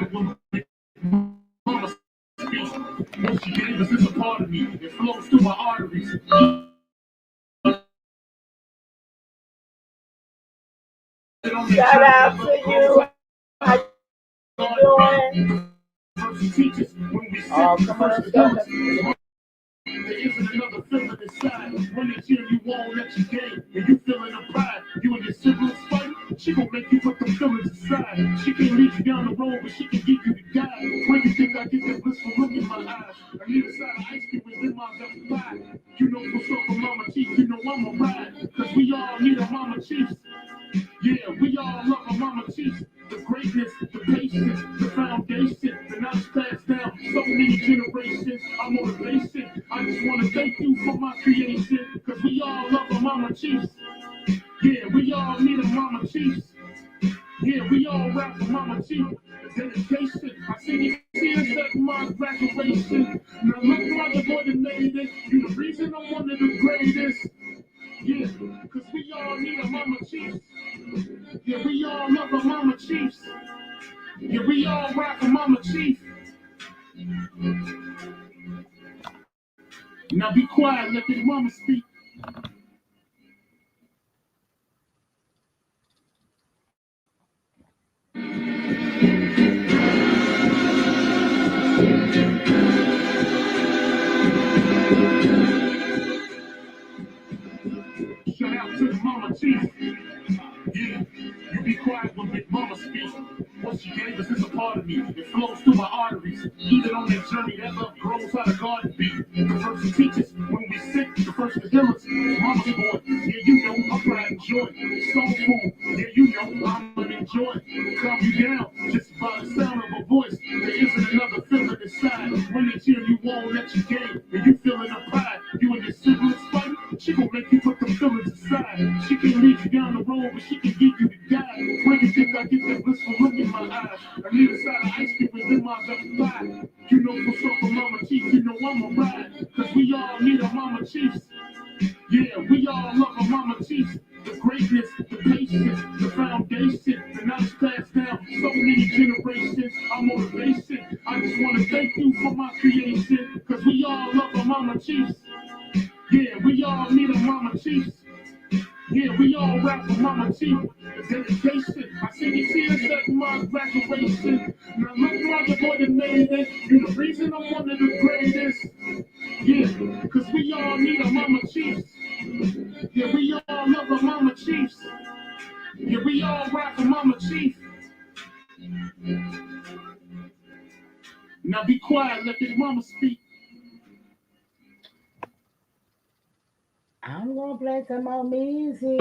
quiet when mama speaks. What she gave us is a part of me. It flows through my arteries. Shout out to you. How you doing? Oh, come on, let's go. There isn't another feeling inside. When it's here, you won't let you game. And you feeling the pride. You and your siblings fight. She gon' make you put them feelings aside. She can't lead you down the road, but she can give you the guide. When you think I get that blissful look in my eyes, I need a side of ice cream within my left thigh. You know what's up for Mama Chief, you know I'm a ride. Cause we all need a Mama Chiefs. Yeah, we all love a Mama Chiefs. The greatness, the patience, the foundation, the knowledge passed down so many generations. Our motivation, I just want to thank you for my creation. Cause we all love a Mama Chiefs. Yeah, we all need a Mama Chiefs. Yeah, we all rap for Mama Chief. Dedication, I see you tears at my graduation. Now look like the boy that made it. You the reason I'm one of the greatest. Yeah, cause we all need a Mama Chiefs. Yeah, we all love a Mama Chiefs. Yeah, we all rock a Mama Chief. Now be quiet, let the mama speak. Shout out to the Mama Chief. Yeah, you be quiet when Big Mama speaks. What she gave us is a part of me. It flows through my arteries. Even on that journey, that love grows how the garden be. The first to teach us when we sick, the first to heal us. Mama's boy, yeah, you know, I'm pride and joy. Soul food, yeah, you know, I'm gonna enjoy. Calm you down, just by the sound of a voice. There isn't another feeling inside. When it's here, you won't let you game. And you feeling the pride, you and your siblings fight. She gon' make you put them feelings aside. She can lead you down the road, but she can give you the guide. When you think I get that blissful look in my eyes, I need a side of ice cream within my left thigh. You know what's up for Mama Chief, you know I'm a ride. Cause we all need a Mama Chiefs. Yeah, we all love a Mama Chiefs. The greatness, the patience, the foundation, the knowledge passed down so many generations. Our motivation, I just want to thank you for my creation. Cause we all love a Mama Chiefs. Yeah, we all need a Mama Chiefs. Yeah, we all rap for Mama Chief. The dedication, I see the tears at my graduation. Now look like the boy that made it. You the reason I'm one of the greatest. Yeah, cause we all need a Mama Chiefs. Yeah, we all love a Mama Chiefs. Yeah, we all rap for Mama Chief. Now be quiet, let the mama speak. I'm gonna play some more music.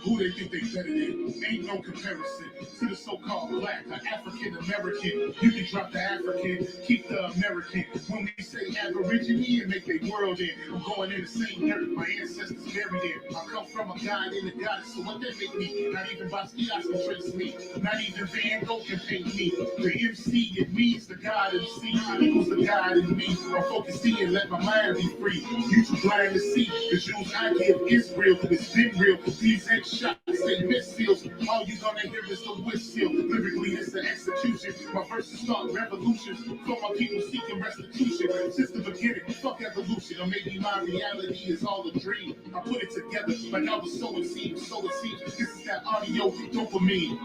Who they think they better than? Ain't no comparison to the so-called black or African American. You can drop the African, keep the American. When we say Aborigine and make their world in, I'm going in the same dirt my ancestors buried in. I come from a god and a goddess, so what that make me? Not even Basquiat can trace me. Not even Van Gogh can paint me. The MC in me is the God MC equals the God in me. I'm focusing and let my mind be free. You too blind to see the Jews I give is real, it's been real. These ain't shots, they missiles. All you gonna hear is the whistle. Lyrically, it's the execution. My verses start revolutions. For my people seeking restitution. Since the beginning, fuck evolution. Or maybe my reality is all a dream. I put it together like I was so it seems. So it seems this is that audio dopamine.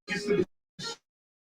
It's the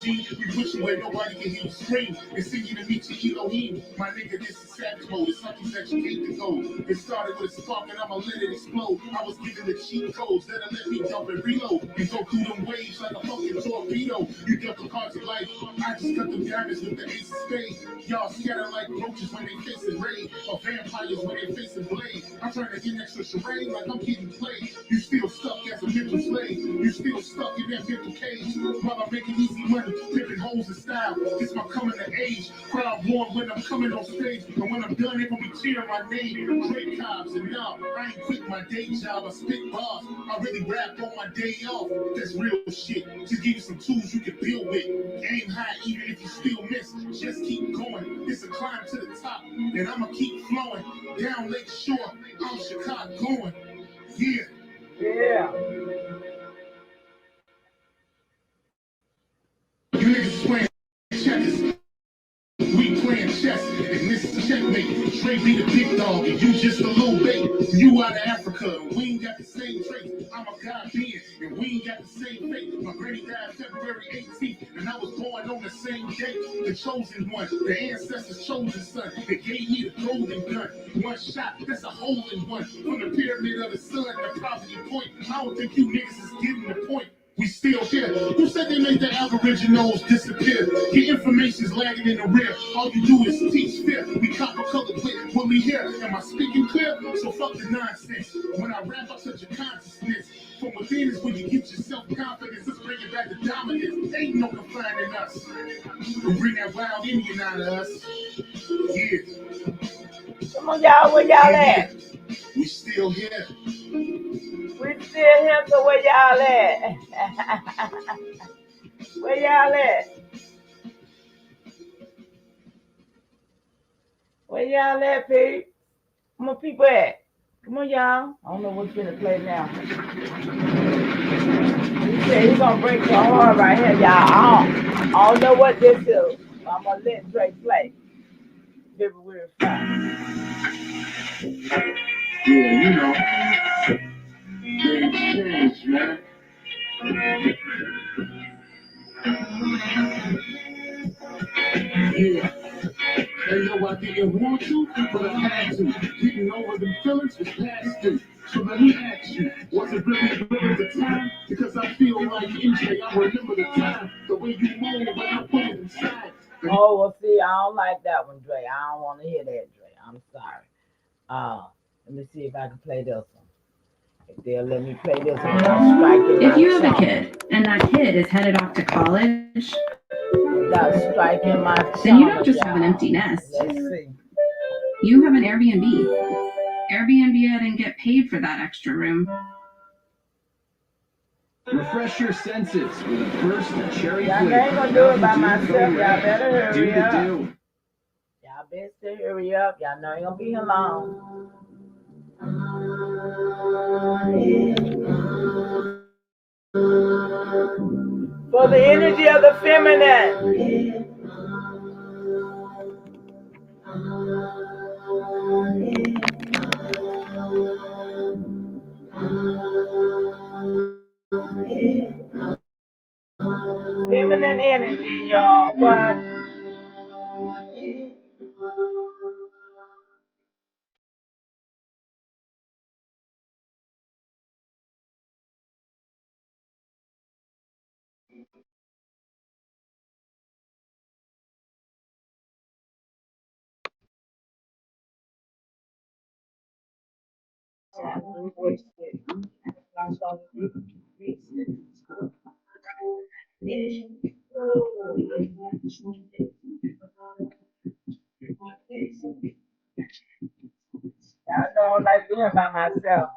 we push you where nobody can hear you scream. It's singing to meet your Elohim. My nigga, this is savage mode. It's something that you hate to go. It started with a spark and I'ma let it explode. I was given the cheat codes that'll let me jump and reload. And go through them waves like a fucking torpedo. You dealt the cards of life. I just cut them diamonds with the ace of spades. Y'all scatter like roaches when they facing raid. Or vampires when they facing blade. I'm trying to get extra charade like I'm getting played. You still stuck as a mental slave. You still stuck in that mental cage. While I'm making easy money. Picking holes in style. It's my coming of age. Crowd warm when I'm coming on stage. And when I'm done, they gonna be cheering my name. Drake Cobbs, and no, I ain't quit my day job. I spit bars. I really rap on my day off. That's real shit. Just give you some tools you can build with. Aim high even if you still miss. Just keep going. It's a climb to the top. And I'ma keep flowing. Down Lake Shore, I'm Chicago going. Yeah. Yeah. You niggas playing checkers. We playing chess, and this is checkmate. Straight be the big dog, and you just a little bait. You out of Africa, and we ain't got the same traits. I'm a Ghanaian, and we ain't got the same fate. My granny died February 18th, and I was born on the same day. The chosen one, the ancestors' chosen son. They gave me the golden gun. One shot, that's a hole in one. From the pyramid of the sun, the poverty point. I don't think you niggas is getting the point. We still here. Who said they made the Aboriginals disappear? Your information's lagging in the rear. All you do is teach fear. We copper color clear when we hear. Am I speaking clear? So fuck the nonsense. When I rap, I touch your consciousness. From within is when you get your self-confidence. Let's bring it back to dominance. Ain't no confining us. We bring that wild Indian out of us. Yeah. Come on, y'all. Where y'all at? We still here. We still here, so where y'all at? Where y'all at? Where y'all at, Pete? Where my people at? Come on, y'all. I don't know what's gonna play now. He said he's gonna bring some hard right here, y'all. I don't know what this is. I'm gonna let Drake play. February 5th. Yeah, you know. Things change, man. Yeah. Hey, yo, I didn't want to, but I had to. Getting over the feelings was past due. So let me ask you, was it really worth the time? Because I feel like MJ, I remember the time, the way you moaned when I put it inside. Oh, well, see, I don't like that one, Dre. I don't want to hear that, Dre. I'm sorry. Let me see if I can play this one. If they'll let me play this one, I'll strike it. If you have a kid and that kid is headed off to college, without striking my then you don't just have an empty nest. Let's see. You have an Airbnb. Airbnb it and get paid for that extra room. Refresh your senses with a burst of cherry Y'all flavor. ain't gonna do it by Mountain Dew myself. Code Y'all Red. better Do hurry the up. do. Y'all better hurry up. Y'all know ain't gonna be here long. For the energy of the feminine. Feminine energy, y'all. What? I don't like being by myself.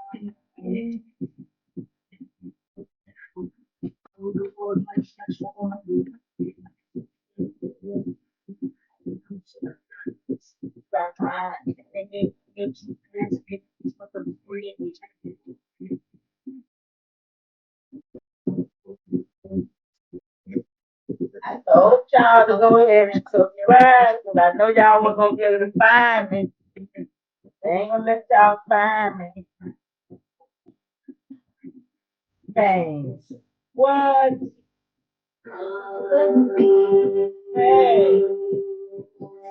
I told y'all to go ahead and subscribe, because I know y'all were gonna be able to find me. They ain't gonna let y'all find me. Thanks. What?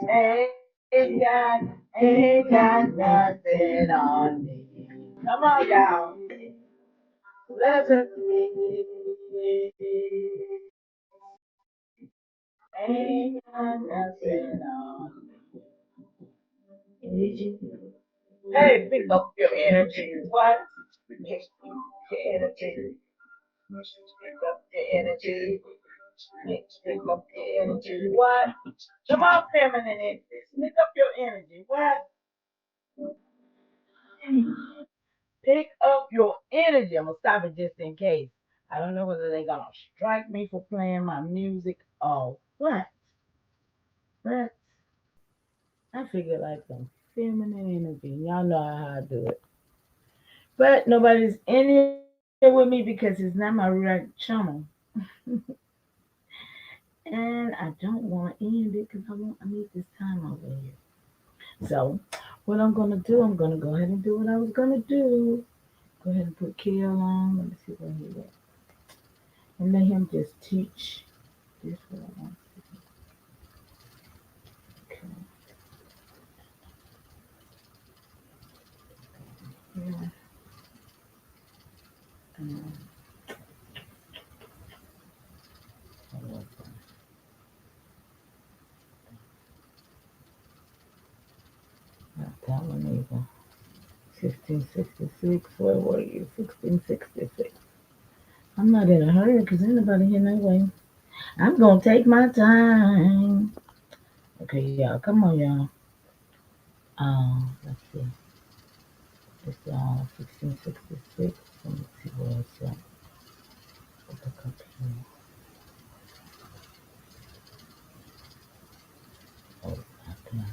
Hey, ain't got nothing on me. Come on, y'all. Listen. Ain't got nothing on me. Hey, pick up your energy. What? Pick up your energy. Pick up your energy. Pick up your energy. What? Come on, feminine energy. Pick up your energy. What? Pick up your energy. I'm gonna stop it just in case. I don't know whether they're gonna strike me for playing my music or what. But I figure like some feminine energy. Y'all know how I do it. But nobody's in here with me because it's not my right channel. And I don't want to end it because I need this time over here. So what I'm gonna do, I'm gonna go ahead and do what I was gonna do. Go ahead and put Kale on. Let me see where he at. And let him just teach this what I want. Okay. Yeah. Um, not that one either. 1666. Where were you? 1666. I'm not in a hurry because ain't nobody here no way. I'm gonna take my time. Okay, y'all. Come on, y'all. Let's see. It's 1666. Let me see where it's at. Look up here. Oh, it's not there.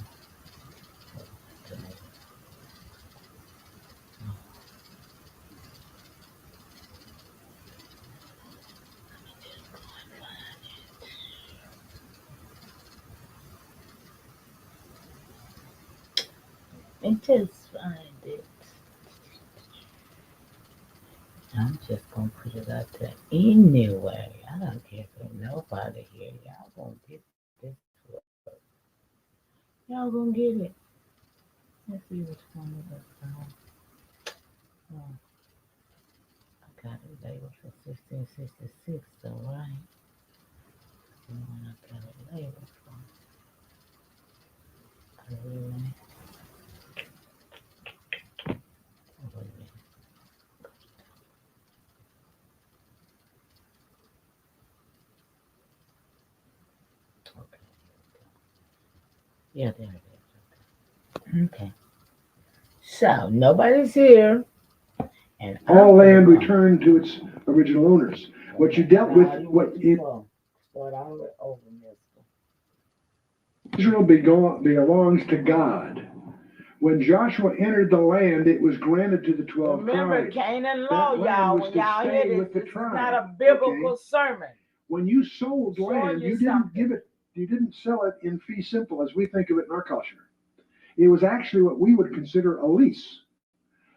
And just find it. I'm just gonna put it out there anyway. I don't care for nobody here. Y'all gonna get this work. Y'all gonna get it. Let's see which one it is. Oh, I got it labeled for 1666, though, right? The one I got it labeled for. Really? Oh, wait a minute. Okay. Yeah, there it is. Okay. So nobody's here, and All land returned to its original owners. What you dealt with, what it start out with over, mister. Israel belongs to God. When Joshua entered the land, it was granted to the 12 Remember tribes. Canaan law, That land y'all. was When to y'all stay hear this, with the this is tribe. not a biblical Okay? sermon. When you sold Showing land, you you didn't something. give it, you didn't sell it in fee simple as we think of it in our culture. It was actually what we would consider a lease.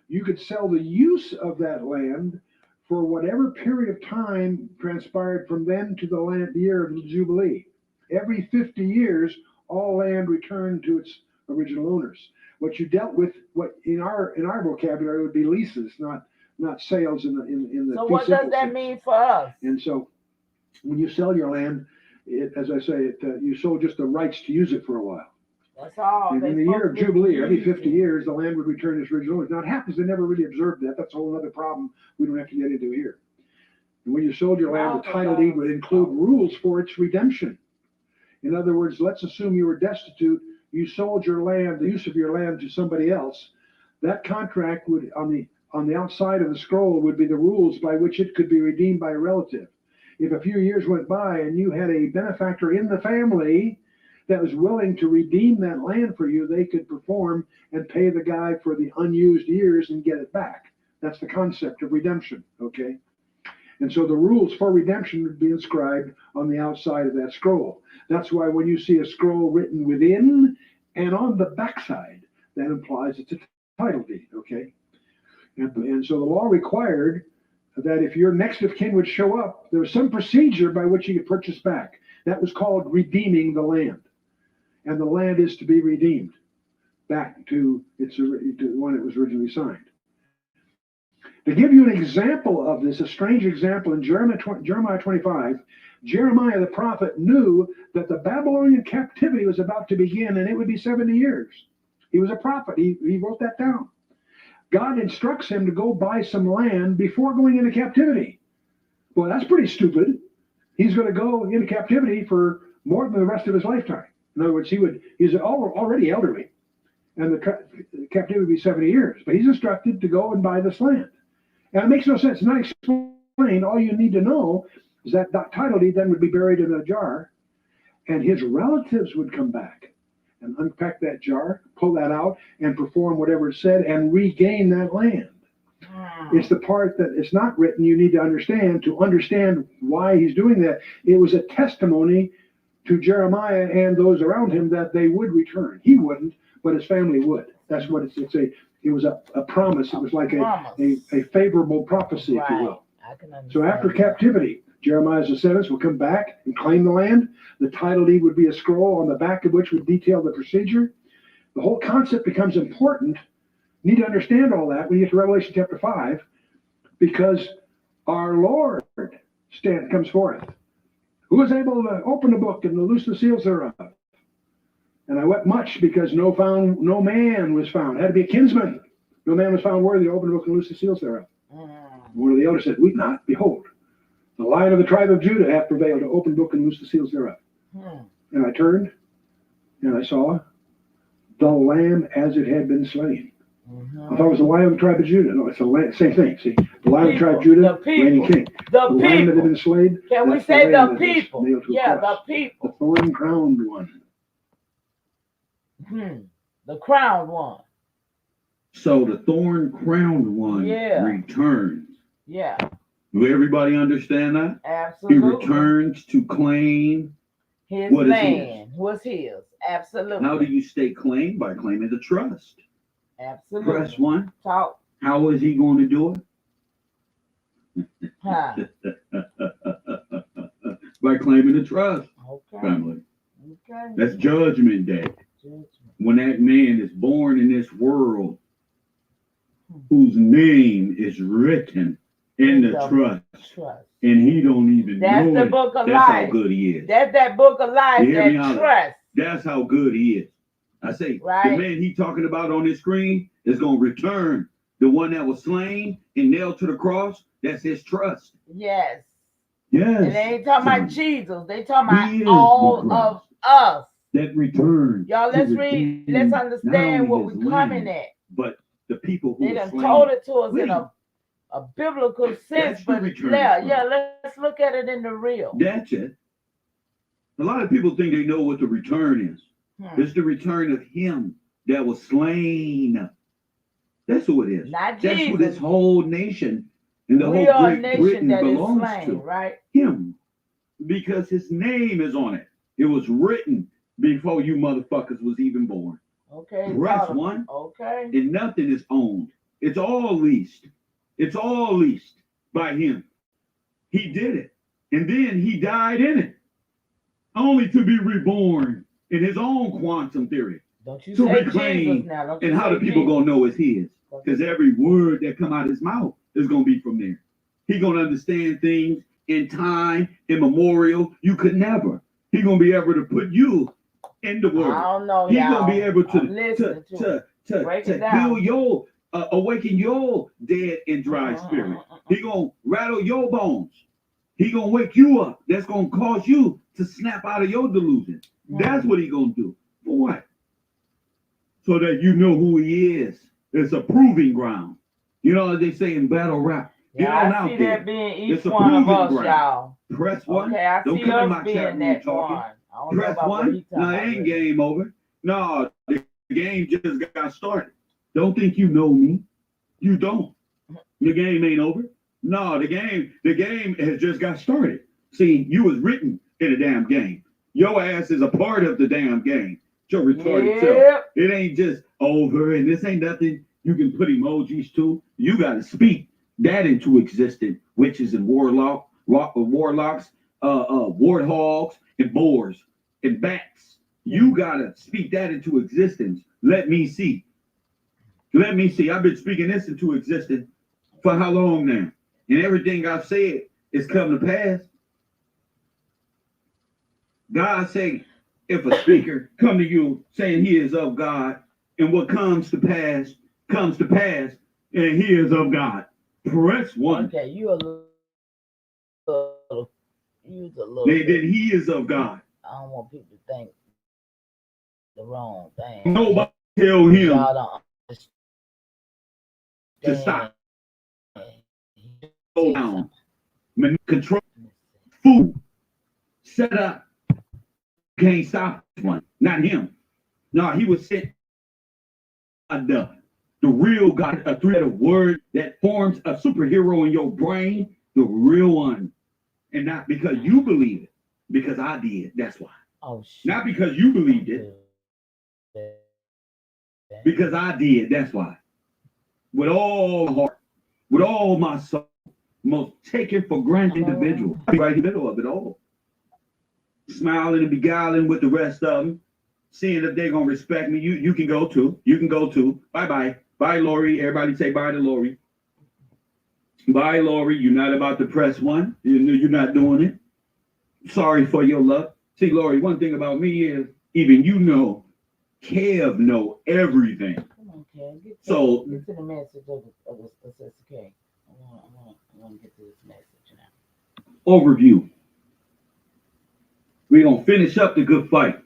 You could sell the use of that land for whatever period of time transpired from then to the year of the Jubilee. Every 50 years, all land returned to its original owners. What you dealt with, what in our vocabulary would be leases, not sales in the So fee what does simple that sense. mean for us? And so, when you sell your land, as I say, you sold just the rights to use it for a while. That's all. And in the year of Jubilee, every 50 years, the land would return its original owners. Now, it happens they never really observed that. That's a whole other problem we don't have to get into here. And when you sold your land, the title deed would include rules for its redemption. In other words, let's assume you were destitute. You sold your land, the use of your land, to somebody else. That contract would, on the outside of the scroll, would be the rules by which it could be redeemed by a relative. If a few years went by and you had a benefactor in the family that was willing to redeem that land for you, they could perform and pay the guy for the unused years and get it back. That's the concept of redemption, okay? And so the rules for redemption would be inscribed on the outside of that scroll. That's why when you see a scroll written within and on the backside, that implies it's a title deed, okay? And so the law required that if your next of kin would show up, there was some procedure by which you could purchase back. That was called redeeming the land. And the land is to be redeemed back to when it was originally signed. To give you an example of this, a strange example, in Jeremiah 25, Jeremiah the prophet knew that the Babylonian captivity was about to begin, and it would be 70 years. He was a prophet. He wrote that down. God instructs him to go buy some land before going into captivity. Well, that's pretty stupid. he's going to go into captivity for more than the rest of his lifetime. In other words, he's already elderly, and the captivity would be 70 years. But he's instructed to go and buy this land. And it makes no sense. It's not explained. All you need to know is that title deed then would be buried in a jar, and his relatives would come back and unpack that jar, pull that out, and perform whatever it said, and regain that land. Wow. It's the part that it's not written you need to understand why he's doing that. It was a testimony to Jeremiah and those around him that they would return. He wouldn't, but his family would. That's what it was a promise. It was like a favorable prophecy, right, if you will. So after captivity, Jeremiah's descendants will come back and claim the land. The title deed would be a scroll on the back of which would detail the procedure. The whole concept becomes important. You need to understand all that when you get to Revelation chapter 5, because our Lord comes forth. Who is able to open the book and to loose the seals thereof? And I wept much because no man was found. It had to be a kinsman. No man was found worthy to open the book and loose the seals thereof. One of the elders said, "Weep not, behold, the Lion of the tribe of Judah hath prevailed to open the book and loose the seals thereof." And I turned, and I saw the Lamb as it had been slain. I thought it was the Lion of the tribe of Judah. No, it's the same thing. See, the Lion of the tribe of Judah, reigning king. The Lion that had been slain. Can we say the people? Yeah, the people. The thorn-crowned one. The crowned one. So the thorn-crowned one returns. Yeah. Do everybody understand that? Absolutely. He returns to claim his land. What's his? Absolutely. How do you stay claimed? By claiming the trust. Absolutely. Press 1. Talk. How is he going to do it? By claiming the trust. Okay. Family. Okay. That's judgment day. When that man is born in this world, whose name is written in the trust. And he don't even know the book of That's life. how good he is. That's that book of life, that trust. That's how good he is. I say, right. The man he talking about on his screen is going to return. The one that was slain and nailed to the cross, that's his trust. Yes. Yes. And they ain't talking about Jesus. They talking about all of us. That return. Y'all, let's read. Let's understand what we're coming at. But the people who they done told it to us in a biblical sense, but let's look at it in the real. That's it. A lot of people think they know what the return is. It's the return of him that was slain. That's who it is. Not That's Jesus. who this whole nation and the whole Great Britain belongs to. Right? Him. Because his name is on it. It was written before you motherfuckers was even born. Okay. Press 1. Okay. And nothing is owned. It's all leased. It's all leased by him. He did it. And then he died in it. Only to be reborn in his own quantum theory. Don't you to say reclaim. Jesus now. Don't you and how the people going to know it's his? Because every word that come out of his mouth is going to be from there. He going to understand things in time, immemorial. You could never. He going to be able to put you in the word. I don't know, He going to be able to heal your, awaken your dead and dry spirit. He going to rattle your bones. He going to wake you up. That's going to cause you to snap out of your delusion. That's what he going to do. For what? So that you know who he is. It's a proving ground. You know what they say in battle rap. Get on out there. That being each one of us, y'all. Press 1. Okay, I Don't see come in us my being chat room that talking. one. I don't Press know about 1. No, it ain't game over. No, the game just got started. Don't think you know me. You don't. The game ain't over. No, the game has just got started. See, you was written in a damn game. Your ass is a part of the damn game. Your retarded self. It ain't just over, and this ain't nothing you can put emojis to. You got to speak that into existence. Witches and warlocks, warthogs, and boars and bats. You got to speak that into existence. Let me see. Let me see. I've been speaking this into existence for how long now? And everything I've said is come to pass. God say, if a speaker come to you saying he is of God, and what comes to pass, and he is of God. Press 1. Okay, you use a little Then bit. he is of God. I don't want people to think the wrong thing. Nobody tell him Y'all don't to understand. stop, slow down, control, food, set up. Can't stop this one. Not him. No, he was sent the real God, a three-letter word that forms a superhero in your brain, the real one. And not because you believe it, because I did. That's why. Oh, shit. Not because you believed it, because I did. That's why. With all my heart, with all my soul, most taken for granted individual. Right in the middle of it all. Smiling and beguiling with the rest of them. Seeing if they're going to respect me. You can go too. You can go too. Bye-bye. Bye, Lori. Everybody say bye to Lori. Bye, Lori. You're not about to press one. You're not doing it. Sorry for your luck. See, Lori, one thing about me is, even you know, Kev know everything. Come on, Kev. Get to the message of the Cesti Que. I want to get to this message now. Overview. We're going to finish up the good fight.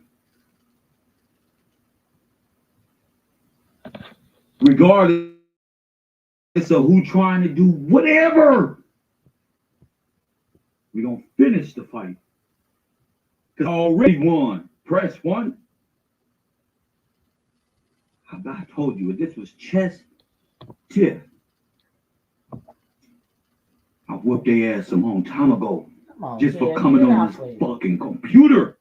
Regardless of who trying to do whatever, we're going to finish the fight. Because I already won. Press one. I told you, if this was chess tip, I whooped their ass a long time ago. On, just Kev, for coming on this fucking computer.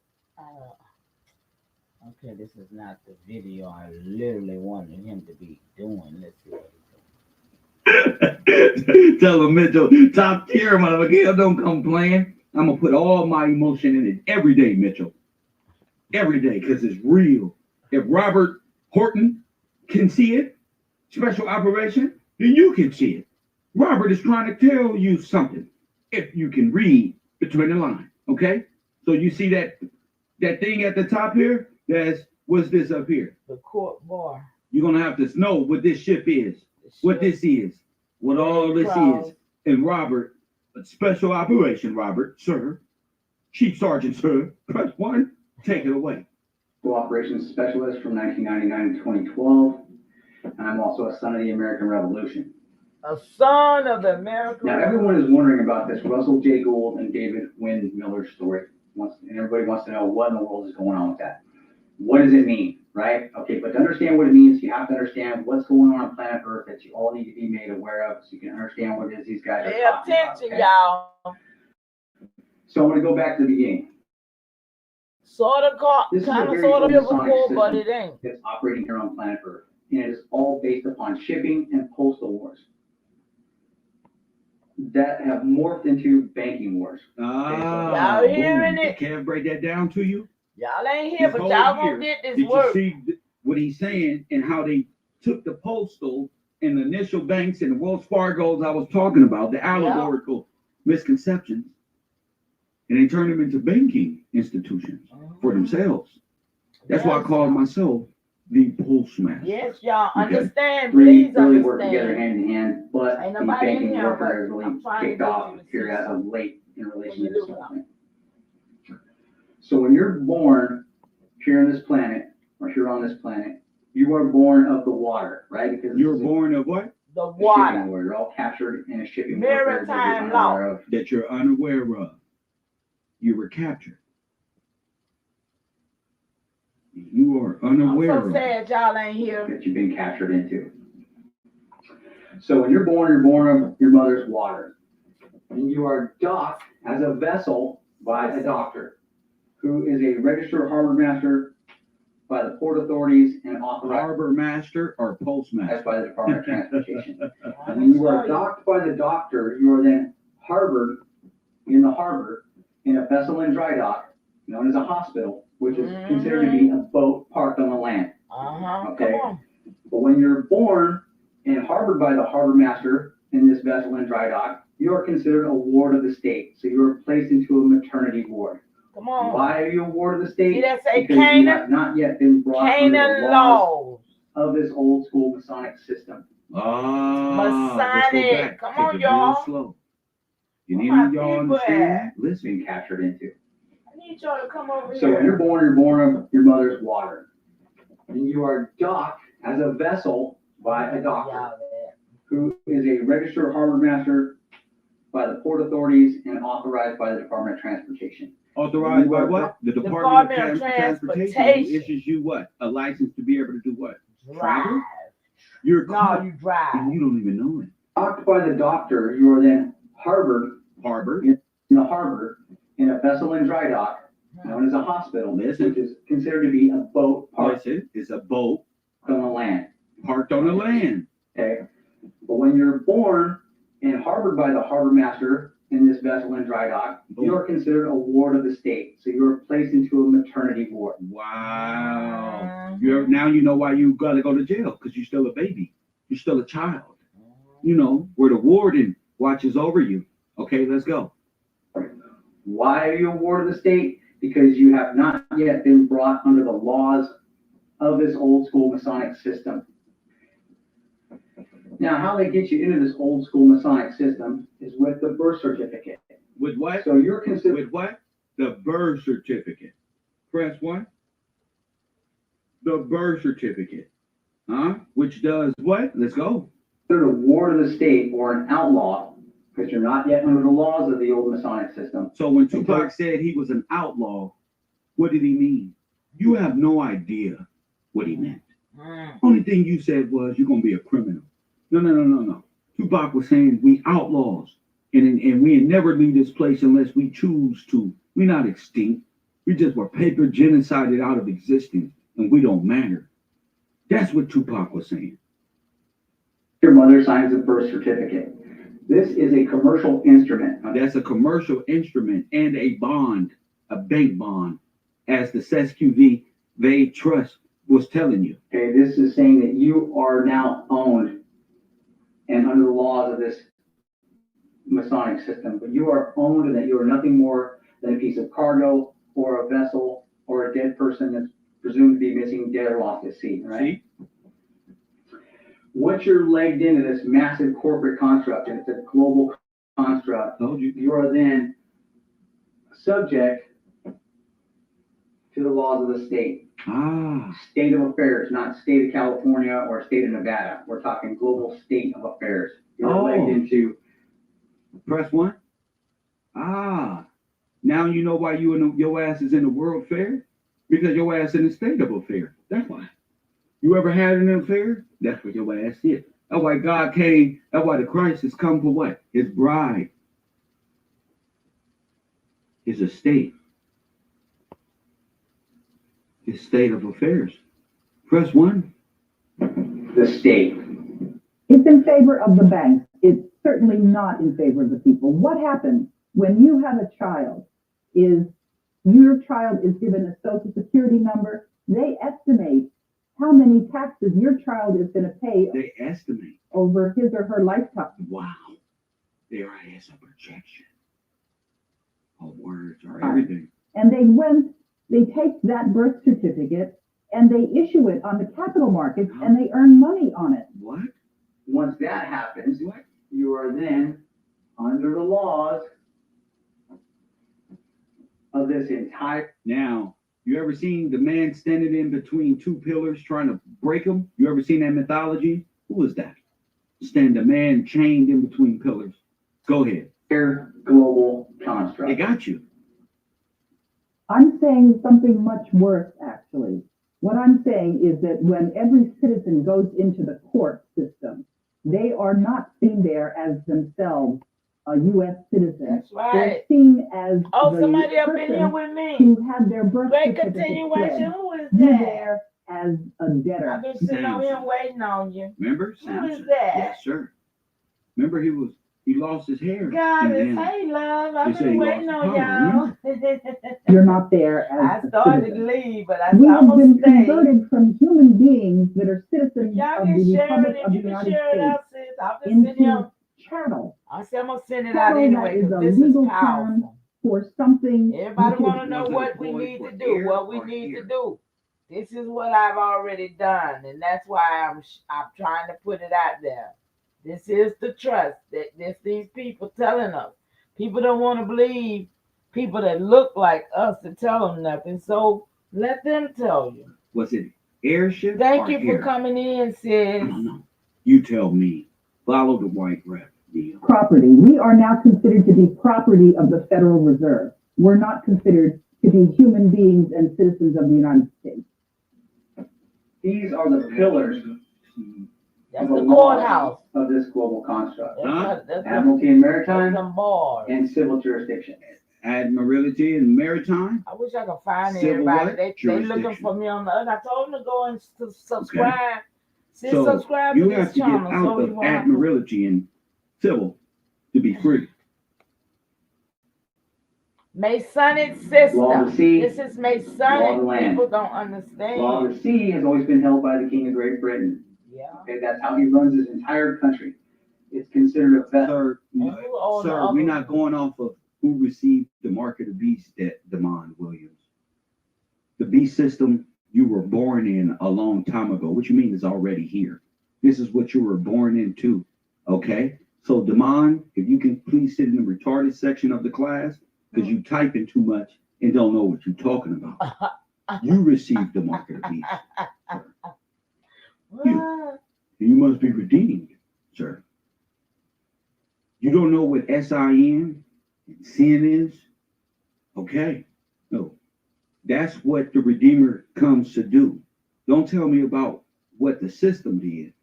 Okay, this is not the video I literally wanted him to be doing. Let's see what he's doing. Tell him, Mitchell, top tier, motherfucker. Don't come playing. I'm going to put all my emotion in it every day, Mitchell. Every day, because it's real. If Robert Horton can see it, special operation, then you can see it. Robert is trying to tell you something. If you can read between the lines, okay? So you see that thing at the top here? What's this up here? The court bar. You're going to have to know what this ship is, what this is, what all this is. And Robert, special operation, Robert, sir, Chief Sergeant, sir, press one, take it away. Operations Specialist from 1999 to 2012. And I'm also a son of the American Revolution. A son of the American Now, everyone is wondering about this Russell J. Gould and David Wynn Miller story. And everybody wants to know what in the world is going on with that. What does it mean, right? Okay, but to understand what it means, you have to understand what's going on planet Earth that you all need to be made aware of so you can understand what it is these guys are talking about. Pay attention, y'all. So I'm going to go back to the beginning. Sort of biblical, but it ain't. It's operating here on planet Earth. And it is all based upon shipping and postal wars that have morphed into banking wars. Y'all hearing it? Can't break that down to you? Y'all ain't here, but y'all gonna get this work. Did you see what he's saying and how they took the postal and the initial banks and the Wells Fargo's I was talking about, the allegorical misconceptions, and they turned them into banking institutions for themselves. That's why I call myself the postmaster. Yes, y'all understand. Please really understand. Work together hand in hand, but the banking warfare has really kicked off here as of late in relation to this whole thing. So when you're born here on this planet, or here on this planet, you are born of the water, right? Because you're born of what? The water. You're all captured in a shipping maritime law that you're unaware of. You were captured. You are unaware of. I'm so sad y'all ain't here. That you've been captured into. So when you're born of your mother's water. And you are docked as a vessel by a doctor who is a registered harbor master by the port authorities and authorized. Harbor master or postmaster? That's by the Department of Transportation. And when you are docked by the doctor, you are then harbored in the harbor in a vessel in dry dock, known as a hospital, which is considered to be a boat parked on the land. Okay. But when you're born and harbored by the harbor master in this vessel in dry dock, you are considered a ward of the state. So you are placed into a maternity ward. Come on. Why are you a ward of the state? See that say because Canaan? You have not yet been brought under the laws of this old school Masonic system. Masonic. Come on, y'all. Slow. Can Where any my of y'all people understand? at? Listen. being captured into. I need y'all to come over So when here. you're born of your mother's water. And you are docked as a vessel by a doctor Y'all there. who is a registered harbor master by the port authorities and authorized by the Department of Transportation. Authorized by what? The Department of Transportation. Who issues you what? A license to be able to do what? Drive. You're No, caught, you drive. and you don't even know it. Docked by the doctor, you are then harbored Harbor. in the harbor in a vessel in dry dock known as a hospital, Listen. which is considered to be a boat parked Listen, it's a boat on the land. parked on the land. Okay, but when you're born and harbored by the harbor master in this vessel in dry dock, you are considered a ward of the state. So you are placed into a maternity ward. Wow. Now you know why you gotta go to jail, because you're still a baby. You're still a child. You know, where the warden watches over you. Okay, let's go. Why are you a ward of the state? Because you have not yet been brought under the laws of this old school Masonic system. Now, how they get you into this old school Masonic system is with the birth certificate. With what? So you're considered With what? The birth certificate. Press what? The birth certificate. Huh? Which does what? Let's go. a ward of the state or an outlaw because you're not yet under the laws of the old Masonic system. So when Tupac said he was an outlaw, what did he mean? You have no idea what he meant. Only thing you said was you're gonna be a criminal. No. Tupac was saying we outlaws, and we never leave this place unless we choose to. We're not extinct. We just were paper genocided out of existence, and we don't matter. That's what Tupac was saying. Your mother signs a birth certificate. This is a commercial instrument. That's a commercial instrument and a bond, a bank bond, as the Cesti Que Vie Trust was telling you. Okay, this is saying that you are now owned and under the laws of this Masonic system, but you are owned and that you are nothing more than a piece of cargo or a vessel or a dead person that's presumed to be missing, dead, or lost at sea, right? See? Once you're legged into this massive corporate construct, and it's a global construct, Told you. you are then subject to the laws of the state. State of affairs, not state of California or state of Nevada. We're talking global state of affairs. You're legged into. Press one. Now you know why your ass is in the World Fair? Because your ass in the state of affair. That's why. You ever had an affair? That's what your ass is. That's why God came. That's why the Christ has come for what? His bride. His estate. His state of affairs. Press one. The state. It's in favor of the banks. It's certainly not in favor of the people. What happens when you have a child is your child is given a social security number. They estimate how many taxes your child is going to pay. They estimate over his or her lifetime. Wow. There is a projection of words or everything. And they take that birth certificate and they issue it on the capital markets and they earn money on it. What? Once that happens, you are then under the laws of this entire. Now, you ever seen the man standing in between two pillars trying to break them? You ever seen that mythology? Who is that? The man chained in between pillars. Go ahead. Global construct. They got you. I'm saying something much worse, actually. What I'm saying is that when every citizen goes into the court system, they are not seen there as themselves a U.S. citizen. That's right. They're seen as somebody up in here with me. who had their birth Great certificate continuation. fled. Who is You're that? there as a debtor. I've been sitting on here waiting on you. Remember? Who Samson. is that? Yes, sir. Remember he lost his hair. God, and hey, love. I've they say been he waiting lost on power, y'all. You're not there as I a started citizen. to leave, but We have I'm been going to stay. converted from human beings that are citizens Y'all of can the share Republic it. of the You can United share it States out, sis. I'll just send you. into chattel. I said I'm going to send it out Chattel, anyway, that is because a this is legal term powerful. for something. Everybody want to know Was it what we employed need for to do, air what we or need ear? to do. This is what I've already done, and that's why I'm trying to put it out there. This is the trust that these people telling us. People don't want to believe people that look like us to tell them nothing. So let them tell you. Was it airship Thank or you for air? coming in, sis. No. You tell me. Follow the white rep deal. Property. We are now considered to be property of the Federal Reserve. We're not considered to be human beings and citizens of the United States. These are the pillars That's of the law courthouse. of this global construct. That's Admiralty and maritime some bars. and civil jurisdiction. Admiralty and maritime. I wish I could find Civil everybody. what? They looking Jurisdiction. for me on the other. I told them to go and subscribe. Sis, So subscribe you to have this to get channel. out So you of won't have to. admiralty and civil to be free. Masonic system. Law of the sea, This is law of Masonic. the land. People don't Law of understand. the sea has always been held by the King of Great Britain. Yeah. Okay, that's how he runs his entire country. It's considered a vessel. Sir, And who own the sir, other we're not one? going off of who received the mark of the beast that Demond Williams. The beast system you were born in a long time ago. What you mean is already here. This is what you were born into. Okay? So Demond, if you can please sit in the retarded section of the class, because you typing too much and don't know what you're talking about. You received the mark of the beast. What? You must be redeemed, sir. You don't know what sin and sin is? Okay. No. That's what the Redeemer comes to do. Don't tell me about what the system did.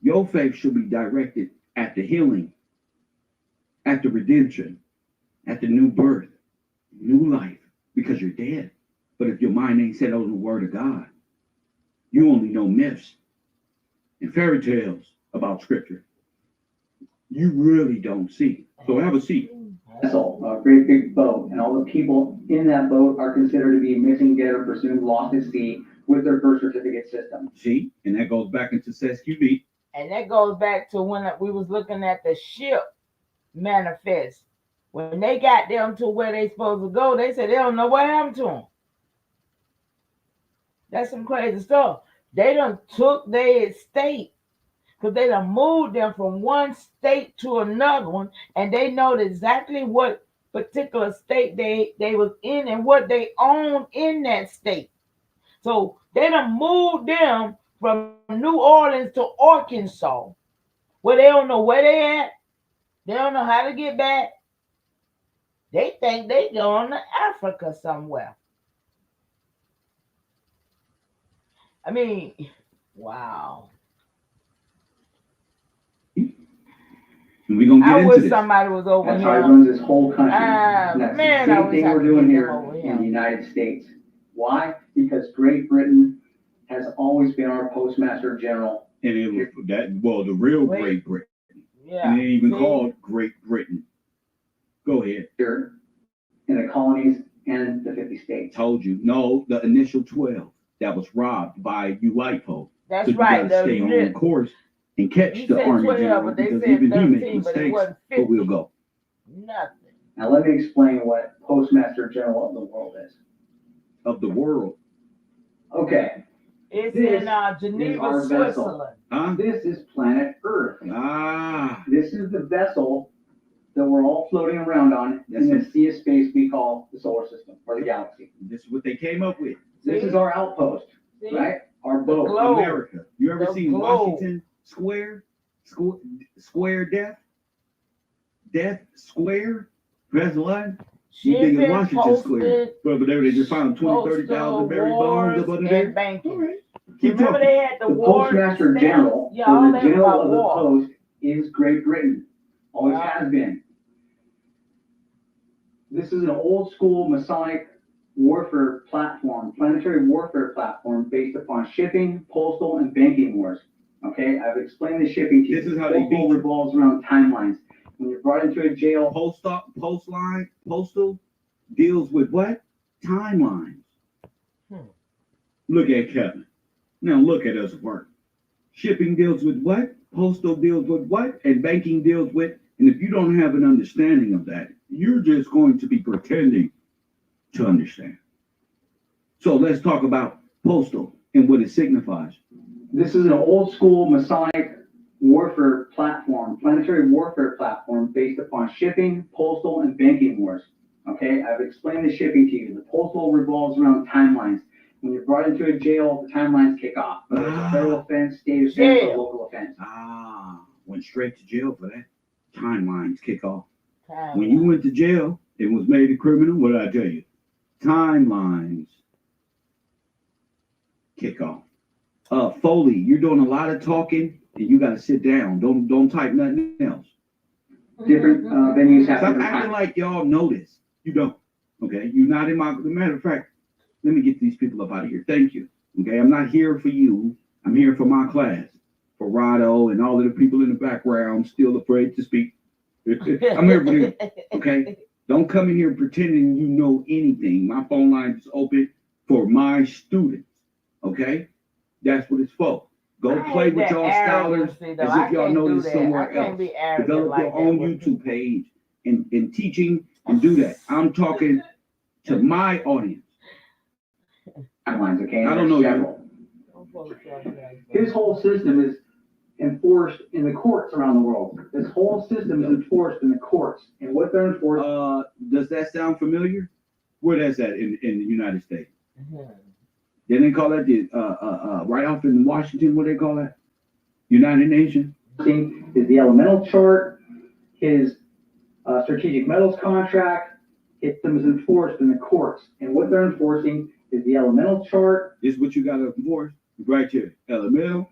Your faith should be directed at the healing, at the redemption, at the new birth, new life, because you're dead. But if your mind ain't set on the word of God, you only know myths and fairy tales about scripture. You really don't see. So have a seat. Vessel, a great big boat, and all the people in that boat are considered to be missing, dead, or presumed lost at sea with their birth certificate system. See? And that goes back into Cesti Que Vie. And that goes back to when we was looking at the ship manifest. When they got them to where they supposed to go, they said they don't know what happened to them. That's some crazy stuff. They done took their estate because they done moved them from one state to another one, and they know exactly what particular state they was in and what they owned in that state. So they done moved them from New Orleans to Arkansas, where they don't know where they at. They don't know how to get back. They think they going to Africa somewhere. I mean, wow. And we're going to get I into wish this. somebody was over That's how he here. runs his whole country. And that's Man, the I same wish thing I we're could doing get here them over in here. the United States. Why? Because Great Britain has always been our postmaster general. And it was that, well, the real Great Britain. Yeah. And it ain't even See? called Great Britain. Go ahead. Here in the colonies and the 50 states. Told you. No, the initial 12 that was robbed by you white folks. That's So you right. gotta stay on course and catch You the said Army 12, General but they because said even he 13, makes but it mistakes. wasn't 50. But we'll go. Nothing. Now let me explain what postmaster general of the world is. Of the world. Okay. It's This in is Geneva, our vessel. Switzerland. Huh? This is planet Earth. Ah. This is the vessel that we're all floating around on in the sea of space we call the solar system or the galaxy. This is what they came up with. This is our outpost, See? right? Our boat. globe. America. You ever The seen globe. Washington Square? Square Death? Death Square? That's what? You think Shipping, it's Washington Square. posted, But there they just found 20, 30,000 buried bones up under there. and banking. All right. Keep Remember talking. they had the war. Postmaster General, Yeah, or all the that general about of the war. post, is Great Britain. Always Yeah. has been. This is an old school Masonic warfare platform, planetary warfare platform based upon shipping, postal, and banking wars. Okay, I've explained the shipping to you. This is how they beat Postal you. revolves around timelines. When you're brought into a jail, Postal deals with what? Timelines. Look at Kevin. Now look at us work. Shipping deals with what? Postal deals with what? And banking deals with. And if you don't have an understanding of that, you're just going to be pretending to understand. So let's talk about postal and what it signifies. this is an old school Masonic warfare platform. platform, planetary warfare platform based upon shipping, postal, and banking wars. Okay, I've explained the shipping to you. The postal revolves around timelines. When you're brought into a jail, the timelines kick off. Whether it's a federal offense, state offense, or local offense. Went straight to jail for that. Timelines kick off. When you went to jail and was made a criminal, what did I tell you? Timelines kick off. Foley, you're doing a lot of talking and you gotta sit down. Don't type nothing else. Different venues have Stop different acting times. like y'all know this. You don't. Okay, you're not in my. As a matter of fact, let me get these people up out of here. Thank you. Okay, I'm not here for you. I'm here for my class, for Rado and all of the people in the background still afraid to speak. I'm here for you. Okay, don't come in here pretending you know anything. My phone line is open for my students. Okay, that's what it's for. Go play with y'all scholars as if y'all know this somewhere else. Develop your own YouTube page and teaching and do that. I'm talking to my audience. Timelines, okay? I don't know several. His whole system is enforced in the courts around the world. This whole system is enforced in the courts, and what they're enforced. Does that sound familiar? Where that's at in the United States? Didn't they call that the right off in Washington? What they call that? United Nations. Is the elemental chart, his strategic metals contract. It is enforced in the courts, and what they're enforcing is the elemental chart. Is what you got to enforce right here. Elemental.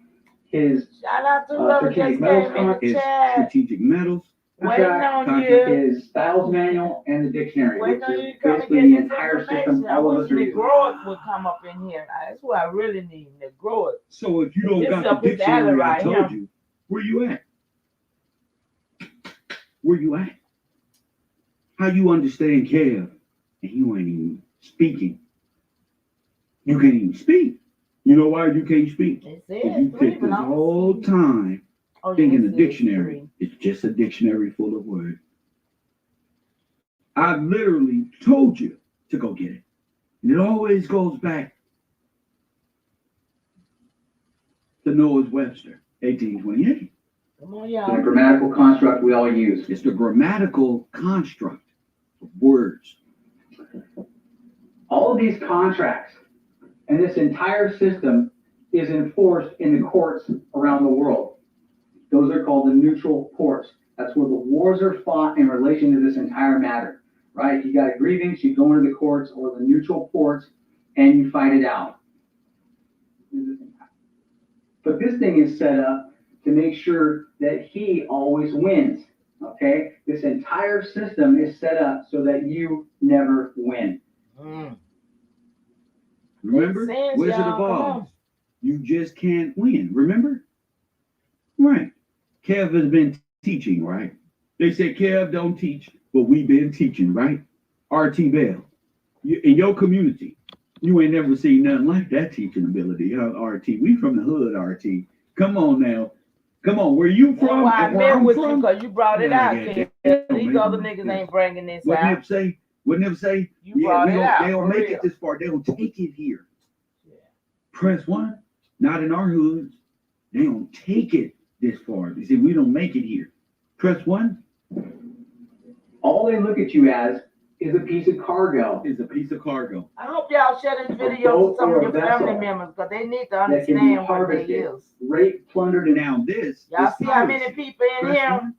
His shout out to whoever just came in the chat. Strategic metals. Waiting on you. His styles manual and the dictionary, Waiting which on is you to come and basically get the this entire information. system. I All of wish us are the using. growers would come up in here. That's what I really need, the growers. So if you don't This got up the his dictionary, alley I right told here. you. Where you at? Where you at? How you understand Kev and you ain't even speaking? You can't even speak. You know why you can't speak? It If says you three, take but this I don't whole see. time Oh, thinking yes, a it is dictionary, three. it's just a dictionary full of words. I literally told you to go get it. And it always goes back to Noah's Webster, 1828. Come on, The y'all. grammatical construct we all use. It's the grammatical construct of words. All of these contracts and this entire system is enforced in the courts around the world. Those are called the neutral ports. That's where the wars are fought in relation to this entire matter, right? If you got a grievance, you go into the courts or the neutral ports and you fight it out. But this thing is set up to make sure that he always wins, okay? This entire system is set up so that you never win. Remember? Makes sense, Wizard y'all. of Come Oz. on. You just can't win. Remember? Right. Kev has been teaching, right? They said Kev don't teach, but we've been teaching, right? RT Bell. In your community, you ain't never seen nothing like that teaching ability, huh, RT? We from the hood, RT. Come on now. Come on, where you That's from? why I And where met I'm with you, from? because you brought it Yeah, out, yeah, kid. yeah. These other niggas ain't bringing this What out. Nip say? What Nip say? You brought it out, They don't for make real. it this far. They don't take it here. Yeah. Press one. Not in our hoods. They don't take it this far. They say we don't make it here. Press one. All they look at you as is a piece of cargo. Is a piece of cargo. I hope y'all share this video boat to some or of a your family vessel members, because they need to that can be understand what they harvested, is. raped, plundered, and Now this. Y'all is see how many piracy. people in Press here? one.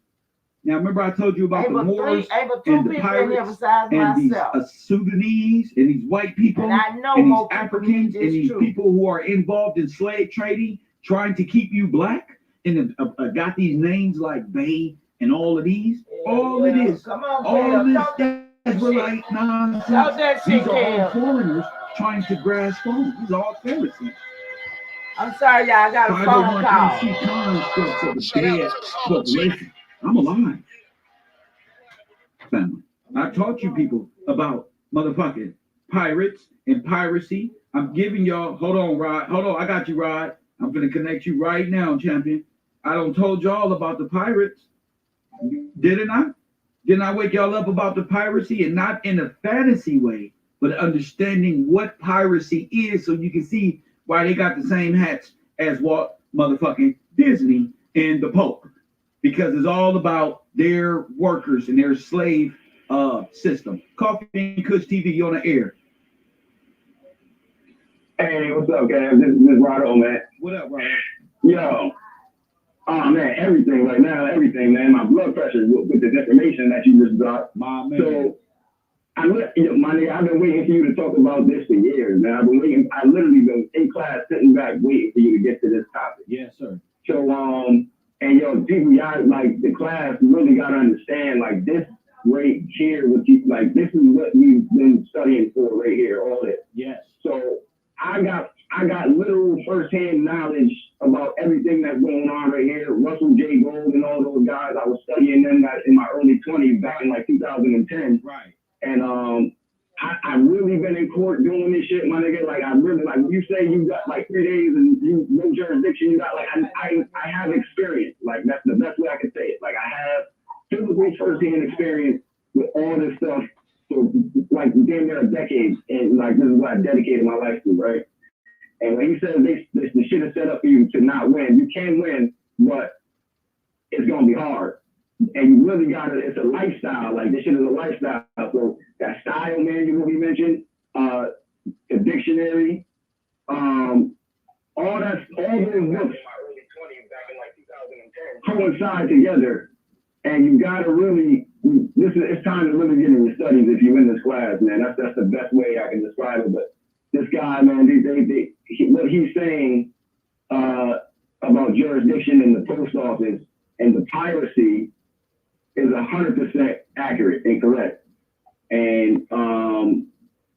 Now remember I told you about Ain't the but Moors two and the people in here pirates besides and these myself. Sudanese and these white people And I know and these more people Africans need and this these too. people who are involved in slave trading, trying to keep you black, and got these names like Bay and all of these. Yeah, All yeah. it is, Come on, all Caleb. this Talk that Israelite Talk nonsense. that shit, These are all Caleb. foreigners trying to grasp on. These are all Pharisees. I'm sorry, y'all. I got a phone call. 501c constructs of the dead corporation. I'm alive. Family. I taught you people about motherfucking pirates and piracy. I'm giving y'all, hold on, Rod. Hold on, I got you, Rod. I'm gonna connect you right now, champion. I don't told y'all about the pirates. Didn't I? Didn't I wake y'all up about the piracy, and not in a fantasy way, but understanding what piracy is, so you can see why they got the same hats as Walt motherfucking Disney and the Pope. because it's all about their workers and their slave system. Coffee and Kush TV, you on the air. Hey, what's up, guys? This is Rado, man. What up, Rado? Yo. Oh, man, everything right now, everything, man. My blood pressure with this information that you just dropped. My man. So, my nigga, I've been waiting for you to talk about this for years, man. I literally been in class sitting back waiting for you to get to this topic. Yes, sir. So, and yo, people, y'all, like, the class really got to understand, like, this right here, this is what we've been studying for right here, all this. Yes. So, I got literal firsthand knowledge about everything that's going on right here. Russell J. Gold and all those guys, I was studying them in my early 20s back in like 2010. Right. And I really been in court doing this shit, my nigga. Like, I really, like, you say you got like 3 days and you no jurisdiction, you got like, I have experience. Like, that's the best way I can say it. Like, I have physically firsthand experience with all this stuff. So, like, damn near a decade, and like, this is what I dedicated my life to, right? And when he says the shit is set up for you to not win, you can win, but it's gonna be hard. And you really gotta, it's a lifestyle. Like, this shit is a lifestyle. So that style manual we mentioned, the dictionary, all those books coincide together. And you gotta really, it's time to really get in your studies if you're in this class, man. That's the best way I can describe it. But this guy, man, what he's saying about jurisdiction in the post office and the piracy is 100% accurate and correct. And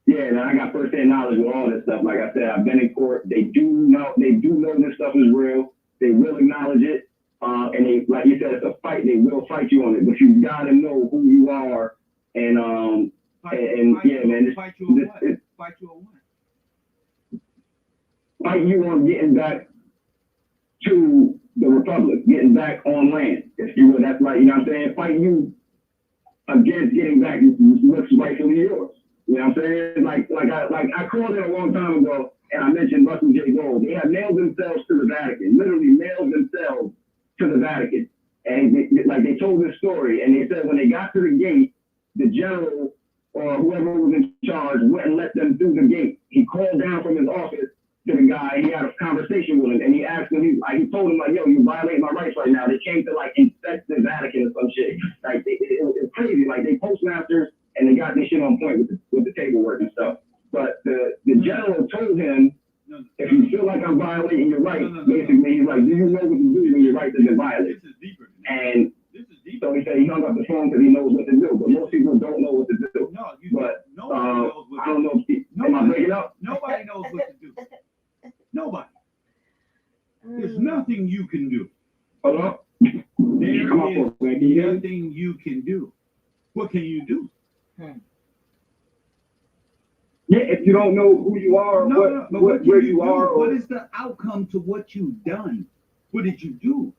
yeah, man, I got firsthand knowledge with all this stuff. Like I said, I've been in court. They do know this stuff is real. They will acknowledge it. And they, like you said, it's a fight. They will fight you on it, but you gotta know who you are. And fight you on getting back to the Republic, getting back on land, if you will. That's right, you know what I'm saying? Fight you against getting back what's rightfully yours. You know what I'm saying? I called it a long time ago, and I mentioned Russell J. Gold. They have nailed themselves to the Vatican, literally nailed themselves to the Vatican. And they told this story, and they said when they got to the gate, the general or whoever was in charge wouldn't let them through the gate. He called down from his office to the guy. He had a conversation with him, and he asked him, he told him, like, yo, you violate my rights right now. They came to, like, inspect the Vatican or some shit. Like, it was crazy. Like, they postmasters, and they got this shit on point with the paperwork and stuff. But the general told him, if you feel like I'm violating your rights, basically, he's like, do you know what to do when your rights have been violated? And so he said he hung up the phone because he knows what to do, but most people don't know what to do. Nobody knows what to do. I don't know. Am I breaking up? Nobody knows what to do. Nobody. There's nothing you can do. Hello? There is nothing you can do. What can you do? Yeah, if you don't know who you are, where you are, what is the outcome to what you've done? What did you do?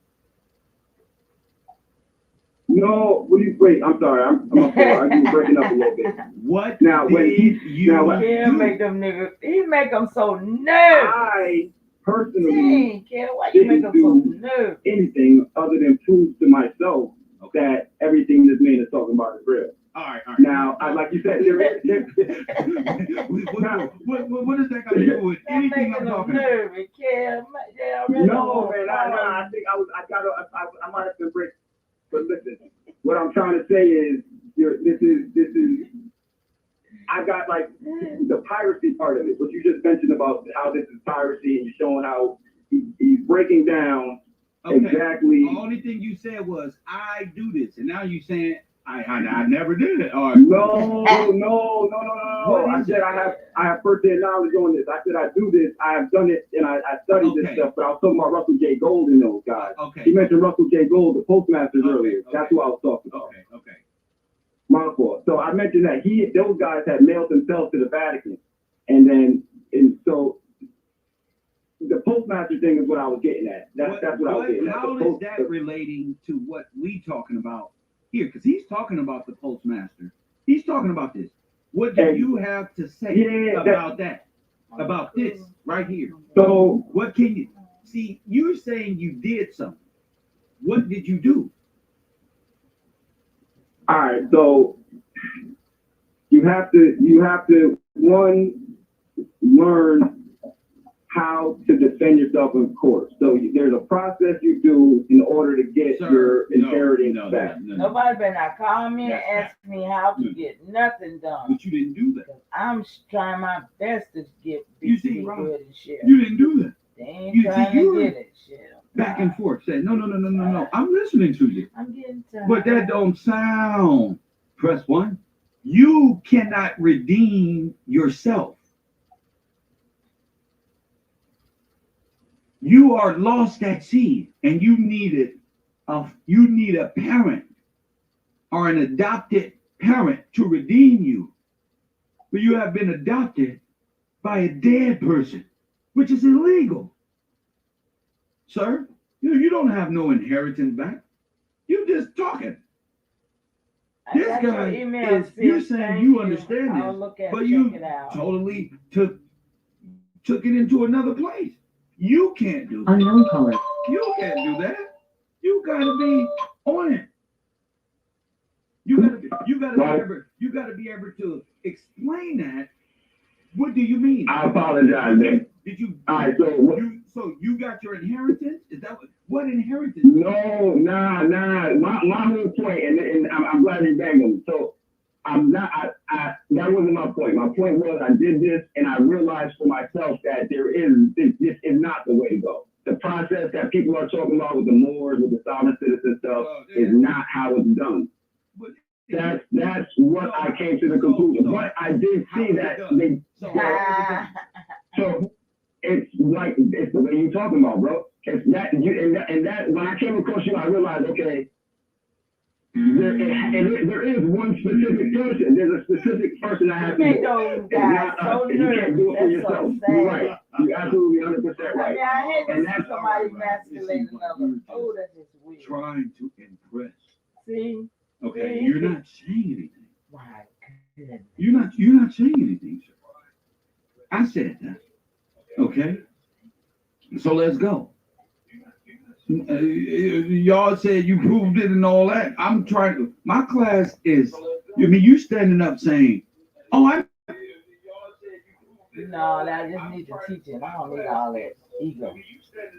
No, wait, I'm sorry. I'm breaking up a little bit. What now, when you do? Make them niggas, he make them so nervous. I personally why you make them so nervous? Anything other than prove to myself that everything this man is talking about is real. All right. Now, like you said, what does that got to do with anything I'm talking about? No, man, I think I might have to break. But listen, what I'm trying to say is, this is. I got like the piracy part of it, what you just mentioned about how this is piracy, and you're showing how he's breaking down exactly. The only thing you said was I do this, and now you saying I never did it. Or no. I said I have first-hand knowledge on this. I said I do this. I have done it, and I studied this stuff. But I was talking about Russell J. Gold and those guys. He mentioned Russell J. Gold, the postmasters earlier. That's who I was talking about. Okay. My fault. So I mentioned that those guys had mailed themselves to the Vatican, and so the postmaster thing is what I was getting at. That's what I was getting at. How is that relating to what we talking about here? Because he's talking about the postmaster. He's talking about this. What do you have to say about that? About this right here? So what can you see? You're saying you did something. What did you do? All right, so you have to one, learn how to defend yourself in court. So there's a process you do in order to get your inheritance back. Nobody better not call me and ask me how to get nothing done. But you didn't do that. I'm trying my best to get You big see, good and shit. You didn't do that. They ain't trying to get it, shit. Back and forth, saying, no. I'm listening to you. I'm getting tired. But that don't sound. Press 1. You cannot redeem yourself. You are lost at sea, and you need a parent or an adopted parent to redeem you. But you have been adopted by a dead person, which is illegal. Sir, you don't have no inheritance back. You're just talking. This guy is, you're saying you understand this, but you totally took it into another place. You can't do that. Unknown caller. You can't do that. You gotta be on it. You gotta be able to explain that. What do you mean? I apologize, man. Did you? All right, so you got your inheritance? Is that what inheritance? No, nah. My whole point, and I'm glad you banged on me. So I'm not. That wasn't my point. My point was I did this, and I realized for myself that this is not the way to go. The process that people are talking about with the Moors, with the sovereign citizen stuff, is not how it's done. That's what I came to the conclusion. But I did see that they. So it's like it's the way you're talking about, bro. It's that and that when I came across you, I realized, okay, there is one specific person. There's a specific person I have to go. You can't do it for yourself. You're right. You're absolutely 100% right. I hate to see somebody emasculating another. Oh, that's just weird. Trying to impress. See? Okay, you're not saying anything. My goodness. You're not saying anything, sir. I said that. Okay? So let's go. Y'all said you proved it and all that. I'm trying to. My class is. You standing up saying, "Oh, I." No, I just need to teach it. I don't need all that ego.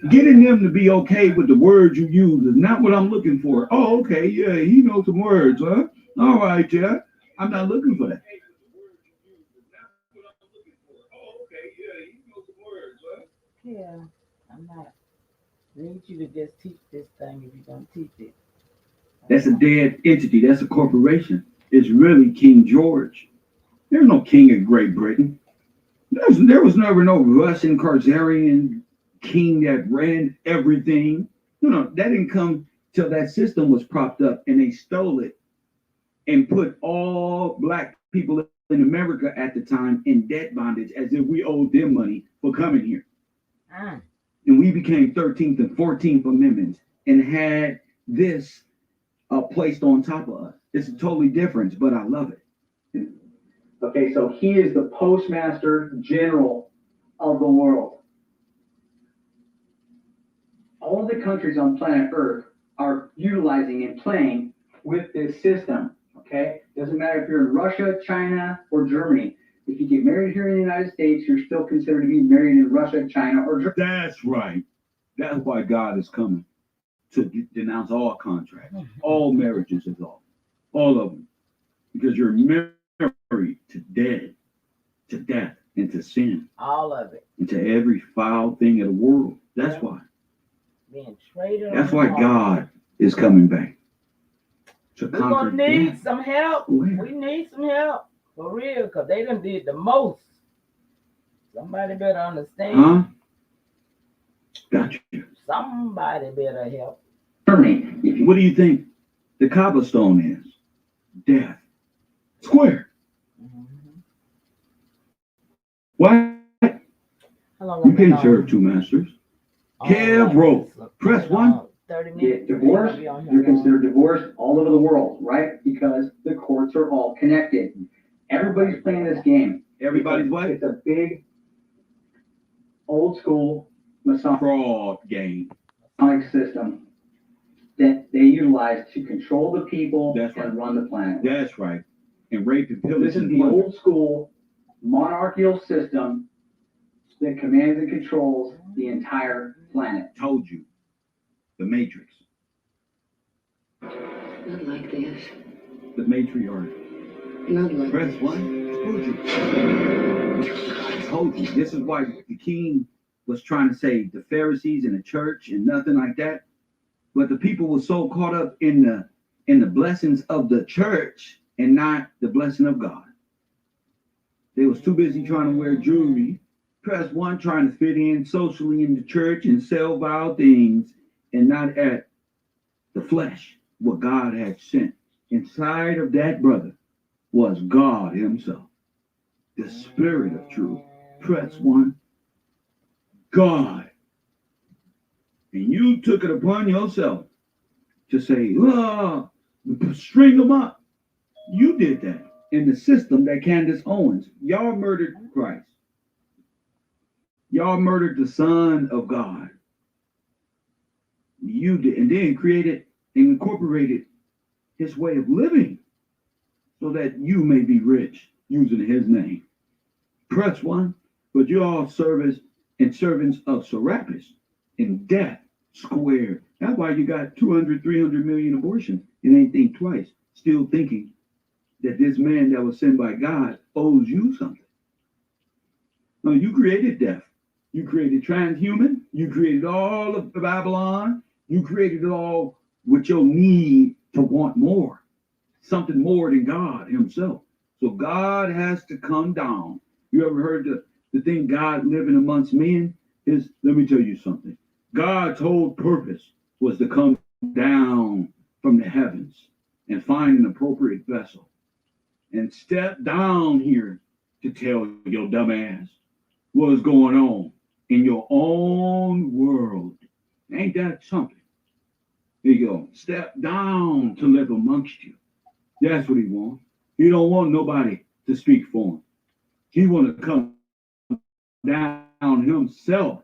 Getting them to be okay with the words you use is not what I'm looking for. Oh, okay, yeah, he knows some words, huh? All right, yeah. I'm not looking for that. Yeah, I'm not. I need you to just teach this thing if you're going to teach it. That's a dead entity. That's a corporation. It's really King George. There's no king of Great Britain. There was never no Russian Khazarian king that ran everything. No, that didn't come till that system was propped up and they stole it and put all black people in America at the time in debt bondage as if we owed them money for coming here. And we became 13th and 14th Amendments and had this placed on top of us. It's totally different, but I love it. Okay, so he is the Postmaster General of the world. All of the countries on planet Earth are utilizing and playing with this system. Okay, doesn't matter if you're in Russia, China, or Germany. If you get married here in the United States, you're still considered to be married in Russia, China, or Germany. That's right. That's why God is coming to denounce all contracts, all marriages is all of them, because you're married to death, and to sin. All of it. And to every foul thing of the world. That's why. Being traded. That's why God is coming back. We're going to need some help. We need some help. For real, because they done did the most. Somebody better understand. Huh? Gotcha. Somebody better help. What do you think the cobblestone is? Death. Square. What? You can't serve two masters. Kev wrote. Press 1. Get divorced, you're considered divorced all over the world, right? Because the courts are all connected. Everybody's playing this game. Everybody's what? It's a big, old school Masonic fraud game. system. that they utilize to control the people That's and right. run the planet. That's right. And rape and pillage. This is the old school monarchical system that commands and controls the entire planet. Told you. The Matrix. Not like this. The matriarch. Not like Press this. 1. Told you. I told you. This is why the king was trying to say the Pharisees and the church and nothing like that. But the people were so caught up in the blessings of the church and not the blessing of God. They was too busy trying to wear jewelry. Press 1, trying to fit in socially in the church and sell vile things and not at the flesh, what God had sent. Inside of that brother was God himself, the spirit of truth. Press 1, God. And you took it upon yourself to say, oh, string them up. You did that in the system that Candace Owens. Y'all murdered Christ. Y'all murdered the Son of God. You did, and then created and incorporated his way of living so that you may be rich using his name. Press 1, but you all servants and servants of Serapis in death squared. That's why you got 200, 300 million abortions and ain't think twice, still thinking that this man that was sent by God owes you something. No, you created death. You created transhuman. You created all of Babylon. You created it all with your need to want more, something more than God himself. So God has to come down. You ever heard the thing God living amongst men? Let me tell you something. God's whole purpose was to come down from the heavens and find an appropriate vessel and step down here to tell your dumb ass what's going on in your own world. Ain't that something? There you go. Step down to live amongst you. That's what he wants. He don't want nobody to speak for him. He want to come down himself.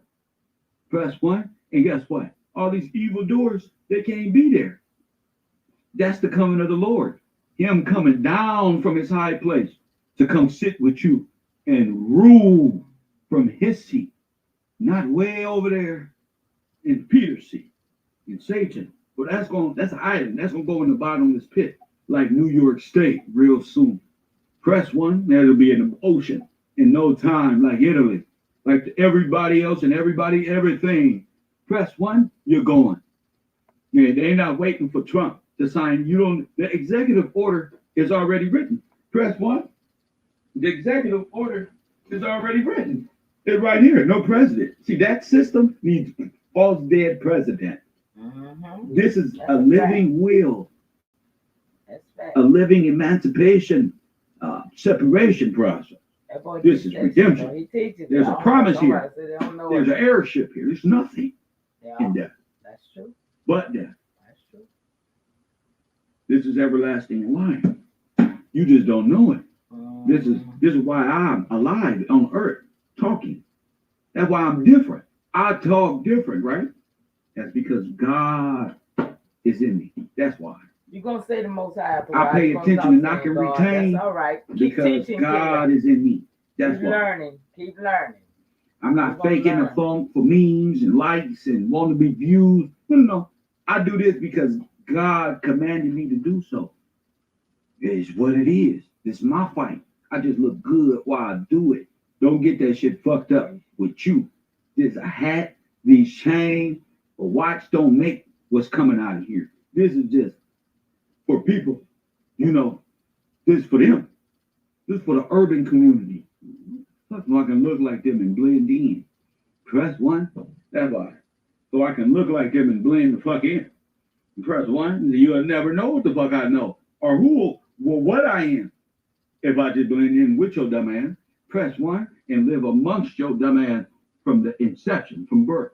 Press 1, and guess what? All these evildoers, they can't be there. That's the coming of the Lord. Him coming down from his high place to come sit with you and rule from his seat, not way over there in Peter's seat, in Satan. But that's an island. That's gonna go in the bottom of this pit, like New York State, real soon. Press 1, that'll be in the ocean in no time, like Italy, like everybody else and everything. Press 1, you're going. Yeah, they're not waiting for Trump to sign. The executive order is already written. Press 1. The executive order is already written. It's right here. No president. See, that system needs false dead president. Mm-hmm. This is a living will. A living emancipation, separation process. This is redemption. There's a promise here. There's an heirship here. There's nothing in death. That's true. But death. That's true. This is everlasting life. You just don't know it. This is why I'm alive on earth talking. That's why I'm different. I talk different, right? That's because God is in me. That's why. You're going to say the Most High. I pay attention and I can retain. That's all right. Keep because teaching, God is in me. That's keep why. learning. Keep learning. I'm not faking the funk for memes and likes and want to be viewed. No. I do this because God commanded me to do so. It's what it is. This is my fight. I just look good while I do it. Don't get that shit fucked up with you. There's a hat, these chains, a watch don't make what's coming out of here. This is just for people, this is for them. This is for the urban community. So I can look like them and blend in. Press 1, that's why. So I can look like them and blend the fuck in. Press 1, you'll never know what the fuck I know or what I am if I just blend in with your dumb ass. Press 1 and live amongst your dumb ass from the inception, from birth,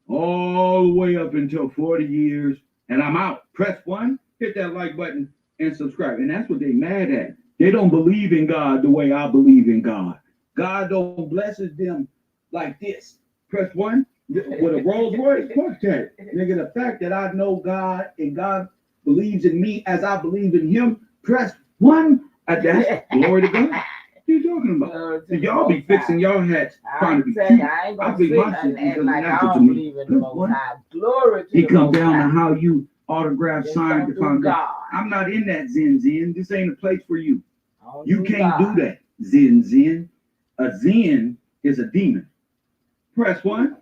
all the way up until 40 years, and I'm out. Press 1, hit that like button, and subscribe. And that's what they mad at. They don't believe in God the way I believe in God. God don't blesses them like this. Press 1, With a Rolls Royce, fuck that. Nigga, the fact that I know God and God believes in me as I believe in him, press 1. That's glory to God. What you talking about? Y'all be fixing y'all hats trying to be cute. I think my shit is natural to me. Glory to It the comes Most down High. to how you autograph, Just sign, don't do define. God. I'm not in that Zen. This ain't a place for you. Don't You do can't God. do that. Zen. A Zen is a demon. Press 1.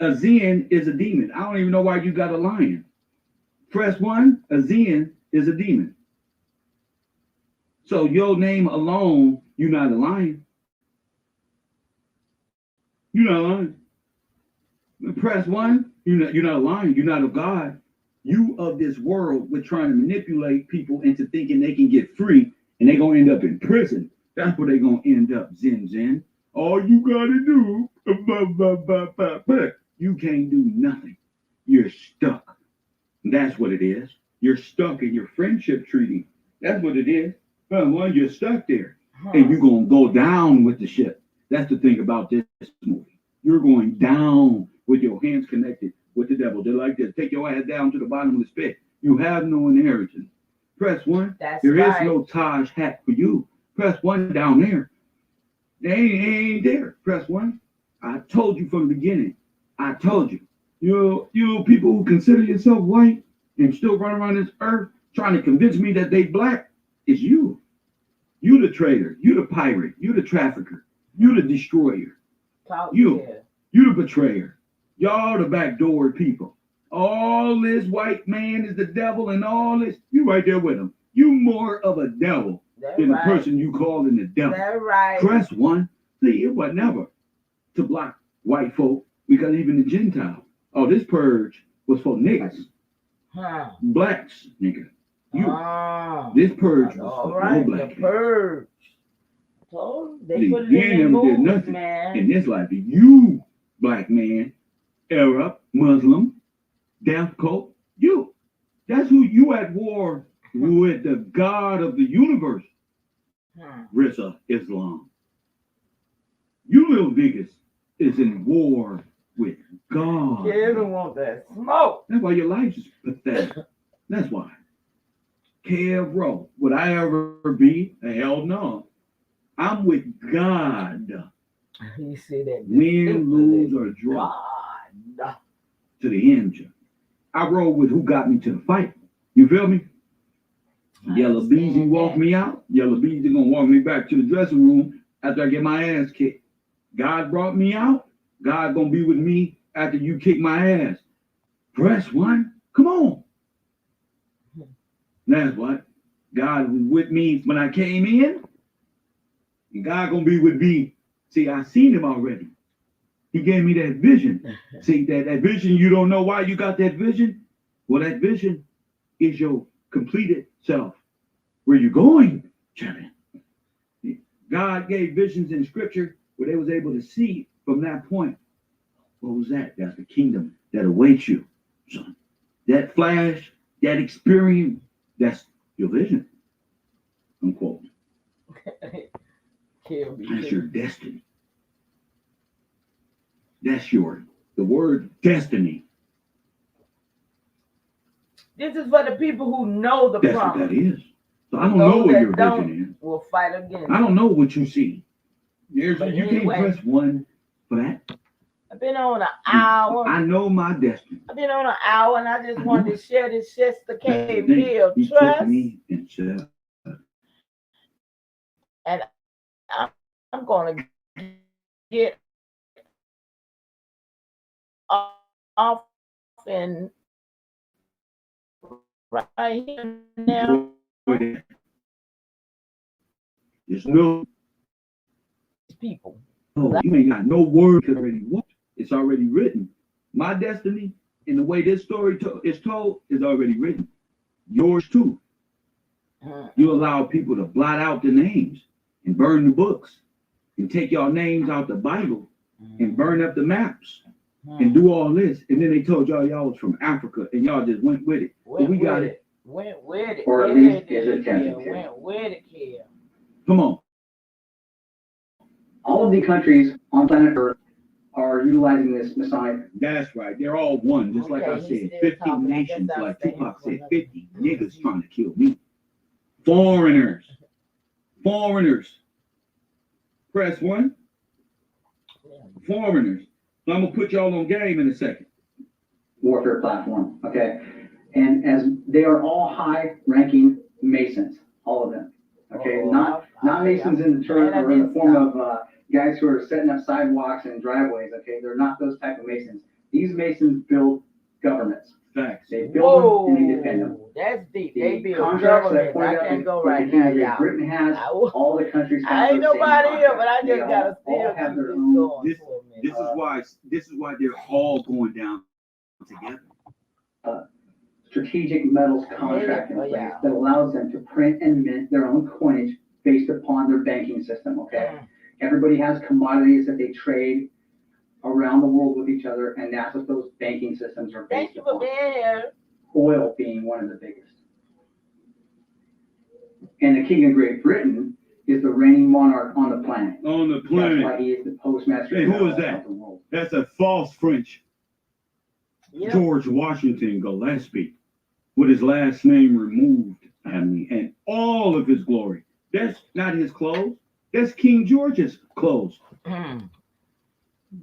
A Zen is a demon. I don't even know why you got a lion. Press 1. A Zen is a demon. So your name alone, you're not a lion. You're not a lion. Press 1. You're not a lion. You're not of God. You of this world, we're trying to manipulate people into thinking they can get free, and they're gonna end up in prison. That's where they're gonna end up. Zen. All you gotta do, you can't do nothing. You're stuck. That's what it is. You're stuck in your friendship treaty. That's what it is. Well, you're stuck there, and you're gonna go down with the ship. That's the thing about this movie. You're going down with your hands connected with the devil. They're like this. Take your ass down to the bottom of the spit. You have no inheritance. Press 1. There is no Taj hat for you. Press 1 down there. They ain't there. Press 1. I told you from the beginning. I told you. You people who consider yourself white and still run around this earth trying to convince me that they black, it's you. You the traitor. You the pirate. You the trafficker. You the destroyer. You the betrayer. Y'all the backdoor people. All this white man is the devil and all this. You right there with him. You more of a devil than the person you calling the devil. That's right. Press 1. See, it was never to block white folk because even the Gentile. Oh, this purge was for niggas. Blacks, nigga. This purge was for no black. The purge. So they put it in in them did movies, nothing man. in this life. You, black man, Arab, Muslim, death cult, you. That's who you at war with, the God of the universe. Rissa, Islam. You little niggas is in war with God. You don't want that smoke. That's why your life is pathetic. That's why. Kev Rowe, would I ever be? Hell no. I'm with God. You see that? Win, lose, or draw. God. To the end. I roll with who got me to the fight. You feel me? Yellow Beezy walked me out. Yellow Beezy gonna walk me back to the dressing room after I get my ass kicked. God brought me out. God gonna be with me after you kick my ass. Press 1. Come on. That's what. God was with me when I came in. And God gonna be with me. See, I seen him already. He gave me that vision. See, that vision, you don't know why you got that vision? Well, that vision is your completed self. Where you going, champion? God gave visions in scripture where they was able to see from that point. What was that? That's the kingdom that awaits you, son. That flash, that experience, that's your vision. Unquote. That's your destiny. That's the word destiny. This is for the people who know the That's promise. what that is. So I don't know what your vision is. Will fight against. I don't know what you see. You can't press 1 for that. I've been on an hour. I know my destiny. I've been on an hour, and I just wanted to share this Cesti Que Vie He Trust. took me and said, And I'm going to get off and right here now. There's no People. Oh, you ain't got no word already. What? It's already written. My destiny and the way this story is told is already written. Yours too. You allow people to blot out the names and burn the books and take y'all names out the Bible and burn up the maps and do all this. And then they told y'all was from Africa and y'all just went with it. But we got it. Went with it. Or at least is attempting to. Went with it, kid. Come on. All of the countries on planet Earth are utilizing this Masonic. That's right. They're all one, just like I Okay, he's said. still 50 talking. I guess nations, I'll like stay Tupac for said. another 50 minute. niggas trying to kill me. Foreigners. Foreigners. Press 1. Foreigners. So I'm going to put y'all on game in a second. Warfare platform, okay? And as they are all high-ranking Masons, all of them, okay? Not Masons in the church or in the form of guys who are setting up sidewalks and driveways, okay? They're not those type of Masons. These Masons build governments. Facts. They build them and they defend them. That's deep. They The build contracts that I governments. pointed I out can't go that right the King now, of Great y'all. Britain has, all the countries I ain't have those same nobody here, but I contracts. just They gotta all still have keep their this own. going This, for a minute. this is why they're all going down together. Strategic metals contract in Oh, place yeah. that allows them to print and mint their own coinage based upon their banking system, okay? Everybody has commodities that they trade around the world with each other, and that's what those banking systems are Thank based you for upon. being here. Oil being one of the biggest. And the King of Great Britain is the reigning monarch on the planet. On the That's why planet. he is the postmaster Hey, who general is that? of the world. That's a false French. Yep. George Washington Gillespie, with his last name removed, and all of his glory. That's not his clothes. That's King George's clothes.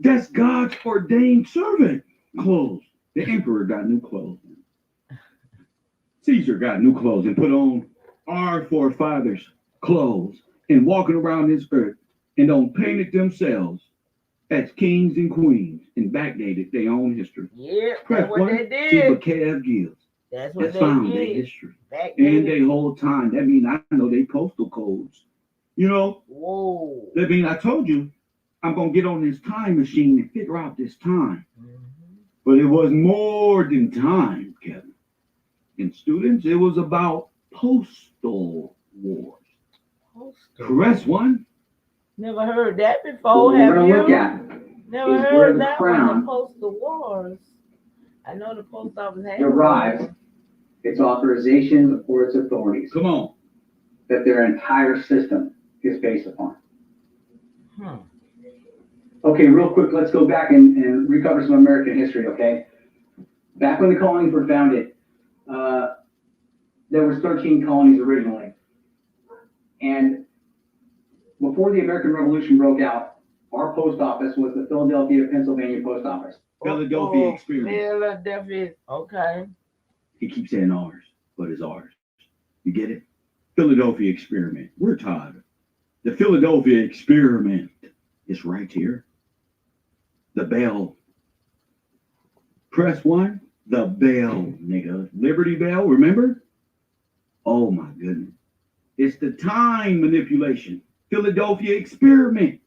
That's God's ordained servant clothes. The emperor got new clothes. Caesar got new clothes and put on our forefathers' clothes and walking around this earth and don't paint it themselves as kings and queens and backdated their own history. Yeah, Press that's what one, they see did. what Kev gives. That's what That's they found their did. history. Back And then. they whole time. That mean I know they postal codes. You know? Whoa. That mean I told you I'm gonna get on this time machine and figure out this time. But it was more than time, Kevin. And students, it was about postal wars. Press one. Never heard that What before, we're have gonna you? look at Never is where heard the that one, crown the postal wars. I know the post office had derives its authorizations or its authorities Come on. that their entire system is based upon. Okay, real quick, let's go back and recover some American history, okay? Back when the colonies were founded, there was 13 colonies originally. And before the American Revolution broke out, our post office was the Philadelphia, Pennsylvania post office. Philadelphia experiment. Philadelphia, okay. He keeps saying ours, but it's ours. You get it? Philadelphia experiment. We're tired. The Philadelphia experiment is right here. The bell. Press one. The bell, nigga. Liberty Bell, remember? Oh my goodness. It's the time manipulation. Philadelphia experiment.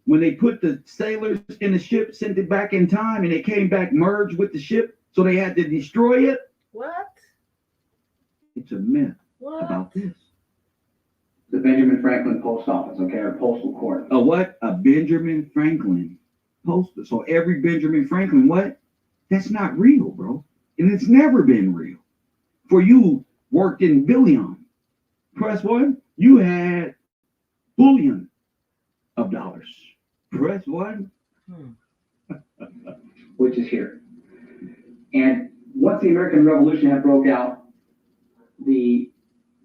When they put the sailors in the ship, sent it back in time, and it came back merged with the ship, so they had to destroy it. What? It's a myth What? about this. The Benjamin Franklin post office, okay, or postal court. A what? A Benjamin Franklin postal. So every Benjamin Franklin, what? That's not real, bro. And it's never been real. For you worked in billion. Press one, you had billion of dollars. Press one. Which is here. And once the American Revolution had broke out, the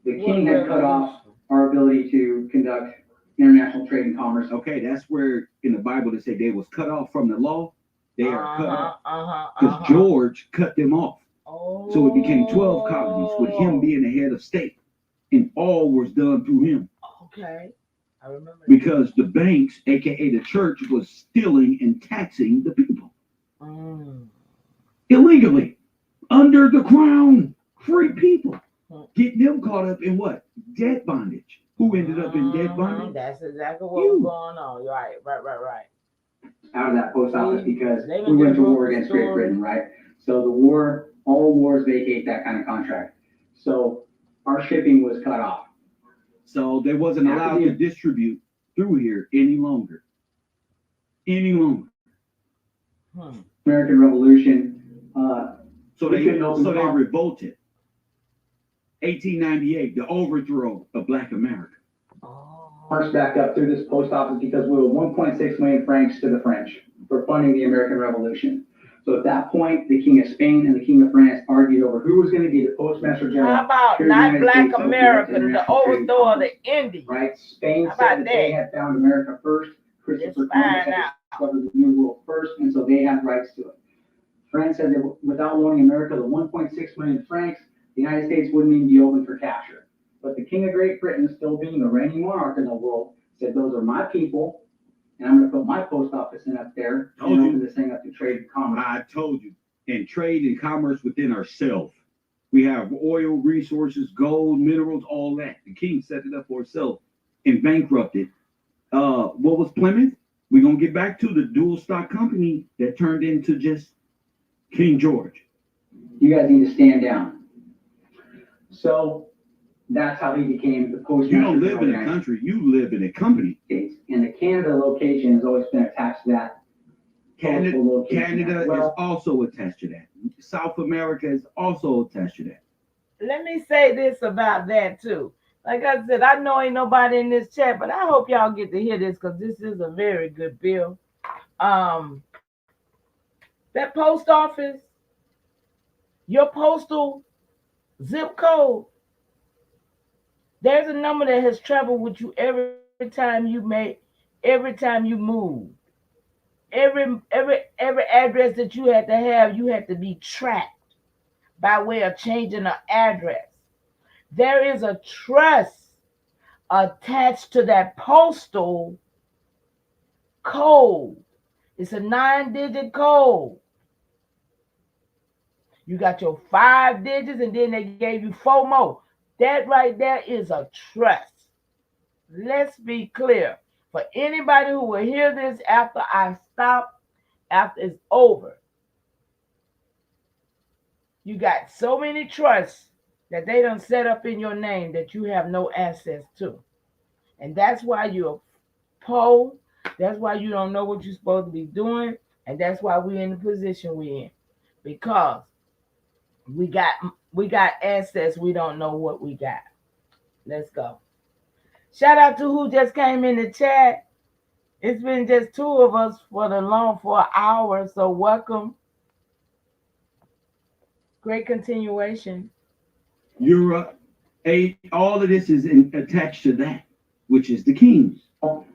king had cut off our ability to conduct international trade and commerce. Okay, that's where in the Bible they say they was cut off from the law. They are cut off. Because George cut them off. So it became 12 colonies with him being the head of state. And all was done through him. Okay. I remember. Because the banks, aka the church, was stealing and taxing the people. Illegally. Under the crown. Free people. Getting them caught up in what? Debt bondage. Who ended up in debt bondage? That's exactly what was going on. You're right. Out of that post office because They we went to went war against Great Britain, right? So the war, all wars vacate that kind of contract. So our shipping was cut off. So they wasn't allowed to distribute through here any longer. American Revolution. So they revolted. 1898, the overthrow of Black America. marched back up through this post office because we owed 1.6 million francs to the French for funding the American Revolution. So at that point, the King of Spain and the King of France argued over who was going to be the Postmaster General. How about here in the not United Black States of America, the International Trading overthrow of the Conference, Indians? right? Spain How said about that they that? had found America first. Christopher Let's Columbus find had out. discovered the New World first, and so they had rights to it. France said that without loaning America the 1.6 million francs, the United States wouldn't even be open for capture. But the King of Great Britain, still being the reigning monarch in the world, said those are my people, and I'm going to put my post office in up there and open this thing up to trade and commerce. I told you. And trade and commerce within ourselves. We have oil, resources, gold, minerals, all that. The king set it up for himself and bankrupted. What was Plymouth? We're going to get back to the dual stock company that turned into just King George. You guys need to stand down. So that's how he became the postmaster. You don't live in a country, you live in a company. And the Canada location has always been attached to that. Canada is also attached to that. South America is also attached to that. Let me say this about that too. Like I said, I know ain't nobody in this chat, but I hope y'all get to hear this because this is a very good bill. That post office, your postal zip code, there's a number that has traveled with you every time you move. Every address that you had to be tracked by way of changing an address. There is a trust attached to that postal code. It's a 9-digit code. You got your 5 digits and then they gave you 4 more. That right there is a trust. Let's be clear. For anybody who will hear this after I stop, after it's over, you got so many trusts that they done set up in your name that you have no access to. And that's why you're poor. That's why you don't know what you're supposed to be doing. And that's why we're in the position we're in. Because we got access, we don't know what we got. Let's go. Shout out to who just came in the chat. It's been just 2 of us for an hour, so welcome. Great continuation. Europe, all of this is attached to that, which is the kings.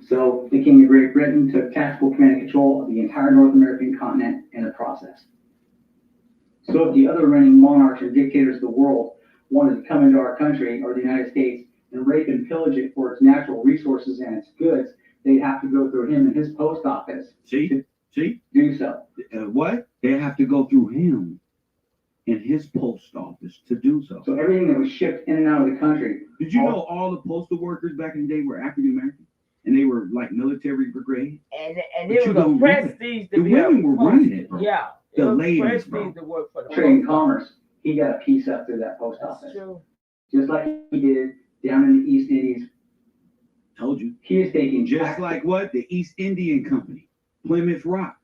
So the King of Great Britain took tactical command and control of the entire North American continent in the process. So if the other reigning monarchs or dictators of the world wanted to come into our country or the United States and rape and pillage it for its natural resources and its goods, they'd have to go through him and his post office. See? Do so. What? They have to go through him and his post office to do so. So everything that was shipped in and out of the country. Did you know all the postal workers back in the day were African American? And they were like military brigade? And it was a prestige to be the women were running it, bro. Yeah. The ladies, bro. To work for the trade and commerce. He got a piece up through that post office. True. Just like he did down in the East Indies. Told you. He is taking just like what? The East Indian Company, Plymouth Rock.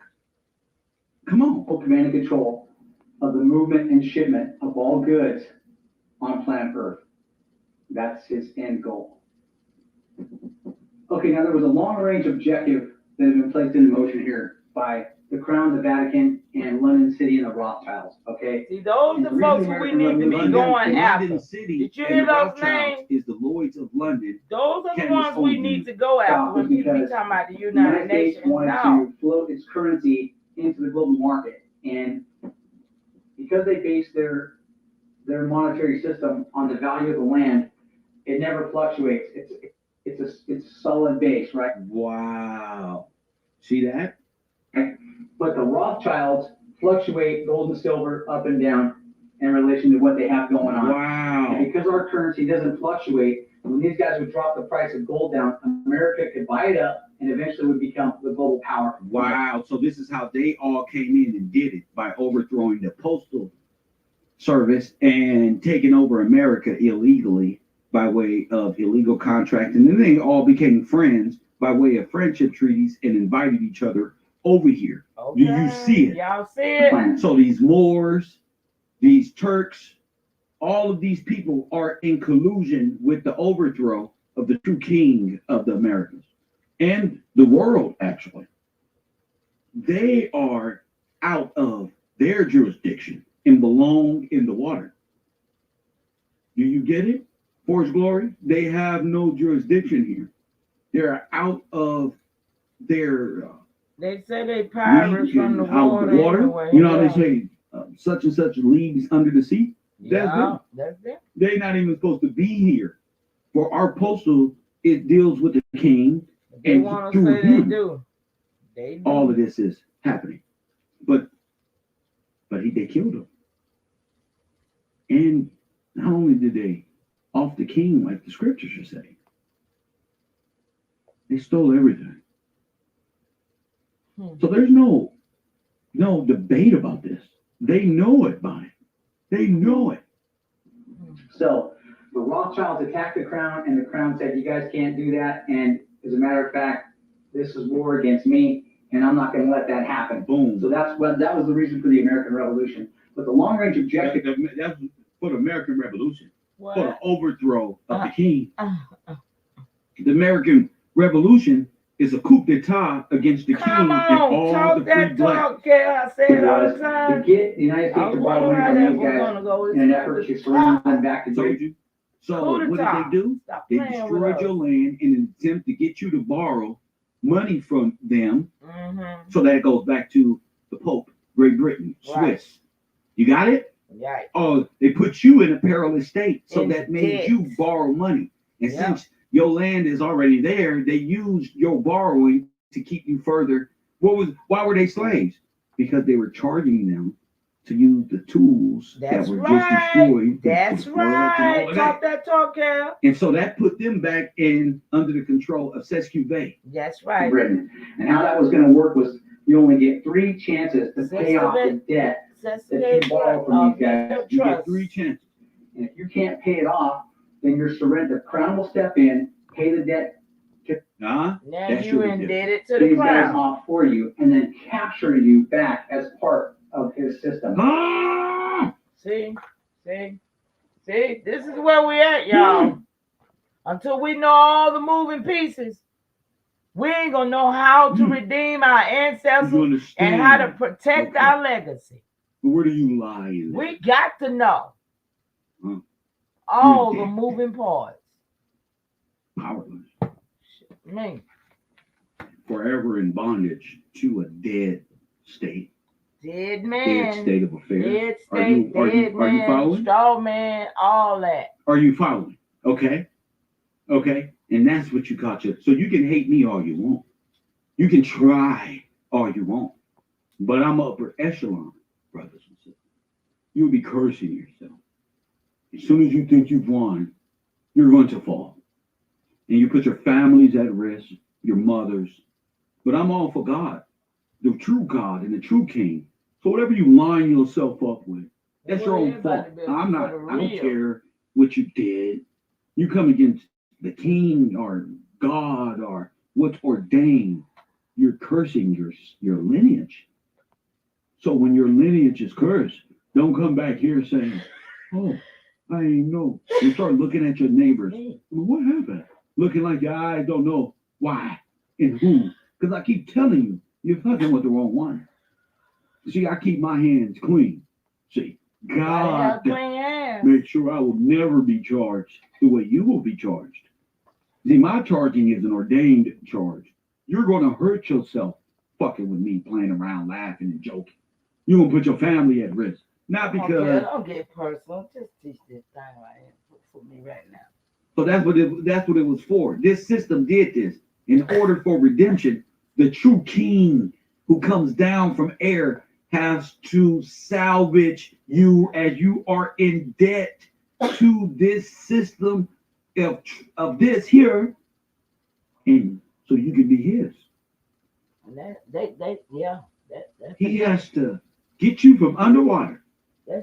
Come on. Full command and control of the movement and shipment of all goods on planet Earth. That's his end goal. Okay, now there was a long-range objective that had been placed into motion here by the Crown, the Vatican, and London City and the Rothschilds. Okay. See, those are the folks who we need to be going after. Did you hear those names? Is the Lloyds of London. Those are the ones we need to go after when people be talking about the United Nations. Wanted to float its currency into the global market, and because they base their monetary system on the value of the land, it never fluctuates. It's a solid base, right? Wow. See that? But the Rothschilds fluctuate gold and silver up and down in relation to what they have going on. Wow. And because our currency doesn't fluctuate, when these guys would drop the price of gold down, America could buy it up and eventually would become the global power. Wow. So this is how they all came in and did it, by overthrowing the postal service and taking over America illegally by way of illegal contracts. And then they all became friends by way of friendship treaties and invited each other over here. Okay. Do you see it? Y'all see it? So these Moors, these Turks, all of these people are in collusion with the overthrow of the true king of the Americas and the world, actually. They are out of their jurisdiction and belong in the water. Do you get it? For his glory, they have no jurisdiction here. They're out of their They say they pirates from the out of the water. anyway. You know how they say such and such leagues under the sea? That's them. That's them. They're not even supposed to be here. For our postal, it deals with the king, They and want to through say him, they do. They do. all of this is happening. But they killed him. And not only did they off the king, like the scriptures are saying, they stole everything. So there's no debate about this. They know it, Bonnie. They know it. So the Rothschilds attacked the crown, and the crown said, "You guys can't do that." And as a matter of fact, this is war against me, and I'm not going to let that happen. Boom. So that was the reason for the American Revolution. But the long-range objective. That's for the American Revolution. What? For the overthrow of the king. The American Revolution is a coup d'etat against the king and all the free blacks. I say it all the To time. get the United States to borrow money from these guys in an effort to surrender them back to Britain. So what did they do? They destroyed your land in an attempt to get you to borrow money from them. So that goes back to the Pope, Great Britain, Swiss. You got it? Right. Oh, they put you in a perilous state, so that made you borrow money. And since your land is already there, they used your borrowing to keep you further. Why were they slaves? Because they were charging them to use the tools that were just destroyed. That's right. Talk that talk, Cal. And so that put them back in under the control of Cesti Que Vie. That's right. Britain. And how that was going to work was you only get 3 chances to pay off the debt that you borrow from these guys. You get 3 chances. And if you can't pay it off, then you're surrendered. The crown will step in, pay the debt. Now That you should be indebted to the These guys crown. off for you, and then capture you back as part of his system. See, this is where we at, y'all. Until we know all the moving pieces, we ain't gonna know how to redeem our ancestors and how to protect our legacy. But where do you lie in that? We got to know all the moving parts. Powerless. Man, Forever in bondage to a dead state. dead man. Dead state of affairs. Dead Are you state, dead are you man, following? straw man, all that. Are you following? Okay. And that's what you caught you. So you can hate me all you want. You can try all you want. But I'm upper echelon, brothers and sisters. You'll be cursing yourself. As soon as you think you've won, you're going to fall. And you put your families at risk, your mothers. But I'm all for God, the true God and the true King. So whatever you line yourself up with, that's your own fault. I don't care what you did. You come against the King or God or what's ordained, you're cursing your lineage. So when your lineage is cursed, don't come back here saying, "Oh, I ain't know." You start looking at your neighbors. Well, what happened? Looking like your eyes don't know why and who. Because I keep telling you, you're fucking with the wrong one. See, I keep my hands clean. See, God make sure I will never be charged the way you will be charged. See, my charging is an ordained charge. You're going to hurt yourself fucking with me, playing around, laughing and joking. You're going to put your family at risk. Not because... Don't get personal. Just teach this thing right here for me right now. So that's what it was for. This system did this. In order for redemption, the true king who comes down from air has to salvage you as you are in debt to this system of this here, and so you can be his. And he has to get you from underwater,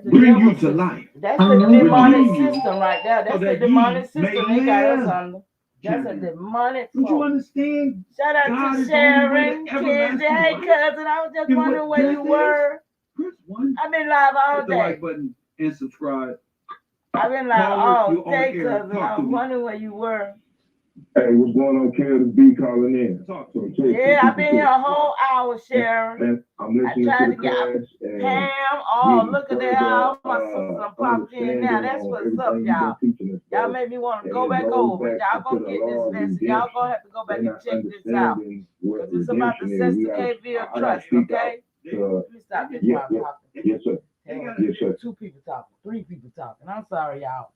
bring you to life. That's the demonic system right there. That's the demonic system they got us under. That's a demonic. Don't you understand? Shout out to Sharon, kids. Hey, cousin, I was just wondering where you were. I've been live all Hit the day. like button and subscribe. I've been live all day, cousin. I was wondering where you were. Hey, what's going on, Kid? B calling in. Talk to him. Yeah, I've been here a whole hour, Sharon. And I'm I listening tried to to the get class and Pam. Oh, getting look at that. further All my sisters are popped in now. understanding That's on what's up, everything you've y'all. been teaching us. Y'all made me want to And go it back goes over. back Y'all to gonna the get this law of message. Y'all gonna redemption. have to go back They're and not check this out. understanding what Because it's about the redemption is. Cesti Que Vie I gotta Trust, speak okay? out to, Let me stop this yeah, while I'm talking. yes, sir. Yes, sir. 2 people talking, 3 people talking. I'm sorry, y'all.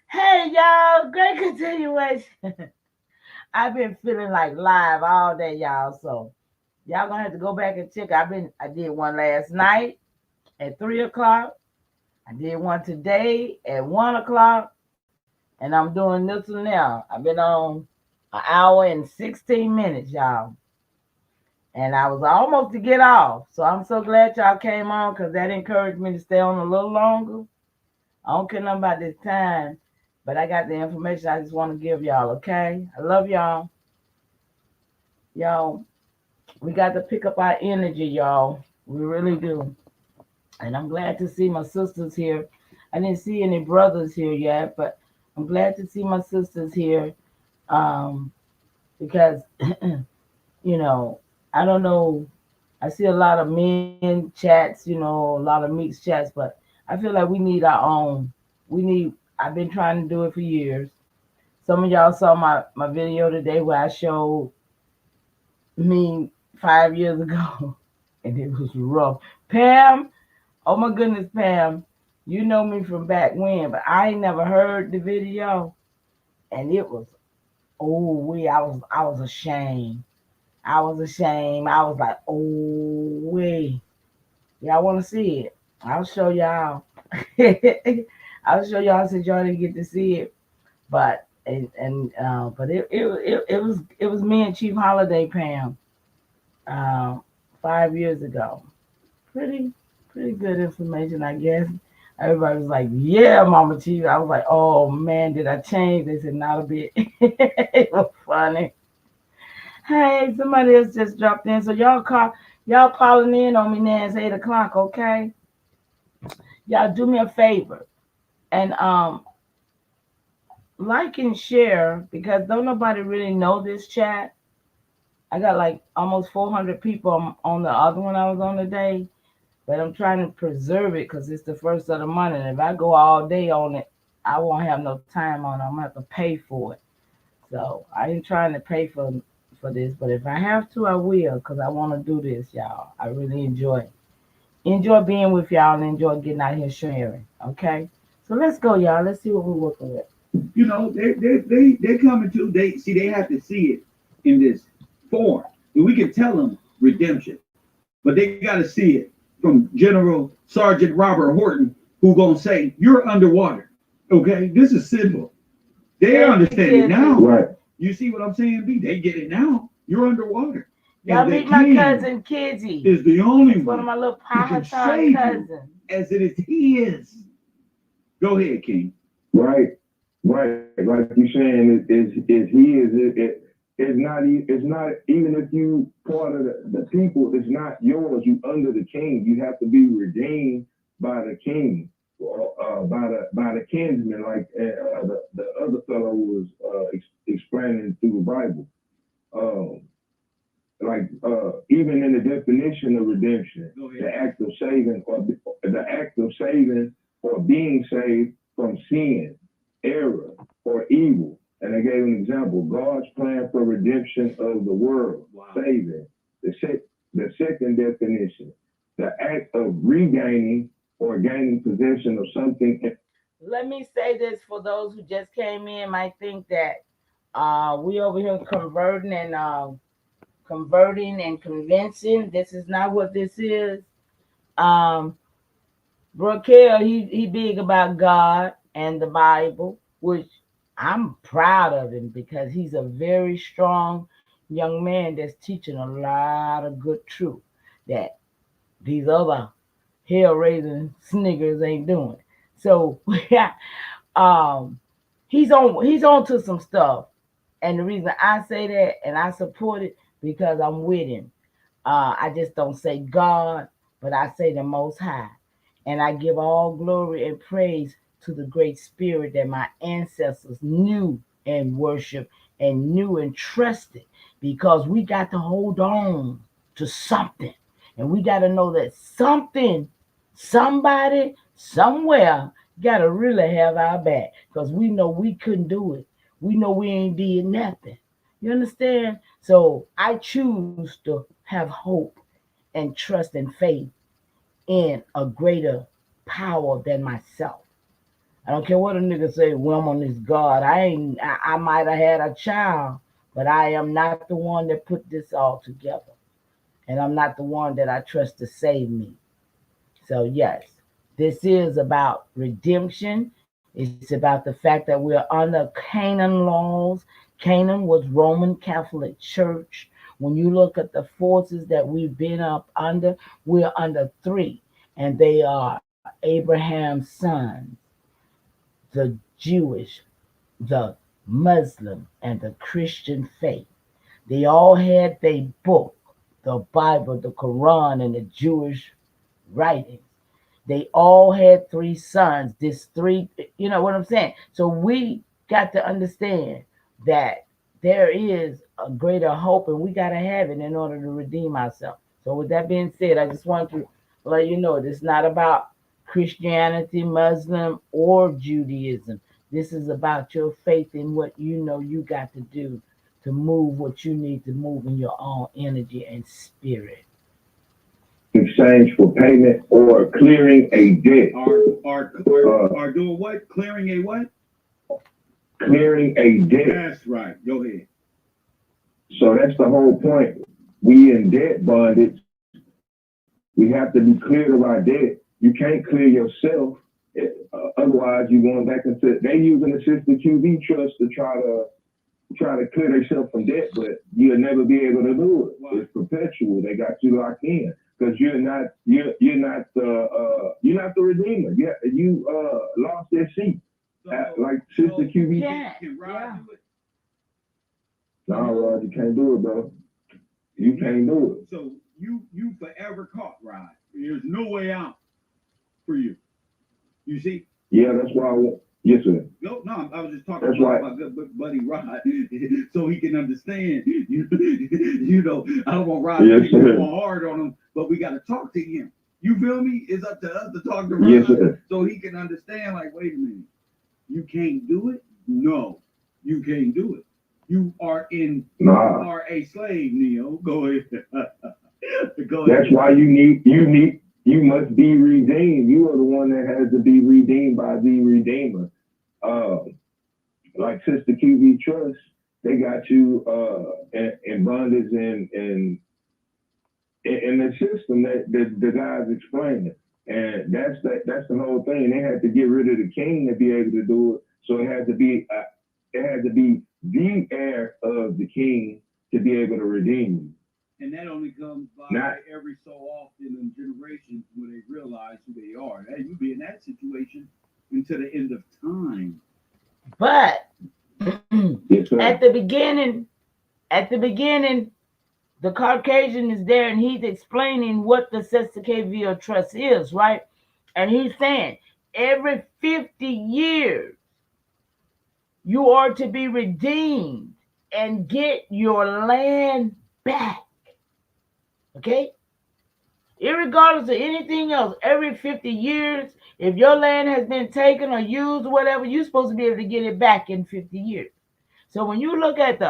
Hey, y'all. Great continuation. I've been feeling like live all day, y'all. So y'all gonna have to go back and check. I did one last night at 3 o'clock. I did one today at 1 o'clock, and I'm doing this one now. I've been on an hour and 16 minutes, y'all. And I was almost to get off. So I'm so glad y'all came on because that encouraged me to stay on a little longer. I don't care nothing about this time, but I got the information I just want to give y'all, okay? I love y'all. Y'all, we got to pick up our energy, y'all. We really do. And I'm glad to see my sisters here. I didn't see any brothers here yet, but I'm glad to see my sisters here because, you know, I don't know. I see a lot of men chats, a lot of mixed chats, but I feel like we need our own. I've been trying to do it for years. Some of y'all saw my video today where I showed me 5 years ago, and it was rough. Pam, oh my goodness, Pam, you know me from back when, but I ain't never heard the video, and it was I was ashamed. I was ashamed. I was like, oh wait, y'all want to see it? I'll show y'all. I'll show y'all since y'all didn't get to see it, but but it was me and Chief Holiday, Pam, uh, 5 years ago. Pretty pretty good information, I guess. Everybody was like, "Yeah, Mama Chief." I was like, "Oh man, did I change?" They said, "Not a bit." It was funny. Hey, somebody else just dropped in, so y'all calling in on me now. It's 8 o'clock, okay? Y'all do me a favor and like and share because don't nobody really know this chat. I got like almost 400 people on the other one I was on today. But I'm trying to preserve it because it's the first of the month. And if I go all day on it, I won't have no time on it. I'm going to have to pay for it. So I ain't trying to pay for this. But if I have to, I will because I want to do this, y'all. I really enjoy being with y'all and enjoy getting out here sharing. Okay? So let's go, y'all. Let's see what we're working with. They're coming to. They have to see it in this form. And we can tell them redemption, but they got to see it from General Sergeant Robert Horton, who gonna say you're underwater. Okay, this is simple. They understand it now. Right. You see what I'm saying, B? They get it now. You're underwater. Y'all meet my cousin Kizzy. Is the only one of my little Pahatan cousins. As it is his. Go ahead, King. Right. Like you're saying, it's not even if you part of the people, it's not yours. You under the king. You have to be redeemed by the king, or by the kinsman, like the other fellow was explaining through the Bible. Even in the definition of redemption, the act of saving or being saved from sin, error, or evil. And I gave an example: God's plan for redemption of the world, saving. The second definition, the act of regaining or gaining possession of something. Let me say this for those who just came in, might think that we over here converting and convincing. This is not what this is. Brookell, he big about God and the Bible, which I'm proud of him because he's a very strong young man that's teaching a lot of good truth that these other hell raising sniggers ain't doing. So he's on to some stuff. And the reason I say that and I support it because I'm with him. I just don't say God, but I say the Most High. And I give all glory and praise to the great spirit that my ancestors knew and worshiped and knew and trusted, because we got to hold on to something. And we got to know that something, somebody, somewhere got to really have our back, because we know we couldn't do it. We know we ain't did nothing. You understand? So I choose to have hope and trust and faith in a greater power than myself. I don't care what a nigga say, well, I'm on this God. I might have had a child, but I am not the one that put this all together. And I'm not the one that I trust to save me. So yes, this is about redemption. It's about the fact that we're under Canaan laws. Canaan was Roman Catholic Church. When you look at the forces that we've been up under, we're under three, and they are Abraham's sons, the Jewish, the Muslim, and the Christian faith. They all had their book, the Bible, the Quran, and the Jewish writings. They all had three sons. This three, you know what I'm saying? So we got to understand that there is a greater hope, and we got to have it in order to redeem ourselves. So with that being said, I just want to let you know it's not about Christianity, Muslim, or Judaism. This is about your faith in what you know you got to do to move what you need to move in your own energy and spirit. Exchange for payment or clearing a debt. Are doing what? Clearing a what? Clearing a debt. That's right. Go ahead. So that's the whole point. We in debt bondage. We have to be cleared of our debt. You can't clear yourself. Otherwise, you're going back into. They using the Cesti Que Vie Trust to try to clear themselves from debt, but you'll never be able to do it. Wow. It's perpetual. They got you locked in because you're not the redeemer. You lost that seat. Like Cesti Que Vie. Can Rod do it? No, Rod, you can't do it, bro. You can't do it. So you forever caught, Rod. There's no way out for you. You see? Yeah, that's why. Yes, sir. No, I was just talking about my good buddy Rod, so he can understand. You know, I don't want Rod to be going hard on him, but we got to talk to him. You feel me? It's up to us to talk to Rod, so he can understand. Like, wait a minute, you can't do it. No, you can't do it. You are you are a slave, Neo. Go ahead. Go ahead. That's why you must be redeemed. You are the one that has to be redeemed by the Redeemer. Like Cesti Que Vie Trust, they got you in bondage in the system that the guys explaining. And that's the whole thing. They had to get rid of the king to be able to do it. So it had to be the heir of the king to be able to redeem you. And that only comes by every so often in generations where they realize who they are. Hey, you be in that situation until the end of time. But at the beginning, the Caucasian is there and he's explaining what the Cesti Que Vie Trust is, right? And he's saying every 50 years you are to be redeemed and get your land back. Okay? Irregardless of anything else, every 50 years, if your land has been taken or used or whatever, you're supposed to be able to get it back in 50 years. So when you look at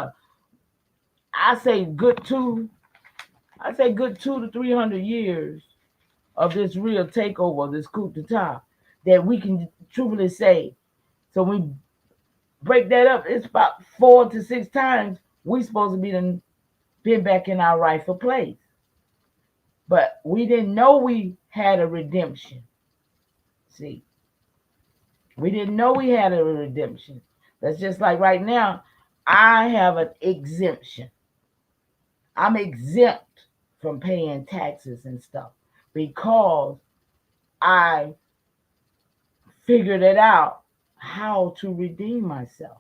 I say good 2 to 300 years of this real takeover, this coup d'etat, that we can truly say. So we break that up, it's about 4 to 6 times we supposed to been back in our rightful place. But we didn't know we had a redemption. See, we didn't know we had a redemption. That's just like right now, I have an exemption. I'm exempt from paying taxes and stuff because I figured it out how to redeem myself.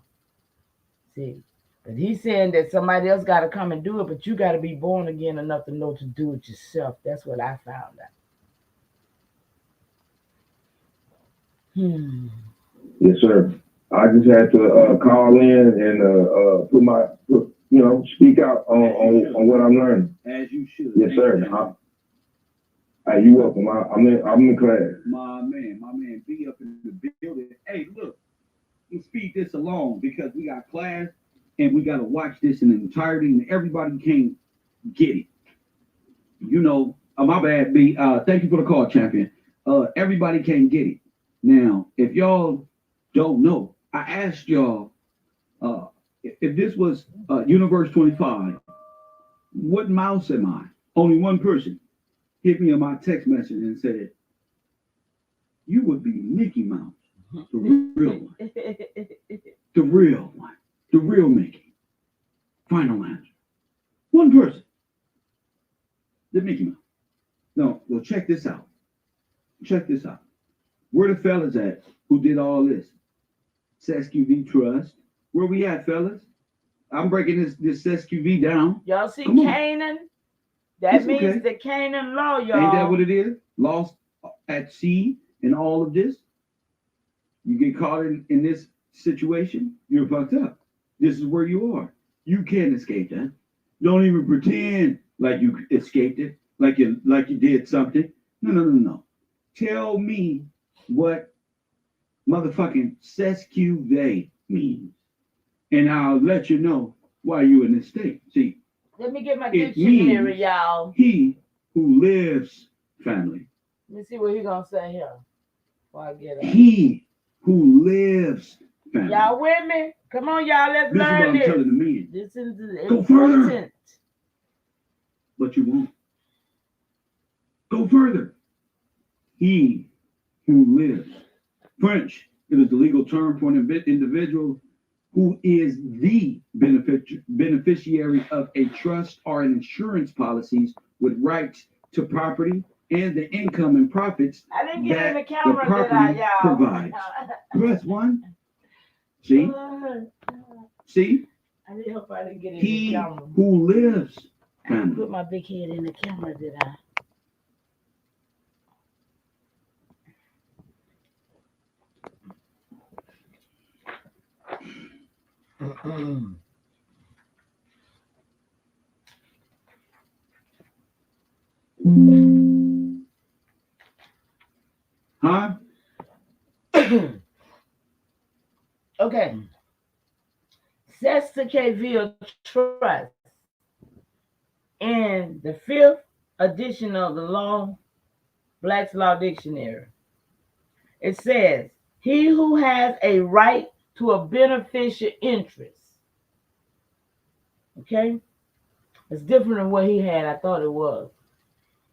See, but he's saying that somebody else got to come and do it, but you got to be born again enough to know to do it yourself. That's what I found out. Yes, sir. I just had to call in and speak out on what I'm learning. As you should. Yes, sir. You welcome. I'm in class. My man, be up in the building. Hey, look, let's speed this along because we got class and we got to watch this in entirety, and everybody can't get it. My bad, B. Thank you for the call, champion. Everybody can't get it. Now, if y'all don't know, I asked y'all if this was Universe 25, what mouse am I? Only one person hit me on my text message and said, you would be Mickey Mouse, the real one. The real one. The real Mickey. Final answer. One person. The Mickey Mouse. No, well, check this out. Check this out. Where the fellas at who did all this? Cesti Que Vie Trust. Where we at, fellas? I'm breaking this Cesti Que Vie down. Y'all see Canaan? That It's means okay. the Canaan law, y'all. Ain't that what it is? Lost at sea and all of this. You get caught in this situation, you're fucked up. This is where you are. You can't escape that. Don't even pretend like you escaped it, like you did something. No. Tell me what motherfucking Cesti Que Vie means, and I'll let you know why you in this state. See, let me get my it dictionary, means y'all. he who lives, family. Let me see what he gonna say here before I get it. He who lives, family. Y'all with me? Come on, y'all. Let's This is what learn I'm this. telling the men. This is Go further. important. But you won't. Go further. He who lives. French, it is the legal term for an individual who is the beneficiary of a trust or an insurance policies with rights to property and the income and profits I didn't get in the that the camera, did I, property y'all? provides. Press one. See? See? I really hope I didn't get in He the camera. who lives. I didn't Family. put my big head in the camera, did I? Huh? Okay. Cesti Que Vie Trust in the 5th edition of the Black's Law Dictionary. It says, he who has a right to a beneficial interest. Okay? It's different than what he had. I thought it was.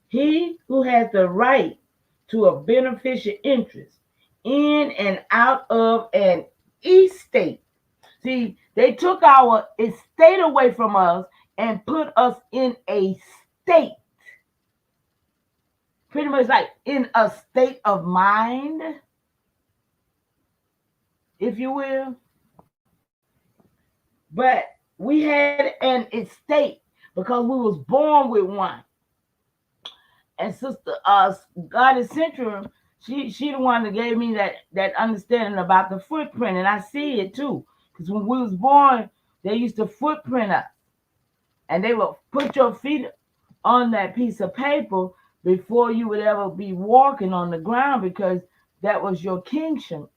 He who has the right to a beneficial interest in and out of an estate. See, they took our estate away from us and put us in a state. Pretty much like in a state of mind, if you will. But we had an estate because we was born with one. And Sister Goddess Central, she the one that gave me that understanding about the footprint, and I see it too. Because when we was born, they used to footprint us, and they would put your feet on that piece of paper before you would ever be walking on the ground, because that was your kingship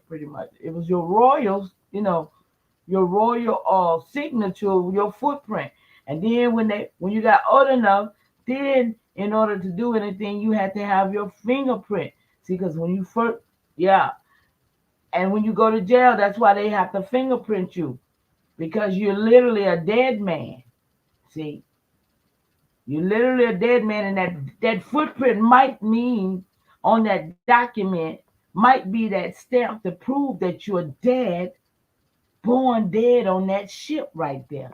pretty much. It was your royals, your royal signature, your footprint. And then when you got old enough, then in order to do anything, you had to have your fingerprint. See, because when you first, and when you go to jail, that's why they have to fingerprint you, because you're literally a dead man. See, you're literally a dead man, and that footprint might mean on that document might be that stamp to prove that you're dead, born dead on that ship right there.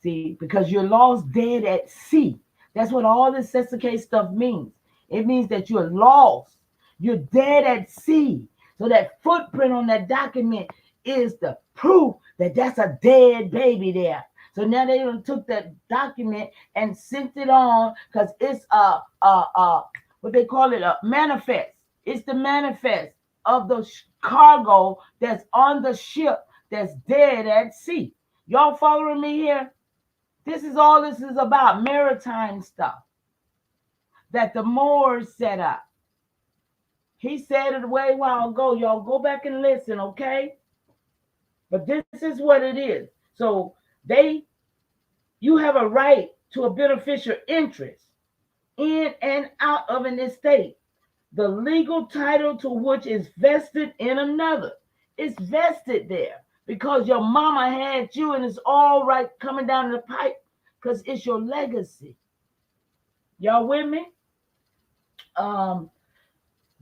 See, because you're lost dead at sea. That's what all this Cesti Que stuff means. It means that you're lost. You're dead at sea. So that footprint on that document is the proof that that's a dead baby there. So now they done took that document and sent it on, because it's what they call it, a manifest. It's the manifest of the cargo that's on the ship that's dead at sea. Y'all following me here? This is all this is about, maritime stuff that the Moors set up. He said it a way while ago. Y'all go back and listen, okay? But this is what it is. So you have a right to a beneficial interest in and out of an estate, the legal title to which is vested in another. It's vested there because your mama had you, and it's all right coming down the pipe because it's your legacy. Y'all with me?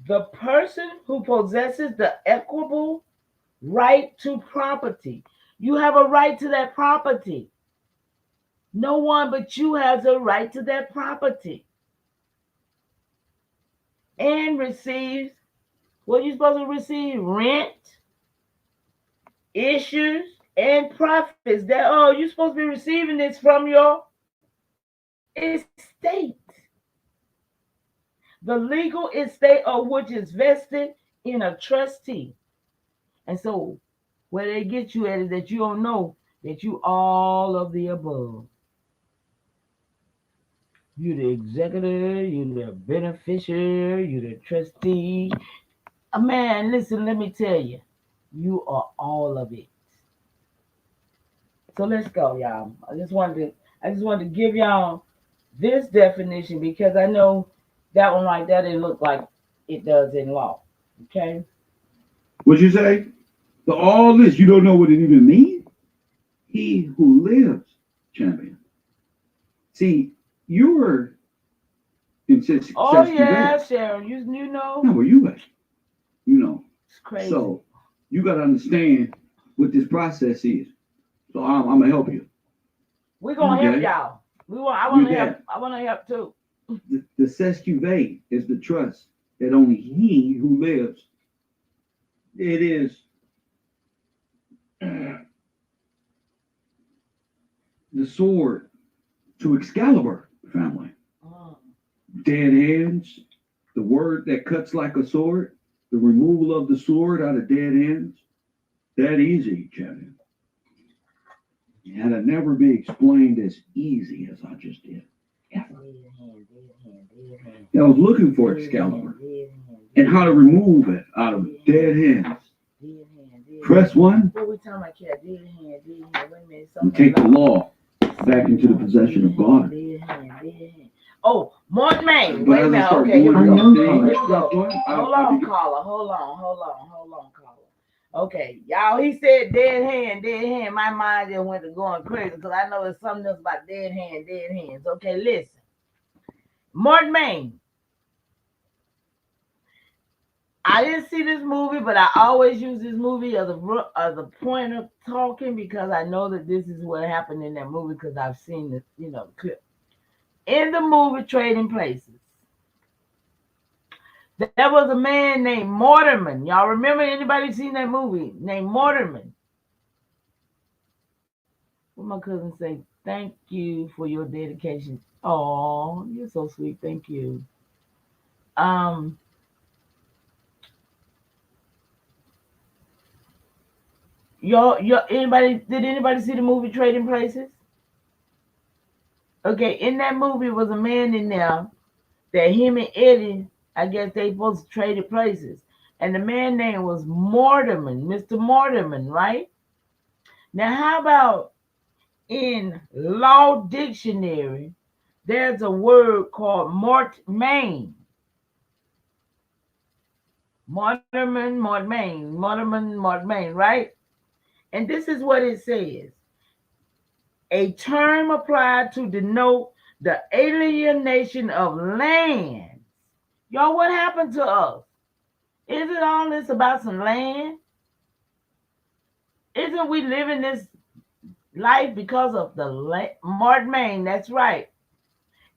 The person who possesses the equitable right to property. You have a right to that property. No one but you has a right to that property. And receives, what are you supposed to receive? Rent, issues, and profits. That you're supposed to be receiving this from your estate. The legal estate of which is vested in a trustee. And so where they get you at is that you don't know that you all of the above. You're the executor, you're the beneficiary, you're the trustee. Man, listen, let me tell you, you are all of it. So let's go, y'all. I just wanted to give y'all this definition because I know that one like that didn't look like it does in law. Okay? What'd you say? So all this, you don't know what it even means? He who lives, champion. See, you're in Cesti Oh Que yeah, Vie. Sharon, you know. Now, where you at? You know. It's crazy. So you got to understand what this process is. So I'm gonna help you. We're gonna help y'all. I want to help too. The Cesti Que Vie is the trust that only he who lives. It is the sword to Excalibur family. Dead hands, the word that cuts like a sword, the removal of the sword out of dead hands. That easy, champion. It had to never be explained as easy as I just did. Ever. I was looking for Excalibur and how to remove it out of dead hands. Press 1. What we talking about, Cat? Dead hand. Wait a minute. And take the law back into the possession of God. Dead hand. Oh, Morton Main. But Wait a as I minute. start Okay, here we doing go. this, Hold on, caller. Hold on, caller. Okay, y'all, he said dead hand. My mind just went to going crazy because I know there's something else about dead hands. Okay, listen. Morton Main. I didn't see this movie, but I always use this movie as a point of talking because I know that this is what happened in that movie because I've seen the clip. In the movie Trading Places, there was a man named Mortimer. Y'all remember anybody seen that movie? Named Mortimer. What my cousin say? Thank you for your dedication. Oh, you're so sweet. Thank you. Did anybody see the movie Trading Places? Okay, in that movie was a man in there that him and Eddie, I guess they supposed to trade places. And the man name was Mortimer, Mr. Mortimer, right? Now, how about in Law Dictionary, there's a word called mortmain. Mortmain, right? And this is what it says. A term applied to denote the alienation of land. Y'all, what happened to us? Isn't all this about some land? Isn't we living this life because of the Mortmain? That's right.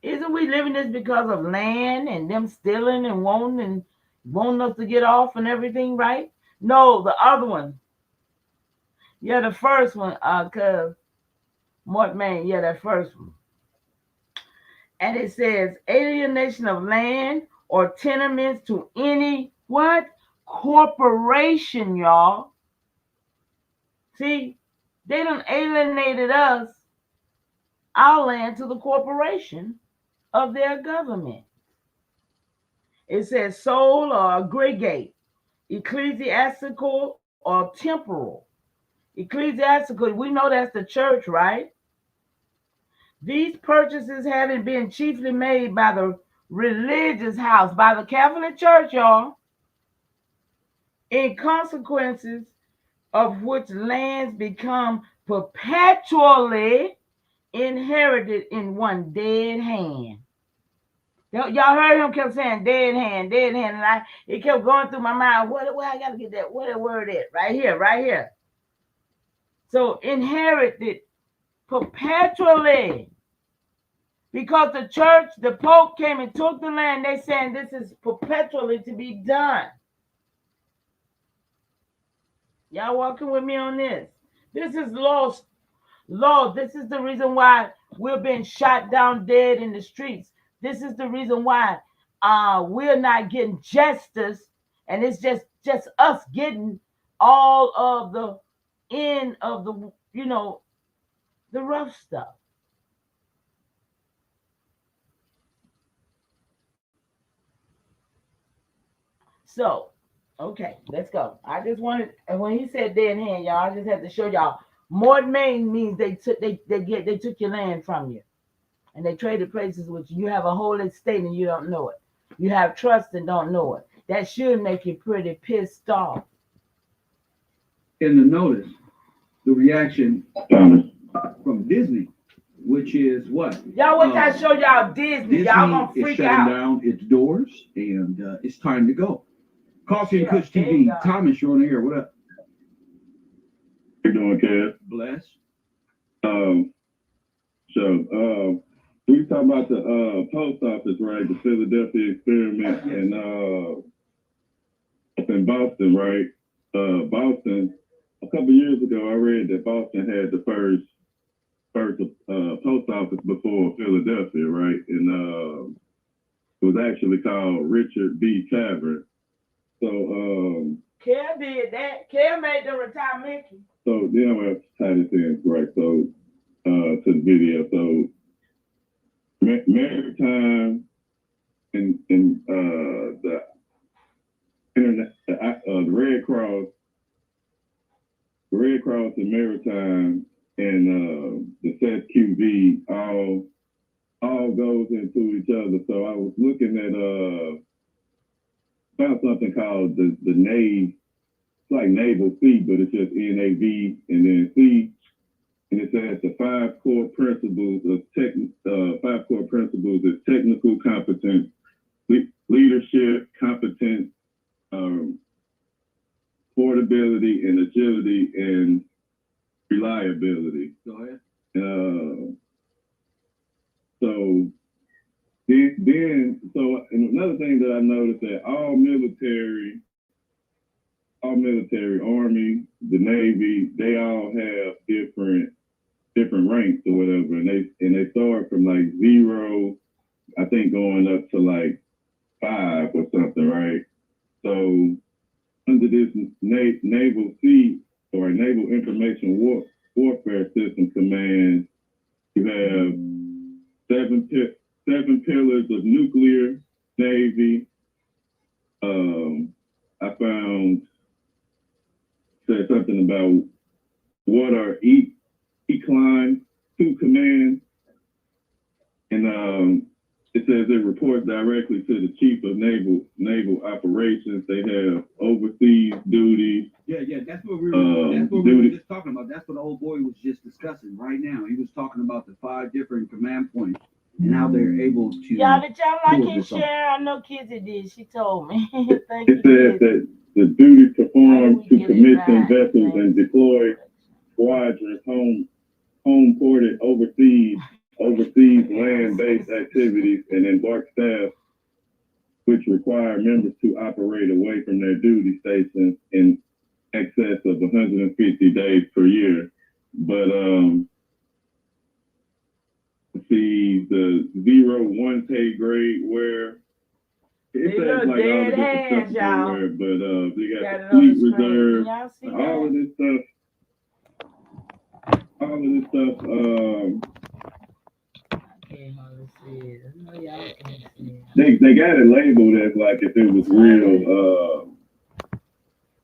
Isn't we living this because of land and them stealing and wanting us to get off and everything, right? No, the other one. Yeah, the first one, cause Mortmain, yeah, that first one. And it says alienation of land or tenements to any what? corporation, y'all. See, they done alienated us, our land, to the corporation of their government. It says soul or aggregate, ecclesiastical or temporal. Ecclesiastical, we know that's the church, right? These purchases having been chiefly made by the religious house, by the Catholic Church, y'all, in consequences of which lands become perpetually inherited in one dead hand. Y'all heard him kept saying dead hand, and it kept going through my mind. What I gotta get that? What a word is right here. So inherited perpetually. Because the church, the Pope came and took the land, they saying this is perpetually to be done. Y'all walking with me on this? This is lost law. This is the reason why we're being shot down dead in the streets. This is the reason why we're not getting justice, and it's just us getting all of the end of the the rough stuff. So, okay, let's go. I just wanted, and when he said dead hand, y'all, I just had to show y'all. Mort Main means they took your land from you, and they traded places with you. You have a whole estate and you don't know it. You have trust and don't know it. That should make you pretty pissed off. And the notice, the reaction from Disney, which is what? Y'all, what I show y'all Disney y'all gonna freak is shutting out. down its doors, and it's time to go. Coffee and Kush TV, Thomas, you're on the air. What up? How you doing, Kev? Bless. We talk about the post office, right? The Philadelphia experiment, and up in Boston, right? Boston. A couple years ago, I read that Boston had the first post office before Philadelphia, right? And it was actually called Richard B. Cavern. So Kel did that. Kel made them retire Mickey. So then I'm gonna tie this in, right? So to the video. So maritime and the internet, the Red Cross and Maritime and the Cesti Que Vie all goes into each other. So I was looking at found something called the NAVE. It's like Naval C, but it's just NAV and then C. And it says the five core principles is technical competence, leadership, competence, portability, and agility, and reliability. Go ahead. And another thing that I noticed that all military, Army, the Navy, they all have different ranks or whatever, and they start from like 0, I think, going up to like 5 or something, right? So under this Naval C, or Naval Information Warfare System Command, you have 7 pillars of nuclear Navy. I found said something about what are Ecline 2 commands, and it says it reports directly to the Chief of Naval Operations. They have overseas duties. Yeah, that's what we were just talking about. That's what the old boy was just discussing right now. He was talking about the 5 different command points and how they're able to. Y'all, did y'all like his share? I know Kizzy did. She told me. Thank it you, says that the duty performed to commission vessels and deploy squadrons home ported overseas land-based activities, and embark staff which require members to operate away from their duty stations in excess of 150 days per year. But see, the 0-1 pay grade, where It They says look like all the dead different hands, stuff y'all. somewhere, but they Got got it the on fleet the screen. reserve, Can y'all see all of that? this stuff. All of this stuff. I can't hardly see it. I know y'all can't see it. They got it labeled as like if it was real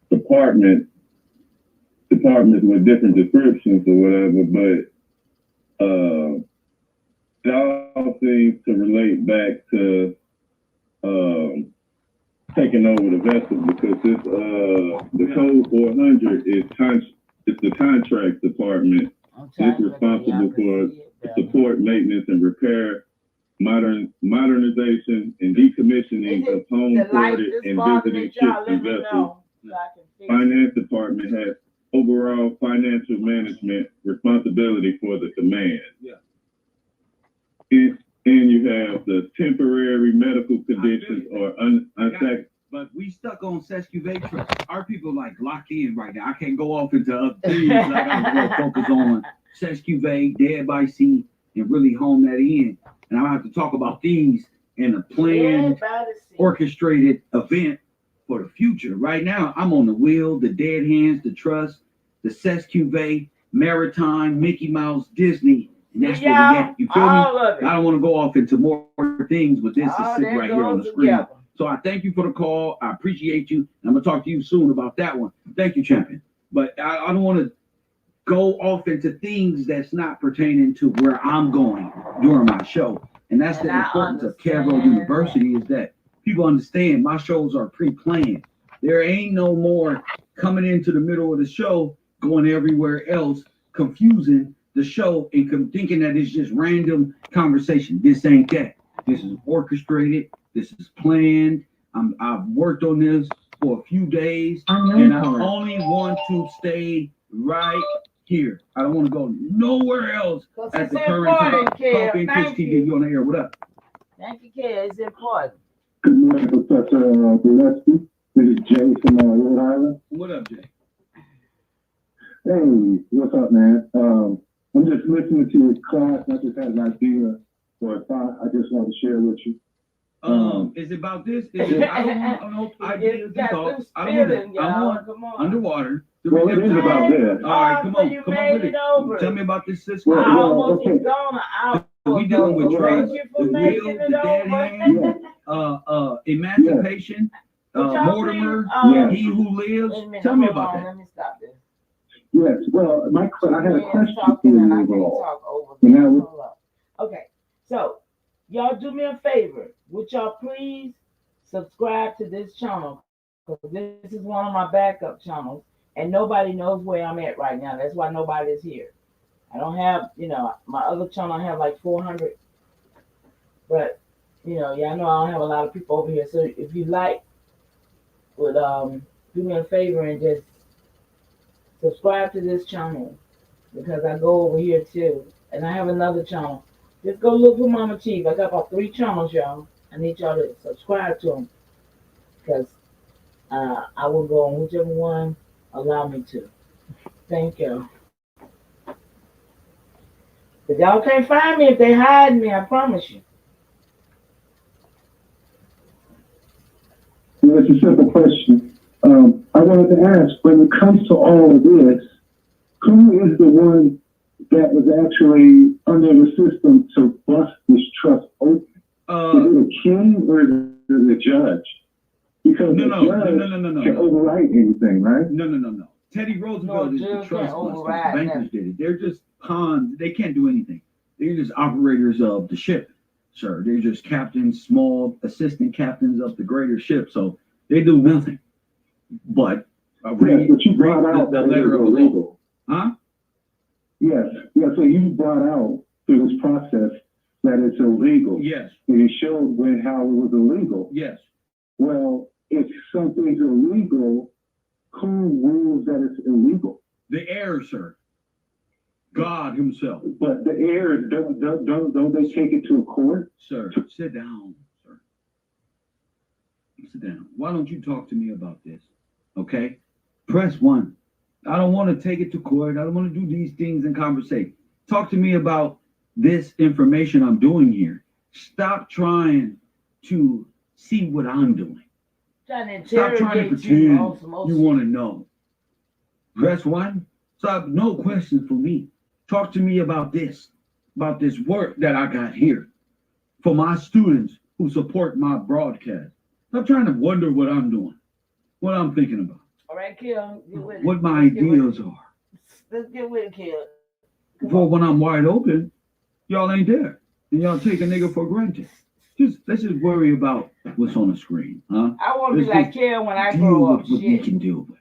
departments with different descriptions or whatever, but it all seems to relate back to taking over the vessel because this the code 400 is it's the contract department. It's responsible for support, maintenance, and repair, modernization, and decommissioning of home ported and visiting ships and vessels. Finance department has overall financial management responsibility for the command. Yeah. And you have the temporary medical conditions or unsatisfactory. But we stuck on Cesti Que Vie Trust. Our people like locked in right now. I can't go off into other things. I gotta focus on Cesti Que Vie, Dead by Sea, and really hone that in. And I have to talk about these in a planned, orchestrated event for the future. Right now, I'm on the wheel, the Dead Hands, the Trust, the Cesti Que Vie, Maritime, Mickey Mouse, Disney. And that's where we at. You feel me? I don't want to go off into more things, but this is sitting right here on the screen. So I thank you for the call. I appreciate you. And I'm going to talk to you soon about that one. Thank you, champion. But I don't want to go off into things that's not pertaining to where I'm going during my show. And that's the importance of Cairo University is that people understand my shows are pre-planned. There ain't no more coming into the middle of the show, going everywhere else, confusing the show and thinking that it's just random conversation. This ain't that. This is orchestrated. This is planned. I've worked on this for a few days, and I only want to stay right here. I don't want to go nowhere else at the current time. Coffee and Cesti TV, you on the air. What up? Thank you, Kid. It's important. Good morning, Professor Gillespie. This is Jay from Rhode Island. What up, Jay? Hey, what's up, man? I'm just listening to your class, and I just had an idea or a thought I just want to share with you. Is it about this? I don't want no ideas and thoughts. I don't want that. I want underwater. Well, it is about this. All right, come on with it. Tell me about this system. I almost was gone an hour. We dealing with trust, the will, the dead hand, emancipation, Mortimer, he who lives. Tell me about that. Let me stop this. Yes, well, I had a question for and I can't you. talk over this. Okay, so y'all do me a favor. Would y'all please subscribe to this channel? Because this is one of my backup channels, and nobody knows where I'm at right now. That's why nobody's here. I don't have, my other channel, I have like 400. But, y'all know I don't have a lot of people over here. So if you would do me a favor and just subscribe to this channel, because I go over here too. And I have another channel. Just go look for Mama Chief. I got about 3 channels, y'all. I need y'all to subscribe to them, because I will go on whichever one allow me to. Thank you. But y'all can't find me if they hide me, I promise you. Well, it's a simple question. I wanted to ask, when it comes to all of this, who is the one that was actually under the system to bust this trust open? Is it a king or is it the judge? Because the judge can override anything, right? No. Teddy Roosevelt is the trust buster. The bankers did it. They're just pawns. They can't do anything. They're just operators of the ship, sir. They're just captains, small assistant captains of the greater ship. So they do nothing. But but you brought out the letter of the law. Huh? Yes. Yeah. So you brought out through this process that it's illegal. Yes. And you showed how it was illegal. Yes. Well, if something's illegal, who rules that it's illegal? The heir, sir. God himself. But the heirs don't they take it to a court? Sir, sit down, sir. Sit down. Why don't you talk to me about this? Okay? Press 1. I don't want to take it to court. I don't want to do these things and conversate. Talk to me about this information I'm doing here. Stop trying to see what I'm doing. Trying to Stop trying to interrogate you on pretend some old you shit. want to know. Press 1. Stop. No questions for me. Talk to me about this work that I got here for my students who support my broadcast. Stop trying to wonder what I'm doing, what I'm thinking about, All right, Kill. Get with it. what my Let's get with ideas it. are. Let's get with it, Kill. For when I'm wide open, y'all ain't there. And y'all take a nigga for granted. Let's just worry about what's on the screen, huh? I want to be Let's like just Kill when I deal grow with up. what we Shit. can deal with.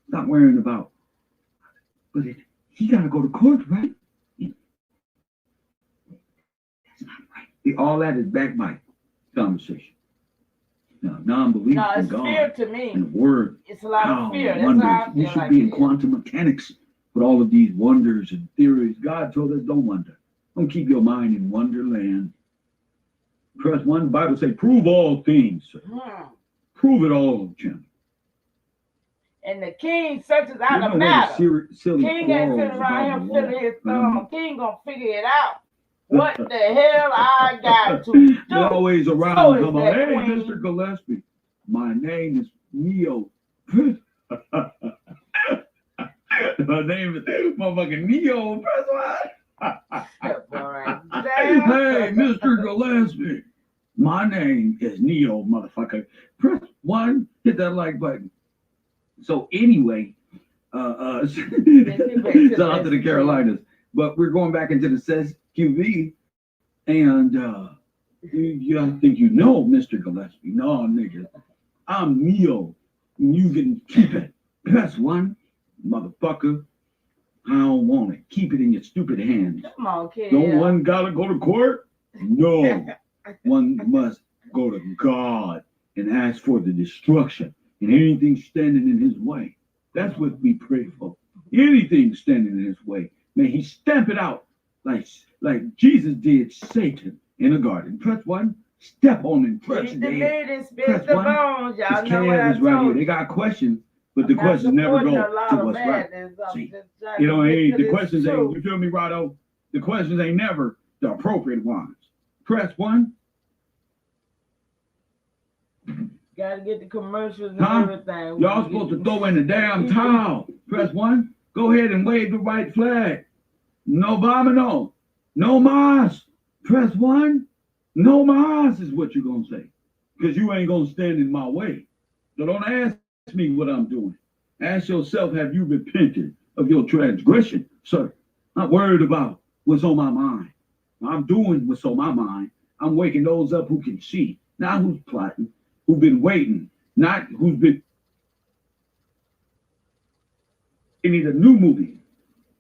Stop worrying about. But he gotta go to court, right? That's not right. All that is backbite conversation. Now, non-belief No, in it's God fear to me. and the word. It's a lot How of fear. and That's wonders. how I We feel should like be in it is. quantum mechanics with all of these wonders and theories. God told us don't wonder. Don't keep your mind in wonderland. Press 1. The Bible say, prove all things, sir. Prove it all, Jim. And the king searches You out know the what matter. silly King ain't quarrels sitting around about him the fiddling law. his Remember? thumb. King gonna figure it out. What the hell I got to do? They're always around So is talking about, that hey, queen. Mr. Gillespie, my name is Neo. My name is motherfucking Neo. Press 1. All right. Hey, Mr. Gillespie, my name is Neo, motherfucker. Press 1, hit that like button. So anyway, shout out to the Carolinas. But we're going back into the Cesti Que Vie, and you think you know Mr. Gillespie. No, nigga. I'm Neo. You can keep it. Press 1, motherfucker. I don't want it. Keep it in your stupid hands. Come on, kid. Don't one gotta go to court? No. One must go to God and ask for the destruction and anything standing in his way. That's what we pray for. Anything standing in his way, may he stamp it out like Jesus did Satan in the garden. Press 1, step on and press Eat the it. meat and spit Press the 1. bones. Y'all This know what I Kev is right here. told They you. got questions, but the I'm not questions never go supporting a lot to of what's right. madness. I'm See, just trying you to know, get ain't to the this questions ain't, truth. you feel me, Rado? The questions ain't never the appropriate ones. Press 1. Gotta get the commercials and Huh? everything. Y'all supposed to throw in the damn towel. Press 1. Go ahead and wave the white flag. No vomino. No mas. Press 1. No mas is what you're going to say. Because you ain't going to stand in my way. So don't ask me what I'm doing. Ask yourself, have you repented of your transgression, sir? Not worried about what's on my mind. I'm doing what's on my mind. I'm waking those up who can see, not who's plotting, who've been waiting, not who's been. They need a new movie.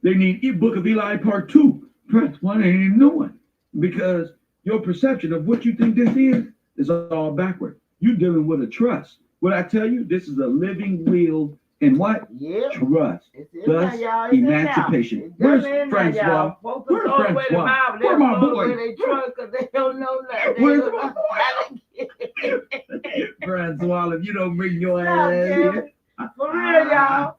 They need Book of Eli Part 2. Press 1 ain't even new one. Because your perception of what you think this is all backward. You're dealing with a trust. What I tell you, this is a living will and what? Yep. Trust. Thus, y'all. emancipation. Where's Francois? Where's Francois? Where my boy? They trust because they don't know nothing. Where's Francois? If you don't bring your ass here. For real, y'all.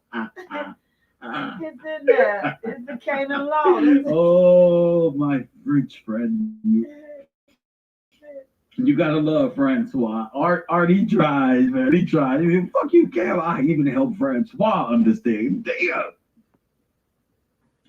Get in there. It's the Canaan law. Oh, my French friend. You gotta love Francois. Art, he tries, man. He tries. I mean, fuck you, Cam. I even help Francois understand. Damn.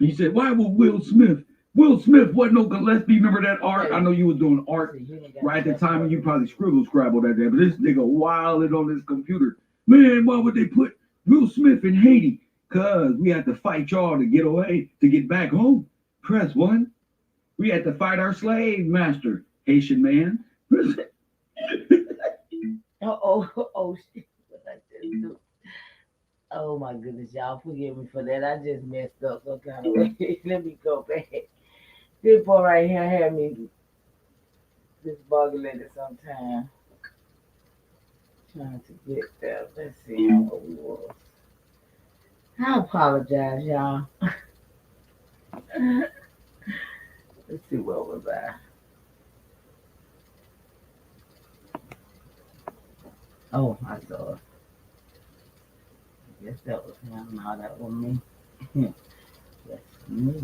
He said, why would Will Smith? Will Smith wasn't no Gillespie. Remember that art? I know you was doing art right at the time, and you probably scrabbled that day. But this nigga wilded on his computer. Man, why would they put Will Smith in Haiti? Cause we had to fight y'all to get away, to get back home. Press 1. We had to fight our slave master, Haitian man. Oh, shit. What I just do? Oh my goodness, y'all forgive me for that. I just messed up some kind of way. Let me go back. This boy right here had me this boggling at some time. Trying to get there. Let's see what we was. I apologize, y'all. Let's see what was I. Oh, I saw it. I guess that was him. No, that was me. That's me.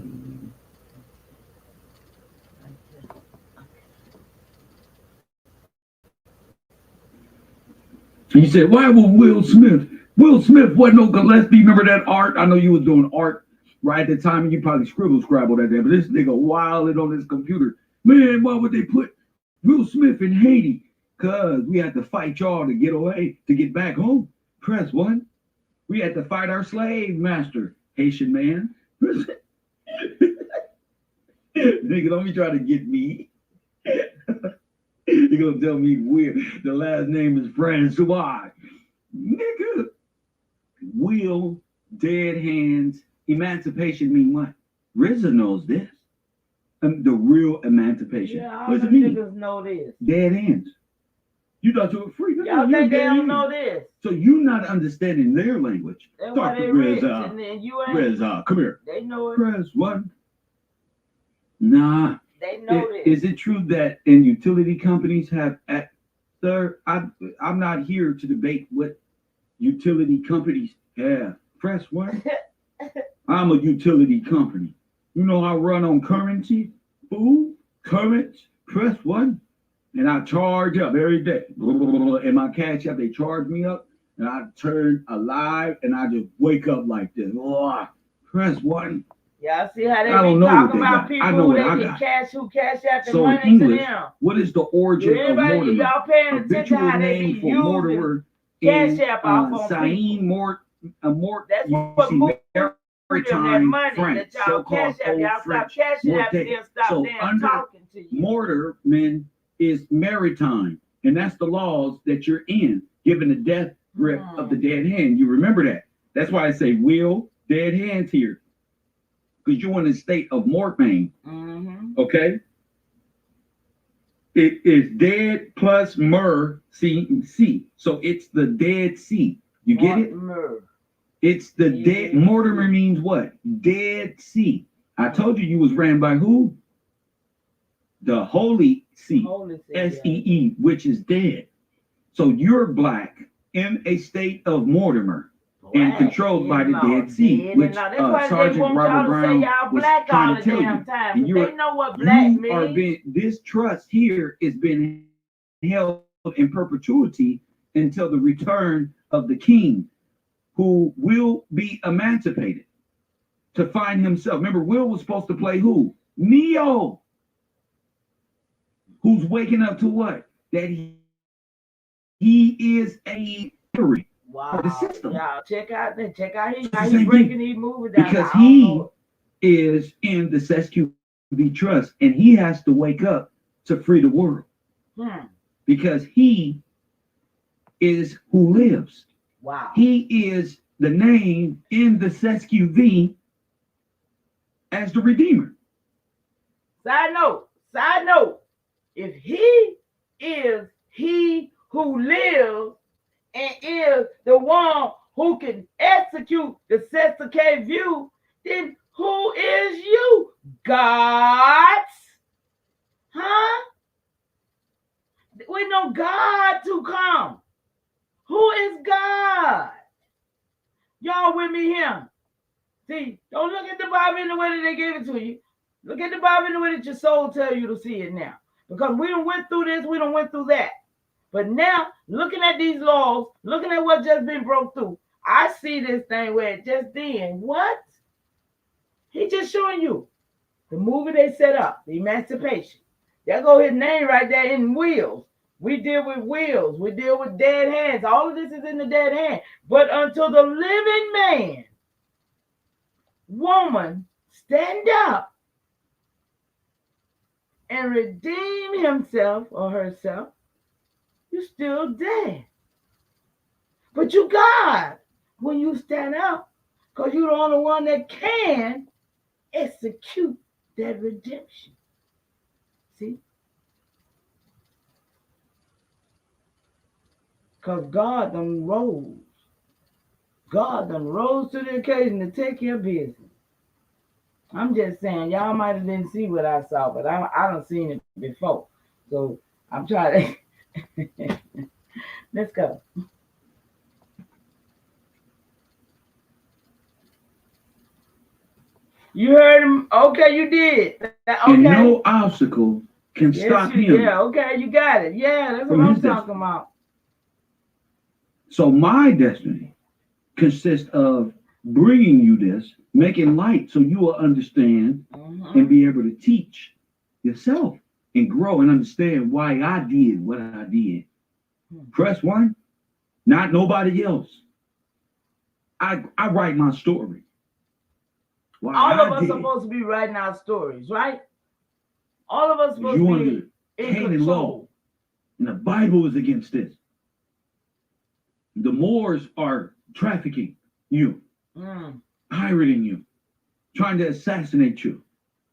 You said, why was Will Smith? Will Smith wasn't no Gillespie. Remember that art? I know you was doing art right at the time, and you probably scrabbled at that. But this nigga wilded on his computer. Man, why would they put Will Smith in Haiti? Cause we had to fight y'all to get away, to get back home. Press 1. We had to fight our slave master, Haitian man. Nigga, don't be trying to get me. You gonna tell me Will, the last name is Francois. Nigga. Will, dead hands, emancipation mean what? RZA knows this. The real emancipation. Yeah, What does all it the mean? niggas know this. Dead hands. You thought you were free. Y'all think they don't know this? So you not understanding their language. That's why they Dr. rich, RZA. and then you ain't. RZA, come here. They know it. Press 1. Nah. They know this. Is it true that in utility companies have sir, I'm not here to debate what utility companies have. Press 1. I'm a utility company. You know I run on currency, food, current, press 1. And I charge up every day. In my cash app, they charge me up, and I turn alive, and I just wake up like this. Press 1. Y'all see how they I don't be know what talking they about got. people I know who what they I get got. cash app and So in money to English, them. what is the origin of Everybody, Mortimer? y'all paying attention Habitual how they name be for using Mortimer cash is app off on Sain people. That's you what see, moved them that maritime money French, that y'all so-called cash app. old Y'all stop French. cashing app and then stop So damn under talking to you. Mortimer is maritime, and that's the laws that you're in, given the death grip of the dead hand. You remember that. That's why I say will, dead hands here. Because you're in a state of morphine. Okay? It is dead plus mer, C. So it's the Dead Sea. You get it? It's the dead. Mortimer means what? Dead Sea. I told you was ran by who? The Holy Sea. S-E-E, which is dead. So you're black in a state of Mortimer. And controlled by the Dead Sea, which Sergeant Robert Brown was trying to tell you. And they know what black means. This trust here is being held in perpetuity until the return of the king, who will be emancipated to find himself. Remember, Will was supposed to play who? Neo, who's waking up to what? That he is a theory. Wow. The system. Y'all check out how he's breaking these movies down. Because he is in the Cesti Que Vie Trust, and he has to wake up to free the world. Because he is who lives. Wow. He is the name in the Cesti Que Vie as the Redeemer. Side note, if he is he who lives and is the one who can execute the Cesti Que Vie, then who is you? God? Huh? We know God to come. Who is God? Y'all with me here? See, don't look at the Bible in the way that they gave it to you. Look at the Bible in the way that your soul tells you to see it now. Because we done went through this, we done went through that. But now, looking at these laws, looking at what just been broke through, I see this thing where it just then, what? He just showing you the movie they set up, the emancipation. There go his name right there in Wheels. We deal with wheels. We deal with dead hands. All of this is in the dead hand. But until the living man, woman, stand up and redeem himself or herself, you're still dead. But you God when you stand up, because you're the only one that can execute that redemption. See? Because God done rose. God done rose to the occasion to take care of business. I'm just saying, y'all might have didn't see what I saw, but I done seen it before. So I'm trying to... Let's go. You heard him? Okay, you did. Okay. And no obstacle can stop him. Yeah, okay, you got it. Yeah, that's what I'm talking about. So my destiny consists of bringing you this, making light so you will understand and be able to teach yourself and grow and understand why I did what I did. Press 1, not nobody else. I write my story. Why all of I us did are supposed to be writing our stories, right? All of us are supposed you to under be in Canaan law. control. And the Bible is against this. The Moors are trafficking you, pirating you, trying to assassinate you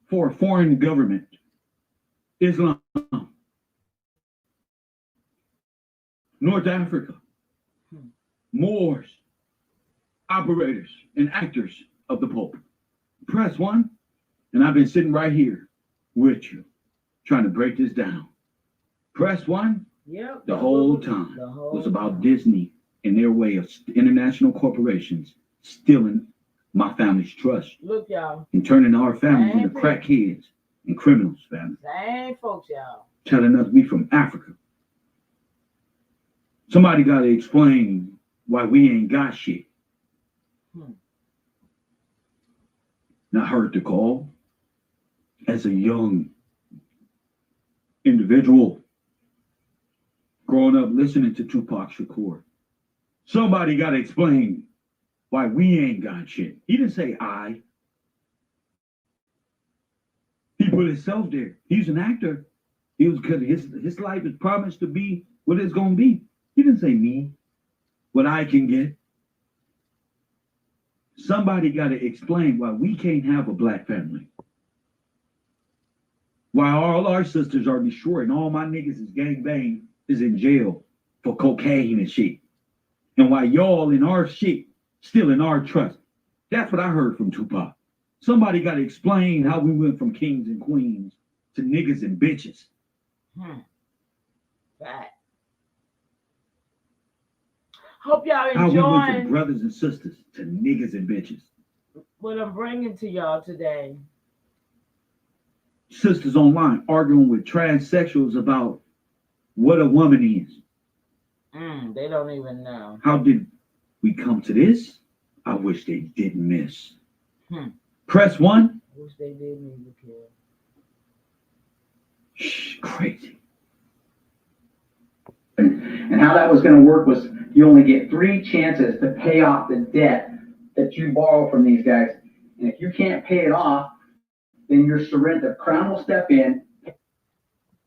for a foreign government. Islam, North Africa, Moors, operators and actors of the Pope. Press 1, and I've been sitting right here with you, trying to break this down. Press 1, the whole time was about Disney and their way of international corporations stealing my family's trust. Look, y'all. And turning our families into crackheads and criminals, family. Same folks, y'all. Telling us we from Africa. Somebody got to explain why we ain't got shit. And I heard the call as a young individual growing up listening to Tupac Shakur. Somebody got to explain why we ain't got shit. He didn't say I. He put himself there. He's an actor. He was because his life is promised to be what it's gonna be. He didn't say me, what I can get. Somebody got to explain why we can't have a black family. Why all our sisters are destroyed and all my niggas is gangbang is in jail for cocaine and shit. And why y'all in our shit still in our trust. That's what I heard from Tupac. Somebody got to explain how we went from kings and queens to niggas and bitches. Right. Hope y'all How we went enjoying from brothers and sisters to niggas and bitches. what I'm bringing to y'all today. Sisters online arguing with transsexuals about what a woman is. They don't even know. How did we come to this? I wish they didn't miss. Press 1. I wish they did need to kill. Shh, crazy. And how that was going to work was you only get 3 chances to pay off the debt that you borrow from these guys. And if you can't pay it off, then you're surrendered. The crown will step in.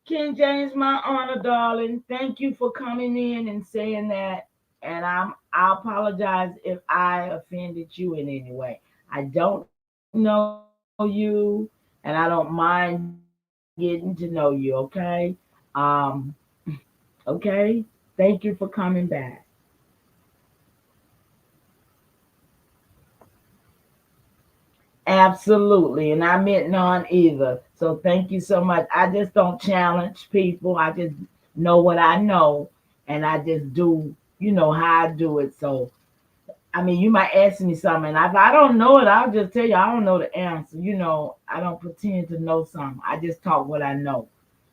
King James, my honor, darling. Thank you for coming in and saying that. And I apologize if I offended you in any way. I don't know you, and I don't mind getting to know you. Okay. Okay. Thank you for coming back. Absolutely. And I meant none either. So thank you so much. I just don't challenge people. I just know what I know. And I just do, how I do it. So, I mean, you might ask me something. And if I don't know it, I'll just tell you I don't know the answer. I don't pretend to know something. I just talk what I know.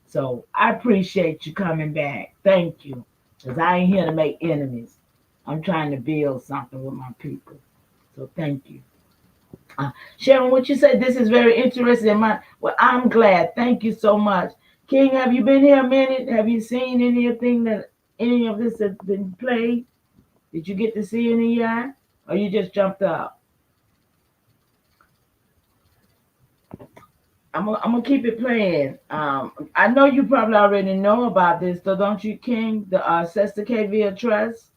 So I appreciate you coming back. Thank you. Because I ain't here to make enemies. I'm trying to build something with my people. So thank you. Sharon, what you said, this is very interesting. Well, I'm glad. Thank you so much. King, have you been here a minute? Have you seen any of this has been played? Did you get to see any yet? Or you just jumped up? I'm gonna keep it playing. I know you probably already know about this, so don't you, King? The Cesti Que Vie Trust.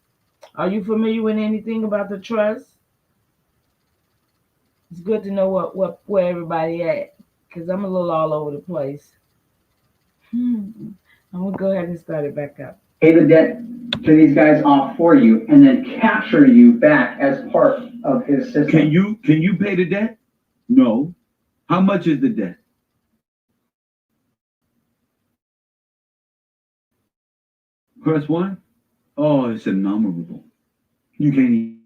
Are you familiar with anything about the trust? It's good to know where everybody at, because I'm a little all over the place. I'm gonna go ahead and start it back up. Pay the debt to these guys off for you, and then capture you back as part of his system. Can you pay the debt? No. How much is the debt? Press 1. Oh, it's innumerable. You can't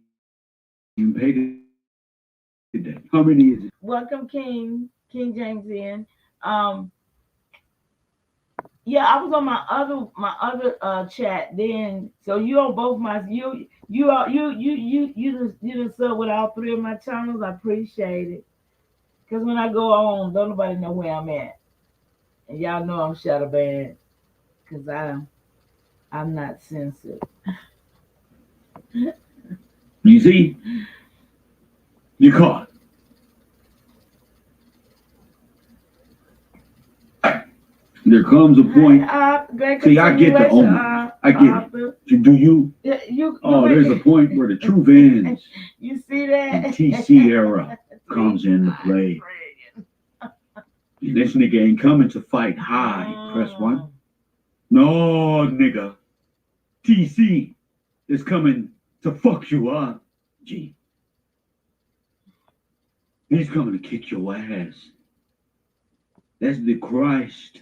even pay the debt. How many is it? Welcome, King James in. Yeah, I was on my other chat then. So you on both my you just sub with all three of my channels. I appreciate it. Cause when I go on, don't nobody know where I'm at, and y'all know I'm shadow banned. Cause I'm not censored. You see, you caught. There comes a point. See, I get the only. I get it. Do you? Oh, there's a point where the truth ends. You see that? And TC era comes into play. This nigga ain't coming to fight high. Press 1. No, nigga. TC is coming to fuck you up. G. He's coming to kick your ass. That's the Christ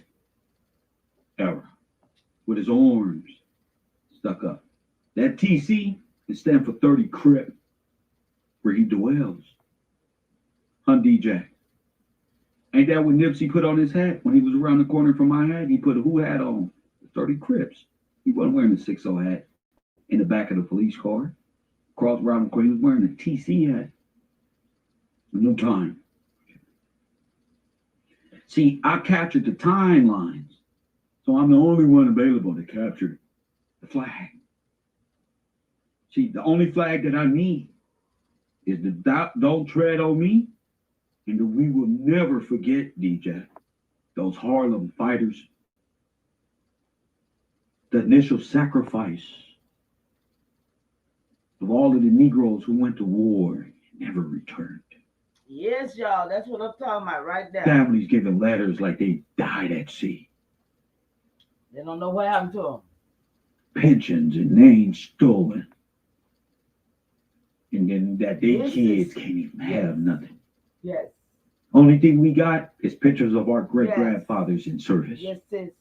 era with his arms stuck up. That TC is stand for 30 Crip, where he dwells. Hunt DJ. Ain't that what Nipsey put on his hat when he was around the corner from my hat? He put a who hat on? 30 Crips. He wasn't wearing a 60 hat in the back of the police car. Across around the corner, he was wearing a TC hat. No time. See, I captured the timelines, so I'm the only one available to capture the flag. See, the only flag that I need is the don't tread on me, and the we will never forget, DJ, those Harlem fighters, the initial sacrifice of all of the Negroes who went to war and never returned. Yes, y'all. That's what I'm talking about right there. Families giving letters like they died at sea. They don't know what happened to them. Pensions and names stolen. And then that they kids can't even have nothing. Yes. Only thing we got is pictures of our great-grandfathers in service. Yes, it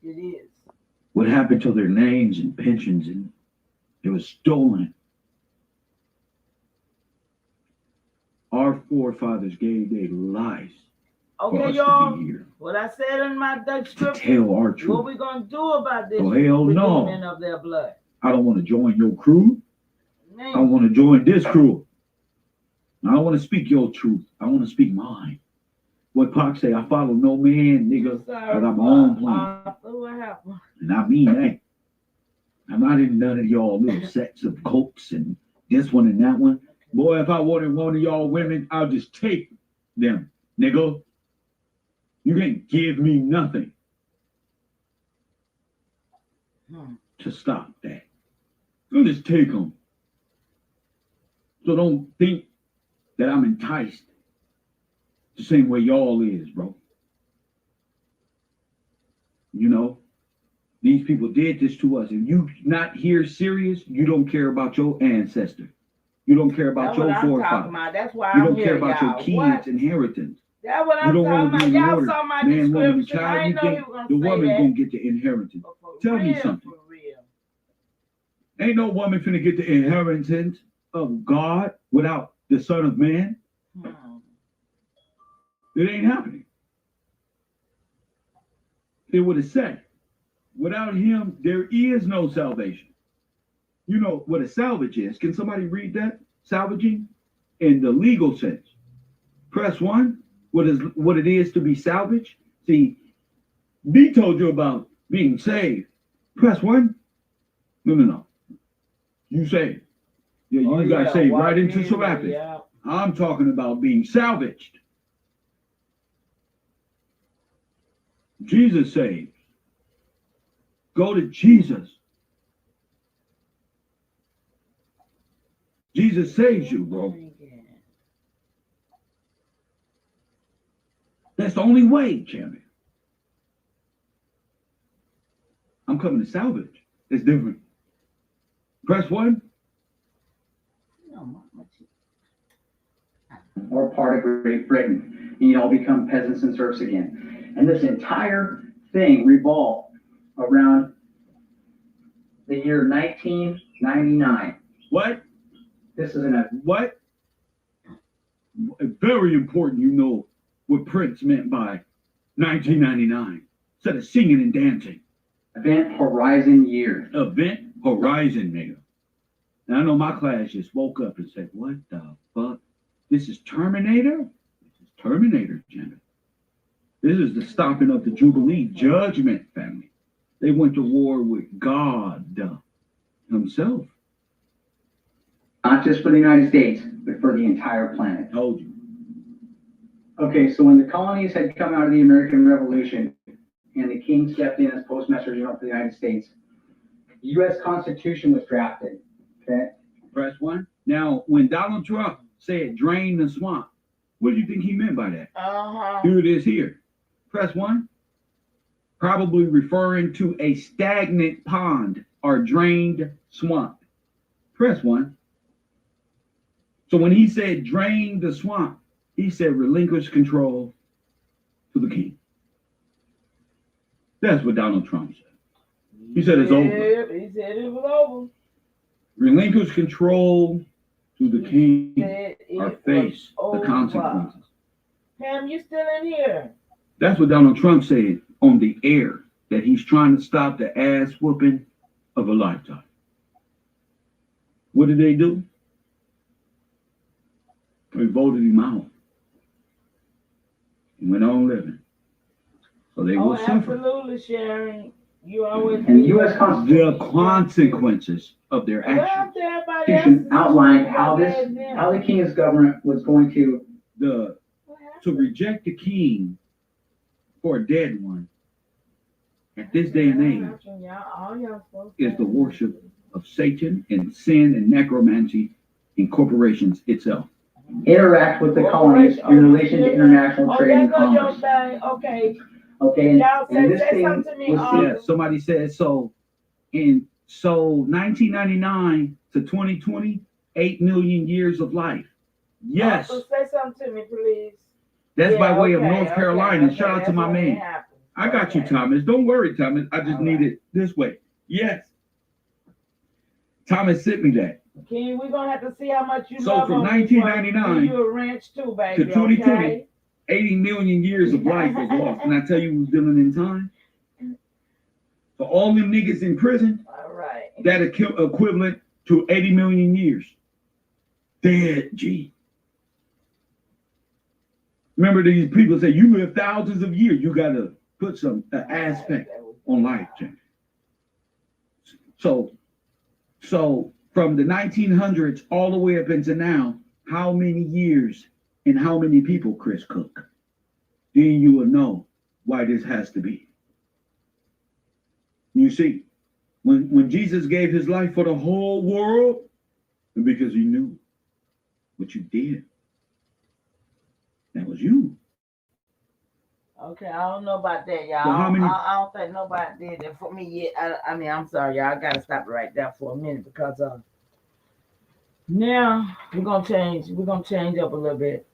is. What happened to their names and pensions? And it was stolen. Our forefathers gave their lives for us y'all. to be here. What I said in my Dutch scripture. Tell our truth. What we gonna do about this? Oh, hell no. Of their blood. I don't want to join your crew. Man. I want to join this crew. I don't want to speak your truth. I want to speak mine. What Pac say, I follow no man, nigga, because I'm my own plan. What happened? And I mean that. I'm not in none of y'all little sets of cokes and this one and that one. Boy, if I wanted one of y'all women, I'll just take them, nigga. You can't give me nothing to stop that. I'll just take them. So don't think that I'm enticed the same way y'all is, bro. You know, these people did this to us. If you not here serious, you don't care about your ancestor. You don't care about your forefathers. That's why you I'm don't here, care about y'all. your kids' inheritance. That's what I'm talking about. Y'all saw my man, woman, description. child, I you ain't know he think was gonna the say woman's that. gonna get the inheritance. Tell me something. For real. Ain't no woman finna get the inheritance of God without the Son of Man. It ain't happening. It would have said, without him, there is no salvation. You know what a salvage is. Can somebody read that? Salvaging in the legal sense. Press 1. What it is to be salvaged? See, B told you about being saved. Press 1. No. You saved. Yeah, you got saved right into Serapis. Yeah. I'm talking about being salvaged. Jesus saves. Go to Jesus. Jesus saves you, bro. That's the only way, champion. I'm coming to salvage. It's different. Press 1. Or part of Great Britain. And you all become peasants and serfs again. And this entire thing revolved around the year 1999. What? This is what? Very important you know what Prince meant by 1999. instead of singing and dancing. Event Horizon Year. Event Horizon, nigga. Now I know my class just woke up and said, what the fuck? This is Terminator? This is Terminator, Jenna. This is the stopping of the Jubilee Judgment family. They went to war with God himself. Not just for the United States, but for the entire planet. Told you. Okay, so when the colonies had come out of the American Revolution and the king stepped in as postmaster general for the United States, the U.S. Constitution was drafted. Okay. Press 1. Now, when Donald Trump said drain the swamp, what do you think he meant by that? Here it is here. Press 1. Probably referring to a stagnant pond or drained swamp. Press 1. So when he said drain the swamp, he said relinquish control to the king. That's what Donald Trump said. He said it's over. He said it was over. Relinquish control to the king or face the consequences. Pam, you still in here? That's what Donald Trump said on the air, that he's trying to stop the ass whooping of a lifetime. What did they do? They voted him out. He went on living. So they will suffer. Absolutely, Sharon. You always. And the U.S. Constitution, The consequences of their actions. Outlined how the king's government was going to reject the king for a dead one at this day and age is the worship of Satan and sin and necromancy in corporations itself. Interact with the colonies in relation to international trade and commerce. Okay. Okay, and this thing was Yeah, somebody said so. In 1999 to 2020, 8 million years of life. Yes. So say something to me, please. That's by way of North Carolina. Shout out to my man. I got you, Thomas. Don't worry, Thomas. I just need it this way. Yes. Thomas sent me that. King, we're gonna have to see how much you So love from on 1999 you a ranch too, baby, to 2020, okay? 80 million years of life was lost. And I tell you who's dealing in time? For all them niggas in prison, All right. that equivalent to 80 million years. Dead, G. Remember, these people say you live thousands of years. You got to put some aspect on life, Jim. So from the 1900s all the way up into now, how many years and how many people, Chris Cook? Then you will know why this has to be. You see, when Jesus gave his life for the whole world, because he knew what you did. That was you. Okay, I don't know about that, y'all. So how many- I don't think nobody did that for me yet. I mean, I'm sorry, y'all. I gotta stop it right there for a minute because now we're gonna change. We're gonna change up a little bit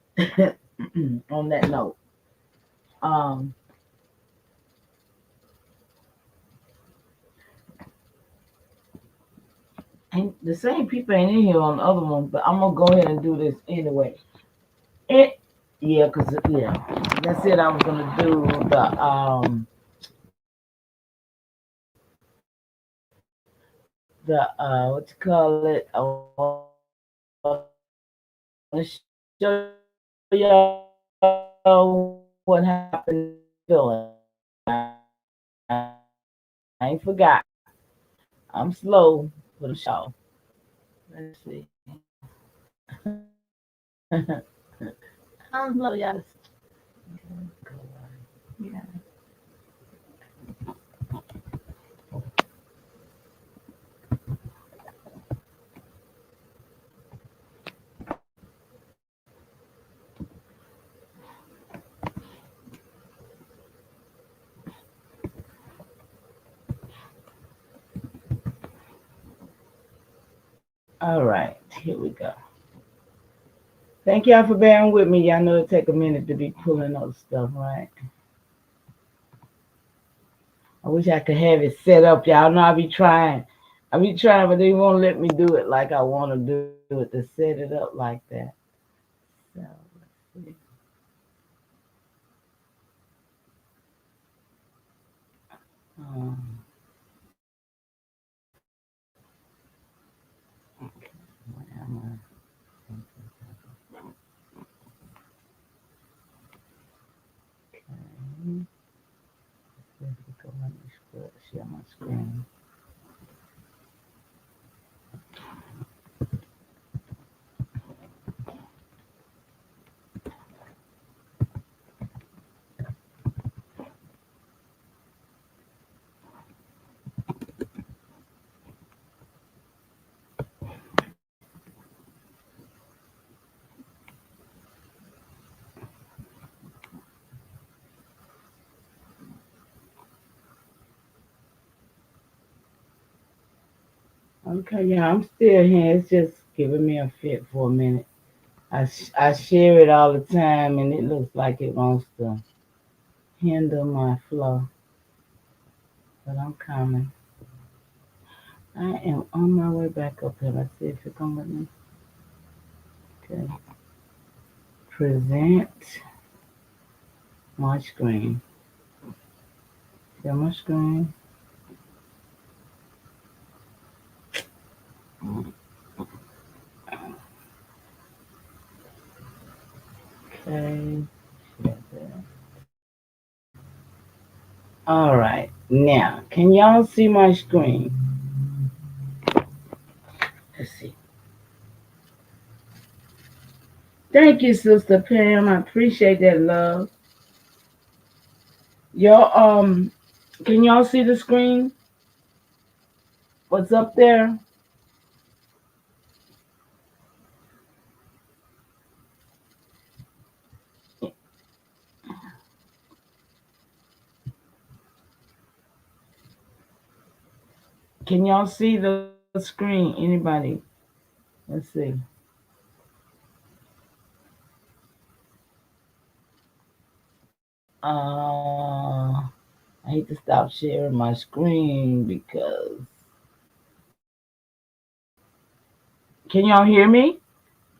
on that note. And the same people ain't in here on the other one, but I'm gonna go ahead and do this anyway. That's it. I was gonna do the what you call it? I want to show y'all what happened. I ain't forgot. I'm slow for the show. Let's see. I'm slow, y'all. Yeah. All right, here we go. Thank y'all for bearing with me. Y'all know it take a minute to be pulling all the stuff, right? I wish I could have it set up. Y'all know I be trying, but they won't let me do it like I want to do it, to set it up like that. So let's see. Um, where am I? Okay. Let's go on this share my screen. Okay, yeah, I'm still here. It's just giving me a fit for a minute. I share it all the time, and it looks like it wants to hinder my flow. But I'm coming. I am on my way back up here. Let's see if it's gonna let me. Okay. Present my screen. Share my screen. Okay. Share that. All right. Now, can y'all see my screen? Let's see. Thank you, Sister Pam. I appreciate that love. Y'all, can y'all see the screen? What's up there? Can y'all see the screen? Anybody? Let's see. I hate to stop sharing my screen because. Can y'all hear me?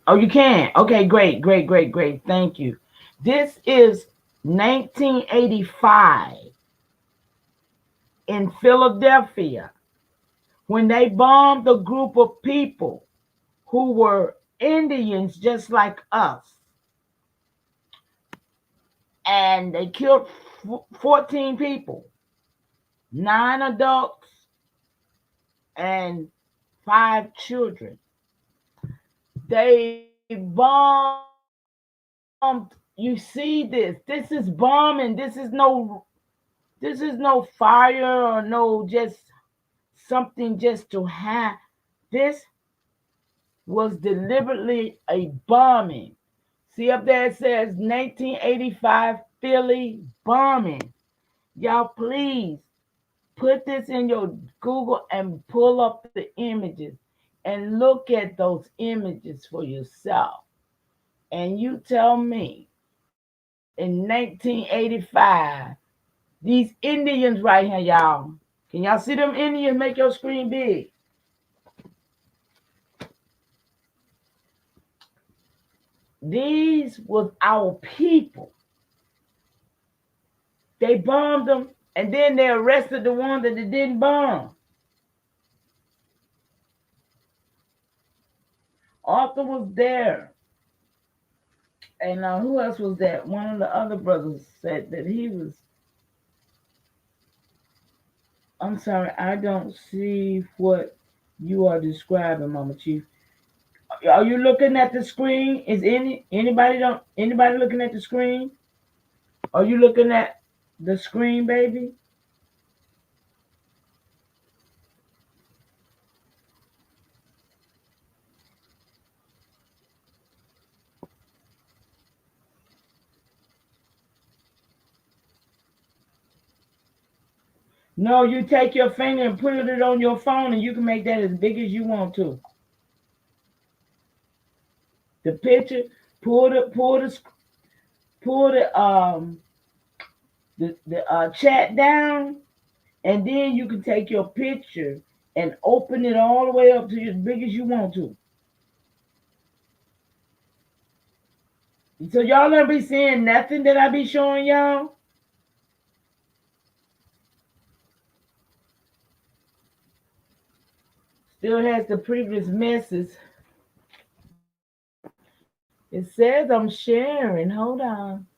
Oh, you can. Okay, great, great, great, great. Thank you. This is 1985 in Philadelphia when they bombed a group of people who were Indians just like us. And they killed 14 people, 9 adults and 5 children. They bombed. You see this. This is bombing. This is no fire or no just something just to have. This was deliberately a bombing. See up there it says 1985 Philly bombing. Y'all please put this in your Google and pull up the images and look at those images for yourself. And you tell me in 1985, these Indians right here, y'all. Can y'all see them Indians? Make your screen big. These was our people. They bombed them, and then they arrested the ones that they didn't bomb. Arthur was there. And who else was that? One of the other brothers said that he was. I'm sorry, I don't see what you are describing, Mama Chief. Are you looking at the screen? Is anybody looking at the screen? Are you looking at the screen, baby? No, you take your finger and put it on your phone, and you can make that as big as you want to. The picture, pull the chat down, and then you can take your picture and open it all the way up to as big as you want to. So y'all don't be seeing nothing that I be showing y'all. Still has the previous message. It says I'm sharing. Hold on.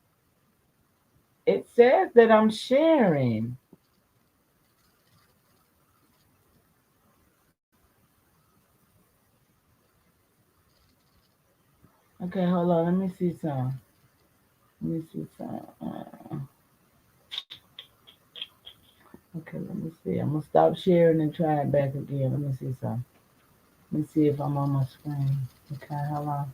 It says that I'm sharing. Okay, hold on. Let me see some. Let me see some. Okay, let me see. I'm gonna stop sharing and try it back again. Let me see some. Let me see if I'm on my screen. Okay, hold on.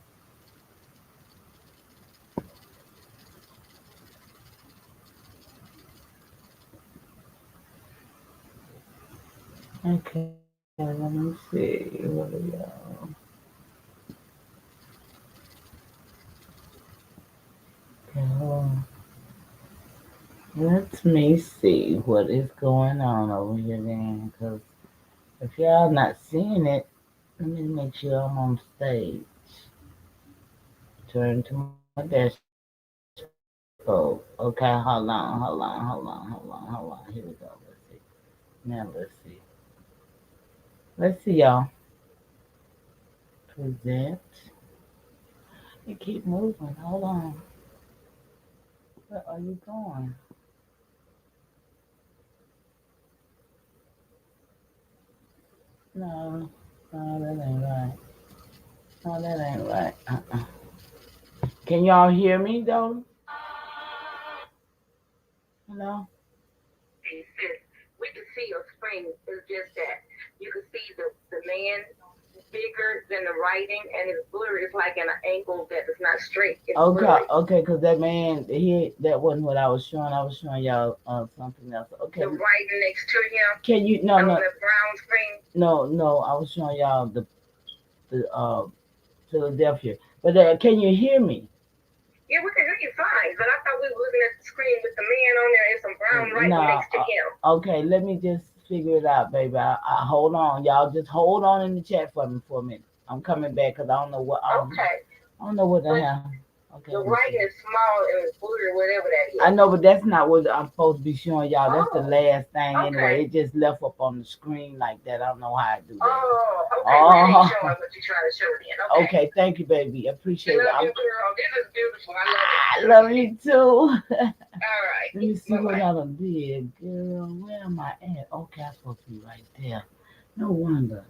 Okay, let me see. What are y'all? Okay, hold on. Let me see what is going on over here then, because if y'all not seeing it, let me make sure I'm on stage. Turn to my dashboard. Okay, hold on. Here we go. Let's see. Now let's see. Let's see, y'all. Present. You keep moving. Hold on. Where are you going? No, no, that ain't right. No, that ain't right. Can y'all hear me though? Hello? Hey, sis, we can see your screen. It's just that you can see the man bigger than the writing, and it's blurry. It's like an angle that is not straight. It's blurry. Okay, because that man, that wasn't what I was showing. I was showing y'all something else. Okay. The writing next to him. Can you, no, on the brown screen. No, I was showing y'all the Philadelphia. But can you hear me? Yeah, we can hear you fine, but I thought we were looking at the screen with the man on there and some brown writing next to him. Okay, let me just figure it out, baby. I hold on, y'all. Just hold on in the chat for me for a minute. I'm coming back because I don't know what. Okay. I don't know what the hell. Okay. The writing is small and blurry, whatever that is. I know, but that's not what I'm supposed to be showing y'all. That's the last thing anyway. It just left up on the screen like that. I don't know how I do that. Oh, okay. Well, you ain't showing what you're trying to show then. Okay, thank you, baby. Appreciate it. Love you, girl. This is beautiful. I love you too. All right. Let me see what I done did, girl. Where am I at? Okay, I'm supposed to be right there. No wonder.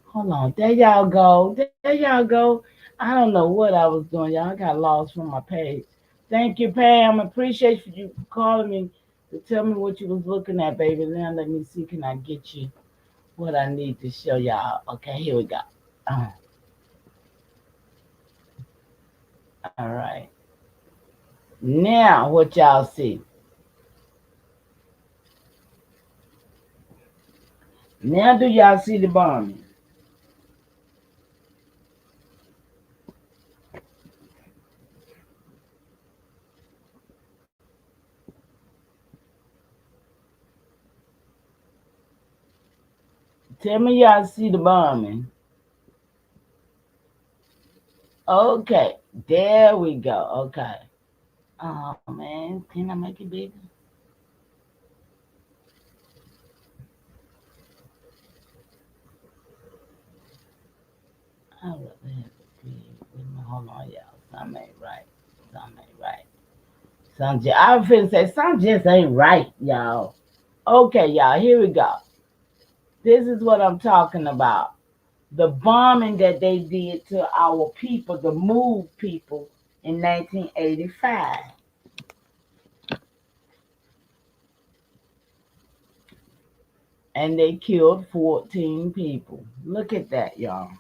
Hold on. There y'all go. There y'all go. I don't know what I was doing, y'all. I got lost from my page. Thank you, Pam. Appreciate you calling me to tell me what you was looking at, baby. Now let me see. Can I get you what I need to show y'all? Okay, here we go. All right. Now what y'all see? Now do y'all see the bombing? Tell me y'all see the bombing. Okay, there we go. Okay. Oh man, can I make it bigger? I would have it big. Hold on, y'all. Something ain't right. Something ain't right. I was finna say something just ain't right, y'all. Okay, y'all. Here we go. This is what I'm talking about. The bombing that they did to our people, the move people, in 1985. And they killed 14 people. Look at that, y'all.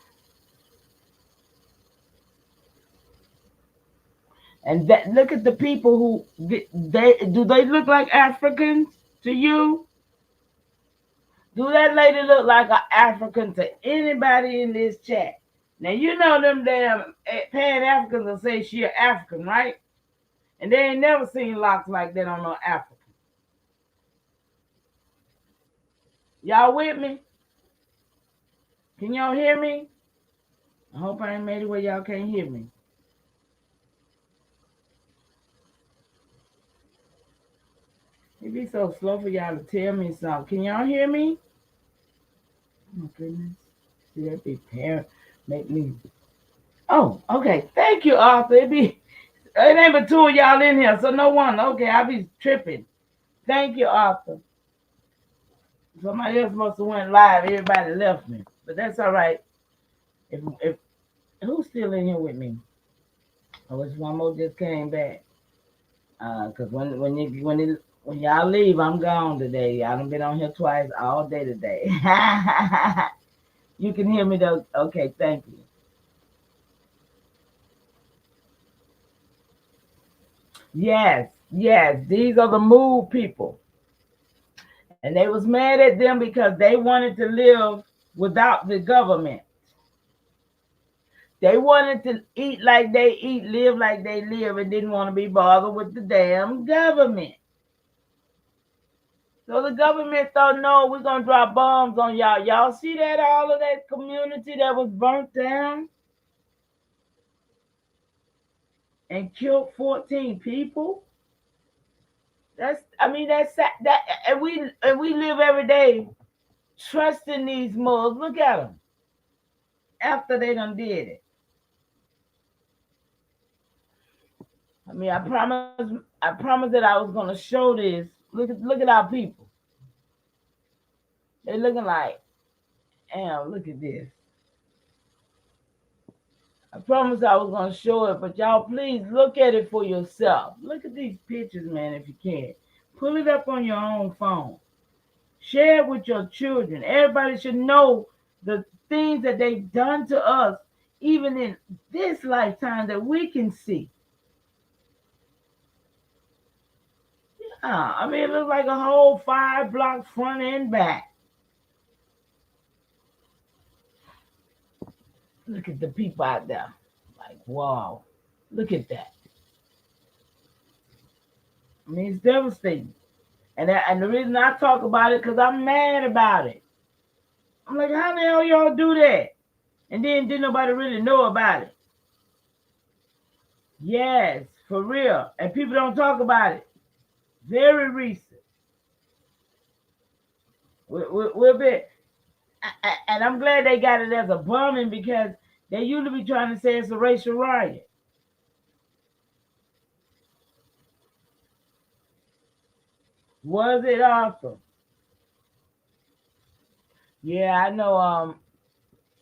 And that, look at the people who they look like Africans to you? Do that lady look like an African to anybody in this chat? Now you know them damn Pan Africans will say she an African, right? And they ain't never seen locks like that on no African. Y'all with me? Can y'all hear me? I hope I ain't made it where y'all can't hear me. It be so slow for y'all to tell me something. Can y'all hear me? Oh my goodness. See, that big parent make me. Oh, okay. Thank you, Arthur. It ain't but two of y'all in here, so no one. Okay, I be tripping. Thank you, Arthur. Somebody else must have went live. Everybody left me, but that's all right. If who's still in here with me? Oh, it's one more just came back. Cause when y'all leave, I'm gone today. Y'all done been on here twice all day today. You can hear me though. Okay, thank you. Yes, yes, these are the move people. And they was mad at them because they wanted to live without the government. They wanted to eat like they eat, live like they live, and didn't want to be bothered with the damn government. So the government thought, no, we're going to drop bombs on y'all. Y'all see that, all of that community that was burnt down and killed 14 people? That's that, and we live every day trusting these mugs. Look at them after they done did it. I mean, I promised that I was gonna show this. Look at our people. They looking like, damn, look at this. I promised I was gonna show it, but y'all please look at it for yourself. Look at these pictures, man, if you can. Pull it up on your own phone. Share it with your children. Everybody should know the things that they've done to us, even in this lifetime, that we can see. Yeah, I mean, it looks like a whole 5 blocks front and back. Look at the people out there. Like, wow. Look at that. I mean, it's devastating. And the reason I talk about it, because I'm mad about it. I'm like, how the hell y'all do that? And then didn't nobody really know about it. Yes, for real. And people don't talk about it. Very recent. We'll be, and I'm glad they got it as a bombing, because they usually be trying to say it's a racial riot. Was it awesome? Yeah, I know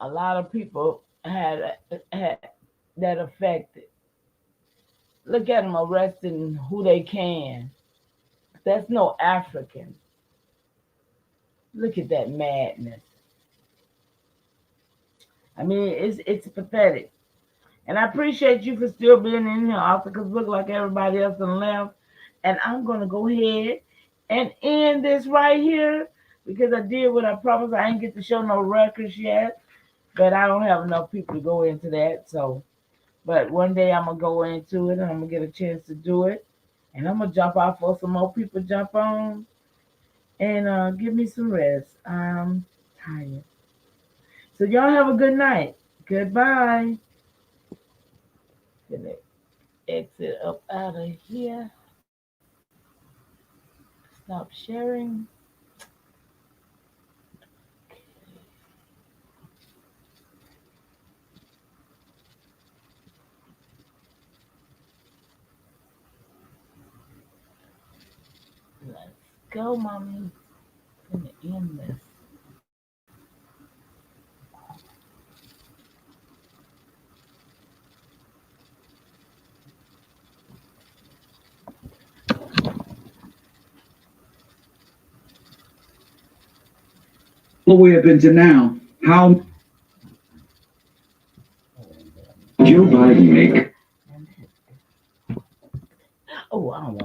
a lot of people had that affected. Look at them arresting who they can. That's no African. Look at that madness. I mean, it's pathetic. And I appreciate you for still being in here, Arthur, because look like everybody else done left. And I'm going to go ahead and end this right here, because I did what I promised. I ain't get to show no records yet, but I don't have enough people to go into that. So, but one day I'm going to go into it, and I'm going to get a chance to do it. And I'm going to jump off for some more people jump on and give me some rest. I'm tired. So y'all have a good night. Goodbye. Gonna exit up out of here. Stop sharing. Let's go, mommy. I'm gonna end this. All the way up into now, how Joe Biden make? Oh, I don't want